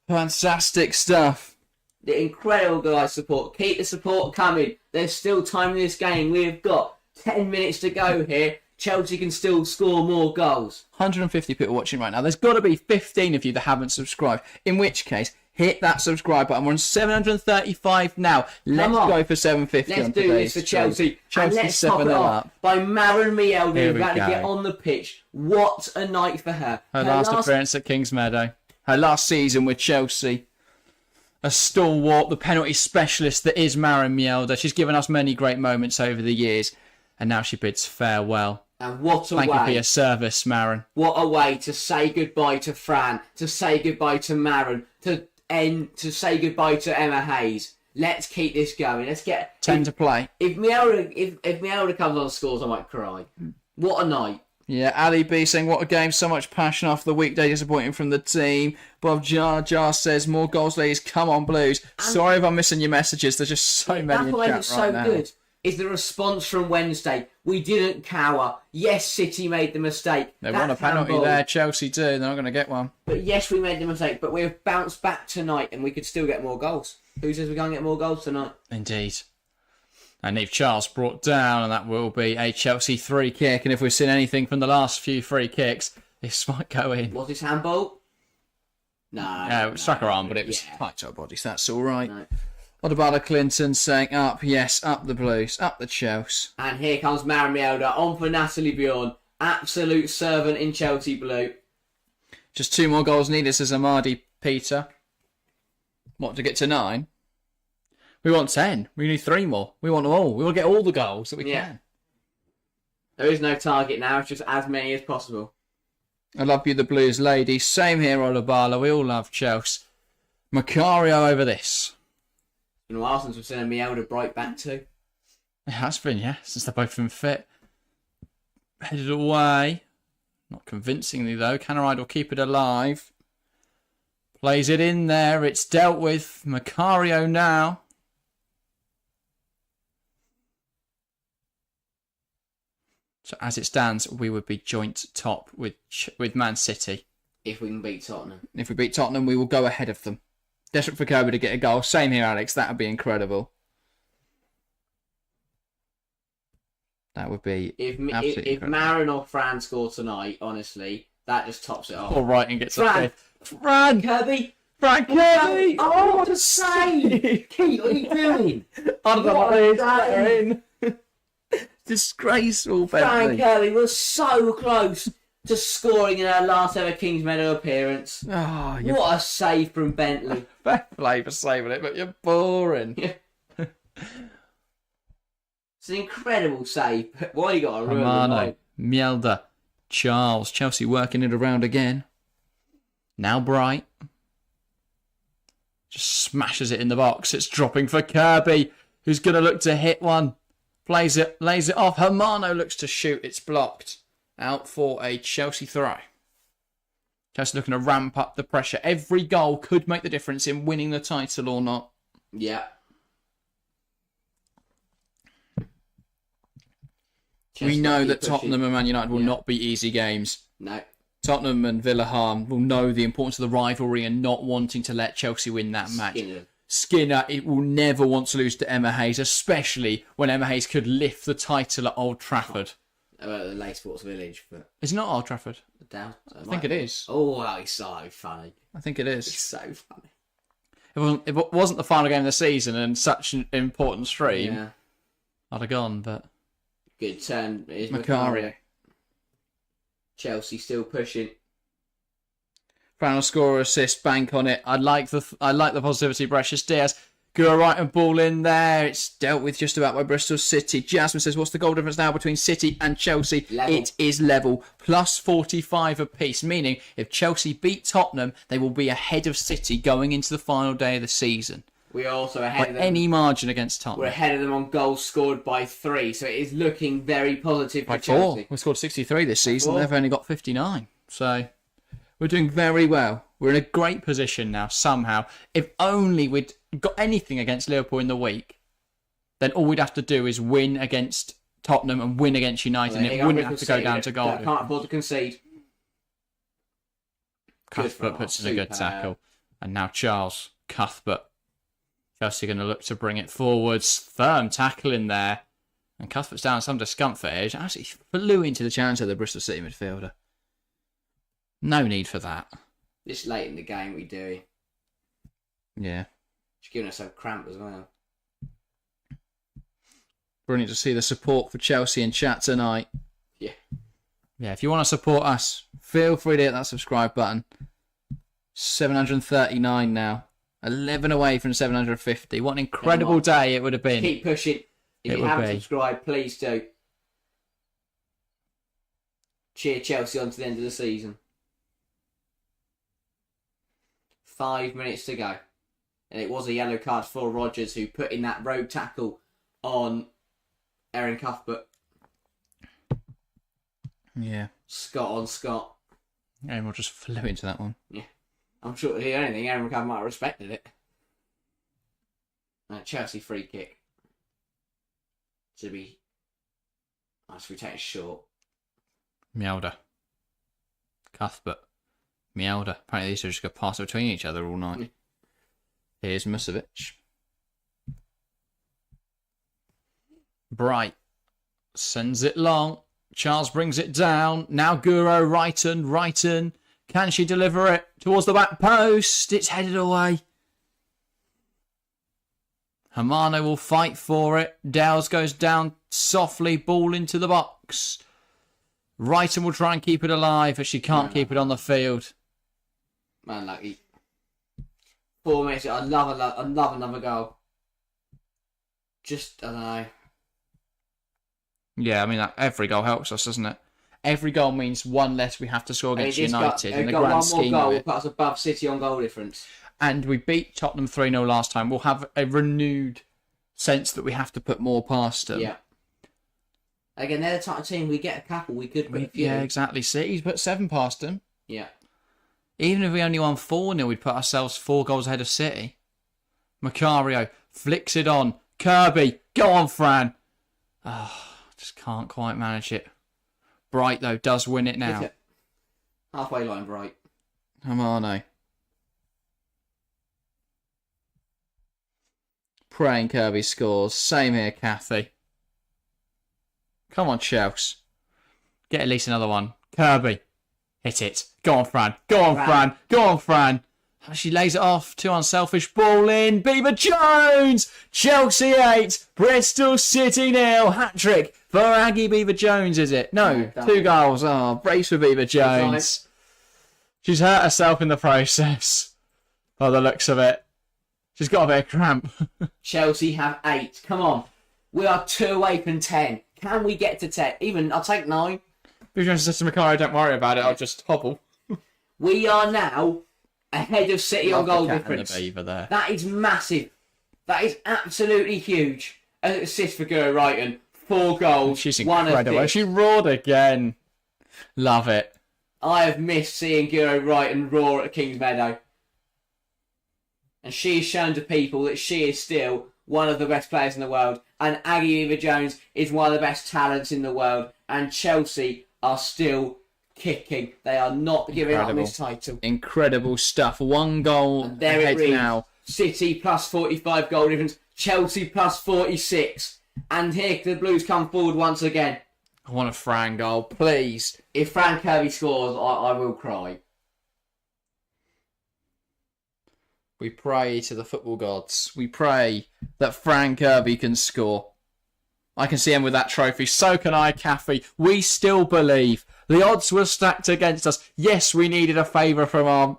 Fantastic stuff. The incredible guys support. Keep the support coming. There's still time in this game. We've got 10 minutes to go here. Chelsea can still score more goals. 150 people watching right now. There's got to be 15 of you that haven't subscribed. In which case, hit that subscribe button. We're on 735 now. Let's on. go for 750 Let's on do today's this for stream. Chelsea. And Chelsea let's top it 7-0 off up. by Maren Mielder, Here who's we about to go. get on the pitch. What a night for her. Her last appearance at Kingsmeadow. Her last season with Chelsea. A stalwart, the penalty specialist that is Maren Mielder. She's given us many great moments over the years. And now she bids farewell. And what a Thank you for way. your service, Maren. What a way to say goodbye to Fran, to say goodbye to Maren, to say goodbye to Emma Hayes. Let's keep this going. Let's get 10 to play. If Mielder comes on and scores, I might cry. What a night. Yeah, Ali B saying, what a game, so much passion after the weekday, disappointing from the team. Bob Jar says, more goals, ladies, come on, Blues. Sorry if I'm missing your messages, there's just so many That's in what chat makes it right so now. good. Is the response from Wednesday. We didn't cower. Yes, City made the mistake. They want a That's penalty handball. there, Chelsea do, they're not going to get one. But yes, we made the mistake. But we've bounced back tonight and we could still get more goals. Who says we can't get more goals tonight? Indeed. And Eve Charles brought down, and that will be a Chelsea free kick. And if we've seen anything from the last few free kicks, this might go in. Was this handball? No. It struck her arm, but it was tight to her body, so that's all right. No. Odabala Clinton saying up, yes, up the Blues, up the Chelsea. And here comes Maren Mjelde on for Natalie Bjorn. Absolute servant in Chelsea blue. Just 2 more goals needed, says Amadi Peter. What, to get to 9? We want 10. We need 3 more. We want them all. We want to get all the goals that we can. There is no target now. It's just as many as possible. I love you, the Blues lady. Same here, Odabala. We all love Chelsea. Macario over this. It's been a while since we've seen a Mjelde bright back too. It has been, yeah, since they've both been fit. Headed away. Not convincingly, though. Canaride will keep it alive. Plays it in there. It's dealt with. Macario now. So as it stands, we would be joint top with Man City. If we can beat Tottenham. If we beat Tottenham, we will go ahead of them. Desperate for Kirby to get a goal. Same here, Alex. That would be incredible. That would be absolutely if Marin or Fran score tonight, honestly, that just tops it off. All right, and gets Fran! up Fran! Kirby! Fran Kirby! Oh, what a save! Keith, what are you doing? Disgraceful, Fran Bentley. Kirby was so close to scoring in her last ever Kingsmeadow appearance. Oh, What a save from Bentley. fair play for saving it, but you're boring. It's an incredible save. Why you got to ruin Romano, it? Mjelde, Charles, Chelsea working it around again. Now Bright. Just smashes it in the box. It's dropping for Kirby, who's going to look to hit one. Plays it, lays it off. Hermano looks to shoot. It's blocked. Out for a Chelsea throw. Chelsea looking to ramp up the pressure. Every goal could make the difference in winning the title or not. Yeah. We know that Tottenham and Man United will not be easy games. No. Tottenham and Villa Harm will know the importance of the rivalry and not wanting to let Chelsea win that match. Skinner, it will never want to lose to Emma Hayes, especially when Emma Hayes could lift the title at Old Trafford. The Lake Sports Village, but It's not Old Trafford. I think it is. Oh, he's so funny. I think it He's is. so funny. If it wasn't the final game of the season and such an important stream, Yeah. I'd have gone, but... Good turn. Is Macario. Chelsea still pushing. Final score, assist, bank on it. I like the positivity. Precious Diaz. Go right and ball in there. It's dealt with just about by Bristol City. Jasmine says, what's the goal difference now between City and Chelsea? Level. It is level. Plus 45 apiece. Meaning, if Chelsea beat Tottenham, they will be ahead of City going into the final day of the season. We're also ahead By of them. any margin against Tottenham. We're ahead of them on goals scored by 3, so it is looking very positive for By Chelsea. 4. We scored 63 this season. 4. They've only got 59. So, we're doing very well. We're in a great position now, somehow. If only we'd got anything against Liverpool in the week, then all we'd have to do is win against Tottenham and win against United, and it wouldn't have to go down to goal. Can't afford to concede. Cuthbert puts in a good tackle. And now Charles. Cuthbert. Chelsea going to look to bring it forwards. Firm tackle in there. And Cuthbert's down some discomfort here. He actually flew into the chance of the Bristol City midfielder. No need for that. This late in the game, we do. Yeah. Just giving us a cramp as well. Brilliant to see the support for Chelsea in chat tonight. Yeah. Yeah, if you want to support us, feel free to hit that subscribe button. 739 now. 11 away from 750. What an incredible day it would have been. Keep pushing. If you haven't subscribed, please do. Cheer Chelsea on to the end of the season. 5 minutes to go. And it was a yellow card for Rodgers, who put in that rogue tackle on Erin Cuthbert. Yeah. Scott on Scott. Aaron Rodgers flew into that one. Yeah. I'm sure if anything, Aaron Cuthbert might have respected it. Chelsea free kick. To be... Nice, we take it short. Mjelde. Cuthbert. Mjelde. Apparently these two are just going to pass between each other all night. Yeah. Here's Musovic. Bright. Sends it long. Charles brings it down. Now Guro, Righton. Can she deliver it towards the back post? It's headed away. Hermano will fight for it. Dales goes down softly, ball into the box. Wrighton will try and keep it alive, but she can't keep it on the field. Man, lucky. 4 minutes. I love another goal. Just, I don't know. Yeah, I mean, every goal helps us, doesn't it? Every goal means one less we have to score against United in the grand scheme one more goal of will it. put us above City on goal difference. And we beat Tottenham 3-0 last time. We'll have a renewed sense that we have to put more past them. Yeah. Again, they're the type of team, we get a couple, we could put a few. Yeah, exactly. City's put 7 past them. Yeah. Even if we only won 4-0, we'd put ourselves 4 goals ahead of City. Macario flicks it on. Kirby, go on, Fran. Just can't quite manage it. Bright, though, does win it now. Halfway line, Bright. Hermano. Praying Kirby scores. Same here, Kathy. Come on, Chelsea. Get at least another one. Kirby. Hit it. Go on, Fran. Go on, Fran. Go on, Fran. She lays it off. Too unselfish. Ball in. Beaver Jones. Chelsea 8. Bristol City 0. Hat-trick for Aggie Beaver Jones, is it? No. 2 goals. Oh, brace for Beaver Jones. She's hurt herself in the process. By the looks of it. She's got a bit of cramp. Chelsea have 8. Come on. We are 2 away from 10. Can we get to 10? Even, I'll take 9. Beaver Jones says to Macario, don't worry about it. I'll just hobble. We are now ahead of City on goal difference. There. That is massive. That is absolutely huge. An assist for Guro Wrighton. 4 goals. She's 1 incredible. assist. She roared again. Love it. I have missed seeing Guro Wrighton roar at Kingsmeadow. And she has shown to people that she is still one of the best players in the world. And Aggie Beaver Jones is one of the best talents in the world. And Chelsea are still kicking. They are not giving up this title. Incredible stuff. 1 goal And there ahead it reads. now. City plus 45 goal difference. Chelsea plus 46. And here the Blues come forward once again. I want a Fran goal, please. If Fran Kirby scores, I will cry. We pray to the football gods. We pray that Fran Kirby can score. I can see him with that trophy. So can I, Kathy. We still believe. The odds were stacked against us. Yes, we needed a favour from our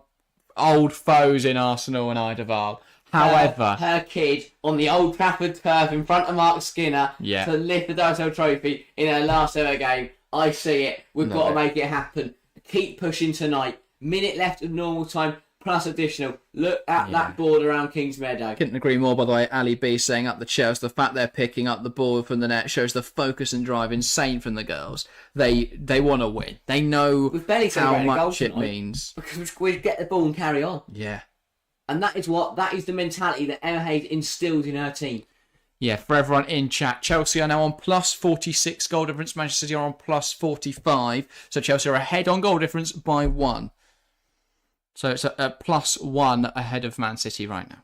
old foes in Arsenal and Idaval. However, her kid on the Old Trafford turf in front of Mark Skinner Yeah. to lift the Dysel trophy in her last ever game. I see it. We've got to make it happen. Keep pushing tonight. Minute left of normal time plus additional. Look at that board around Kingsmeadow. couldn't agree more, by the way. Ali B saying up the Chelsea. The fact they're picking up the ball from the net shows the focus and drive insane from the girls. They want to win. They know We've barely how celebrated a goal much it tonight. means. Because we get the ball and carry on. Yeah. And that is the mentality that Emma Hayes instilled in her team. Yeah, for everyone in chat, Chelsea are now on plus 46 goal difference. Manchester City are on plus 45. So Chelsea are ahead on goal difference by 1. So it's a plus 1 ahead of Man City right now.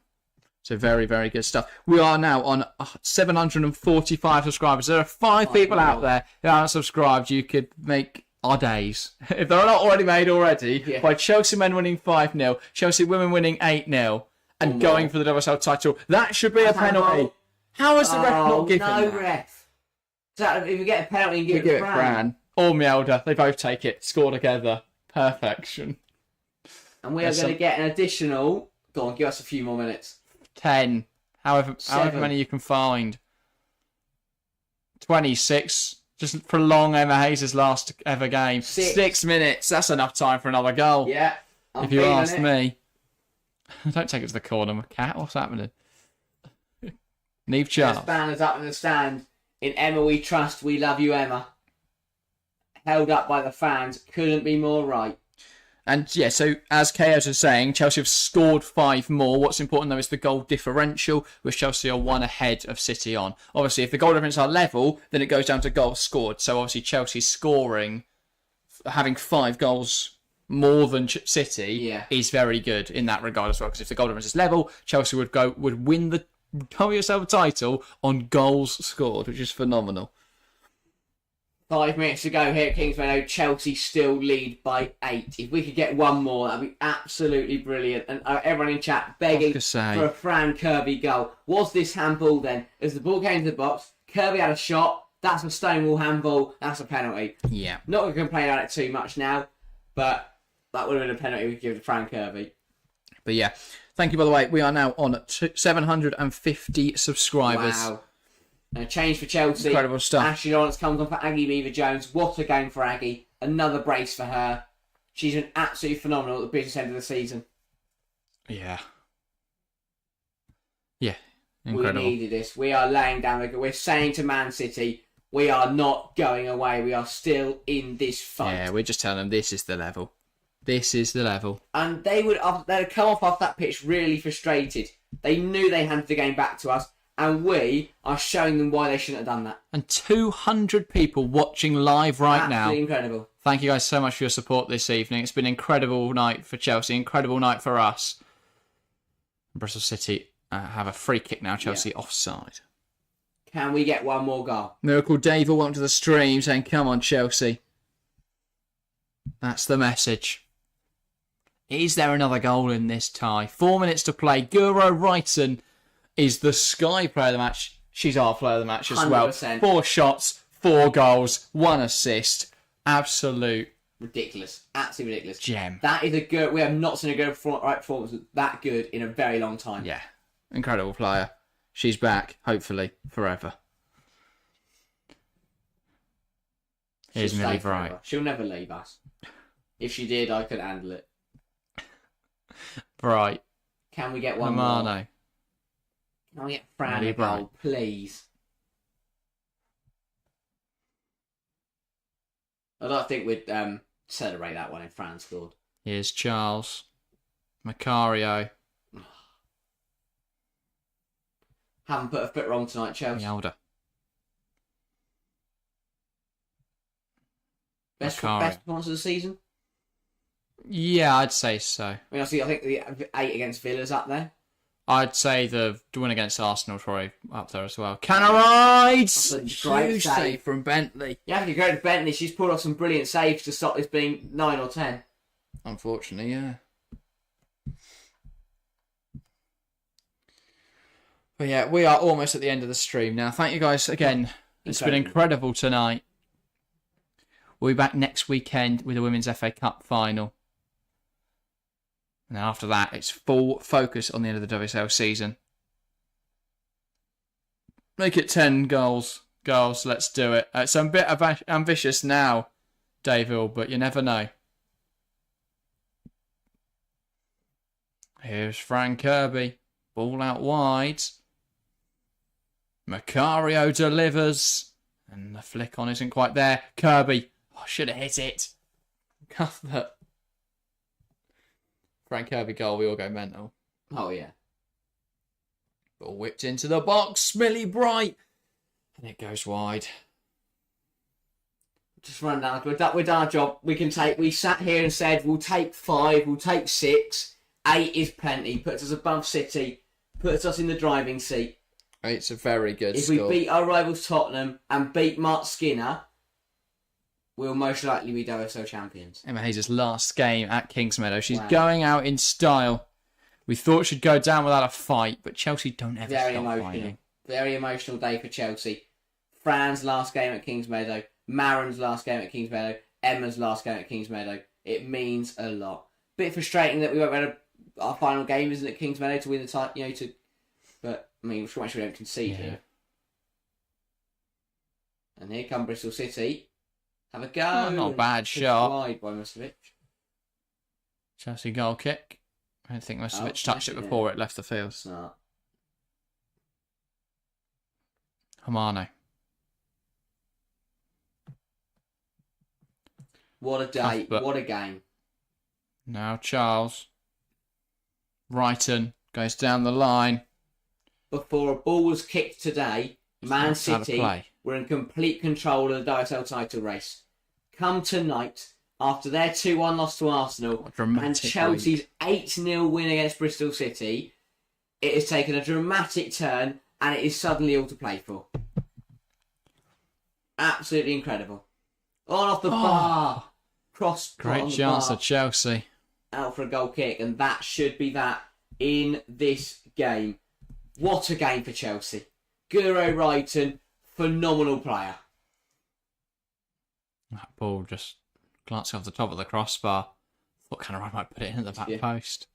So very, very good stuff. We are now on 745 subscribers. There are 5 people out there who aren't subscribed. You could make our days. If they're not already made already, by Chelsea men winning 5-0, Chelsea women winning 8-0, and going for the WSL title. That should be a penalty. How has the ref not given no that? ref. So if you get a penalty, you give it to Fran. Or Mielda. They both take it. Score together. Perfection. And we are going to get an additional... Go on, give us a few more minutes. 10. However 7. many you can find. 26. Just prolong Emma Hayes' last ever game. 6 minutes. That's enough time for another goal. Yeah. If you ask me. Don't take it to the corner, cat. What's happening? Neve Charles. There's banners up in the stand. In Emma we trust, we love you, Emma. Held up by the fans. Couldn't be more right. And yeah, so as Chaos is saying, Chelsea have scored 5 more. What's important though is the goal differential, which Chelsea are 1 ahead of City on. Obviously, if the goal difference are level, then it goes down to goals scored. So obviously, Chelsea scoring, having 5 goals more than City is very good in that regard as well. Because if the goal difference is level, Chelsea would win the WSL title on goals scored, which is phenomenal. 5 minutes to go here at Kingsmeadow. Chelsea still lead by 8. If we could get one more, that'd be absolutely brilliant. And everyone in chat begging for a Fran Kirby goal. Was this handball then? As the ball came to the box, Kirby had a shot. That's a Stonewall handball. That's a penalty. Yeah. Not going to complain about it too much now, but that would have been a penalty we could give to Fran Kirby. But yeah, thank you, by the way. We are now on 750 subscribers. Wow. And a change for Chelsea. Incredible stuff. Ashley Lawrence comes on for Aggie Beaver-Jones. What a game for Aggie. Another brace for her. She's been absolutely phenomenal at the business end of the season. Yeah. Yeah. Incredible. We needed this. We are laying down. We're saying to Man City, we are not going away. We are still in this fight. Yeah, we're just telling them this is the level. This is the level. And they'd come off that pitch really frustrated. They knew they handed the game back to us. And we are showing them why they shouldn't have done that. And 200 people watching live right now. Absolutely incredible. Thank you guys so much for your support this evening. It's been an incredible night for Chelsea, incredible night for us. Bristol City have a free kick now, Chelsea offside. Can we get one more goal? Miracle Dave, welcome to the stream, saying, come on, Chelsea. That's the message. Is there another goal in this tie? 4 minutes to play. Guro Wrighton is the Sky player of the match. She's our player of the match as 100%. well. 4 shots, 4 goals, 1 assist. Absolute ridiculous. Absolutely ridiculous. Gem. That is a good... We have not seen a good performance that good in a very long time. Yeah. Incredible player. She's back, hopefully, forever. Here's Millie Bright. She'll never leave us. If she did, I could handle it. Bright. Can we get one more? Romano. Can we get Fran a goal, please? I don't think we'd celebrate that one if Fran scored. Here's Charles. Macario. Haven't put a foot wrong tonight, Chelsea. Yalda. Best performance of the season? Yeah, I'd say so. I mean, I think the 8 against Villa's up there. I'd say the win against Arsenal probably up there as well. Cannarides! Huge save from Bentley. Yeah, if you go to Bentley, she's pulled off some brilliant saves to stop this being 9 or 10. Unfortunately, yeah. But yeah, we are almost at the end of the stream now. Thank you guys again. It's been incredible tonight. We'll be back next weekend with the Women's FA Cup final. And after that, it's full focus on the end of the WSL season. Make it 10 goals. Girls, let's do it. It's a bit ambitious now, Dave, but you never know. Here's Fran Kirby. Ball out wide. Macario delivers. And the flick on isn't quite there. Kirby. Oh, should have hit it. Cuthbert. Frank Kirby goal, we all go mental. Oh, yeah. Ball whipped into the box. Millie Bright. And it goes wide. Just run down. We've done our job. We sat here and said, we'll take 5, we'll take 6. 8 is plenty. Puts us above City. Puts us in the driving seat. It's a very good If score. we beat our rivals Tottenham and beat Mark Skinner, we'll most likely be WSL champions. Emma Hayes' last game at Kingsmeadow. She's going out in style. We thought she'd go down without a fight, but Chelsea don't ever stop fighting. Very emotional day for Chelsea. Fran's last game at Kingsmeadow. Maren's last game at Kingsmeadow. Emma's last game at Kingsmeadow. It means a lot. Bit frustrating that we won't have our final game isn't at Kingsmeadow to win the title, but I mean, we'll make sure we don't concede here. And here come Bristol City. Have a go. Oh, not a bad shot. Wide by Musovic. Chelsea goal kick. I don't think Musovic touched it before it left the field. It's not. Romano. What a day. Cuthbert. What a game. Now Charles. Wrighton goes down the line. Before a ball was kicked today, Man City were in complete control of the WSL title race. Come tonight, after their 2-1 loss to Arsenal and Chelsea's 8-0 win against Bristol City, it has taken a dramatic turn and it is suddenly all to play for. Absolutely incredible. On off the bar. Cross. Great chance for Chelsea. Out for a goal kick, and that should be that in this game. What a game for Chelsea. Guro Wrighton, phenomenal player. That ball just glancing off the top of the crossbar. Thought kind of I might put it in at the back post.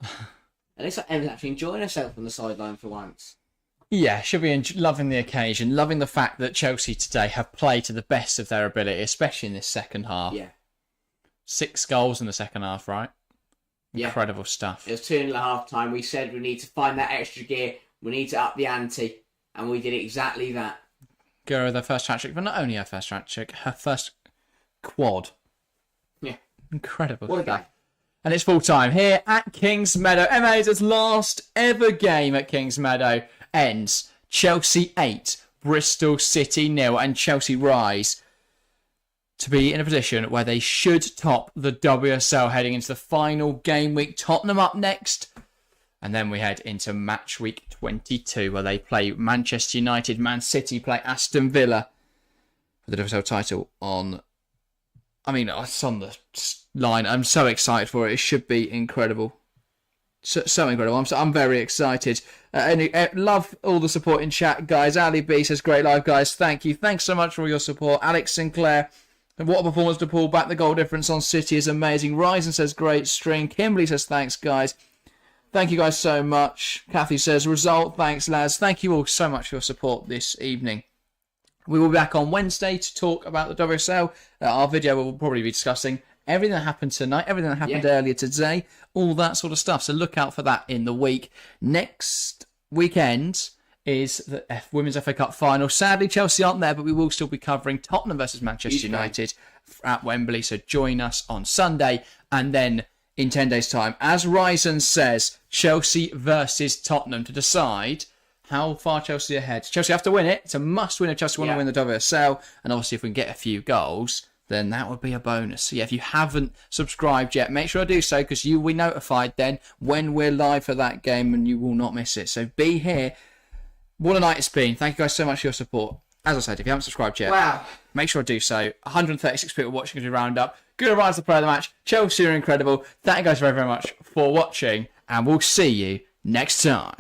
It looks like Emma's actually enjoying herself on the sideline for once. Yeah, she'll be loving the occasion, loving the fact that Chelsea today have played to the best of their ability, especially in this second half. Yeah. 6 goals in the second half, right? Yeah. Incredible stuff. It was 2-0 at half time. We said we need to find that extra gear. We need to up the ante. And we did exactly that. Guro, their first hat trick, but not only her first hat trick, her first quad. Yeah. Incredible. What a game. And it's full time here at Kingsmeadow. MA's last ever game at Kingsmeadow ends Chelsea 8, Bristol City 0, and Chelsea rise to be in a position where they should top the WSL heading into the final game week. Tottenham up next, and then we head into match week 22 where they play Manchester United. Man City play Aston Villa for the WSL title on... I mean, it's on the line. I'm so excited for it. It should be incredible. So incredible. I'm very excited. Love all the support in chat, guys. Ali B says, great live, guys. Thank you. Thanks so much for all your support. Alex Sinclair, and what a performance to pull back. The goal difference on City is amazing. Ryzen says, great string. Kimberly says, thanks, guys. Thank you guys so much. Kathy says, result. Thanks, lads. Thank you all so much for your support this evening. We will be back on Wednesday to talk about the WSL. Our video will probably be discussing everything that happened tonight, everything that happened earlier today, all that sort of stuff. So look out for that in the week. Next weekend is the Women's FA Cup final. Sadly, Chelsea aren't there, but we will still be covering Tottenham versus Manchester United at Wembley. So join us on Sunday. And then in 10 days' time, as Ryzen says, Chelsea versus Tottenham to decide how far Chelsea are ahead. Chelsea have to win it. It's a must-win if Chelsea want to win the WSL. And obviously, if we can get a few goals, then that would be a bonus. So yeah, if you haven't subscribed yet, make sure to do so, because you will be notified then when we're live for that game, and you will not miss it. So be here. What a night it's been. Thank you guys so much for your support. As I said, if you haven't subscribed yet, make sure to do so. 136 people watching as we round up. Good rise the player of the match. Chelsea are incredible. Thank you guys very, very much for watching, and we'll see you next time.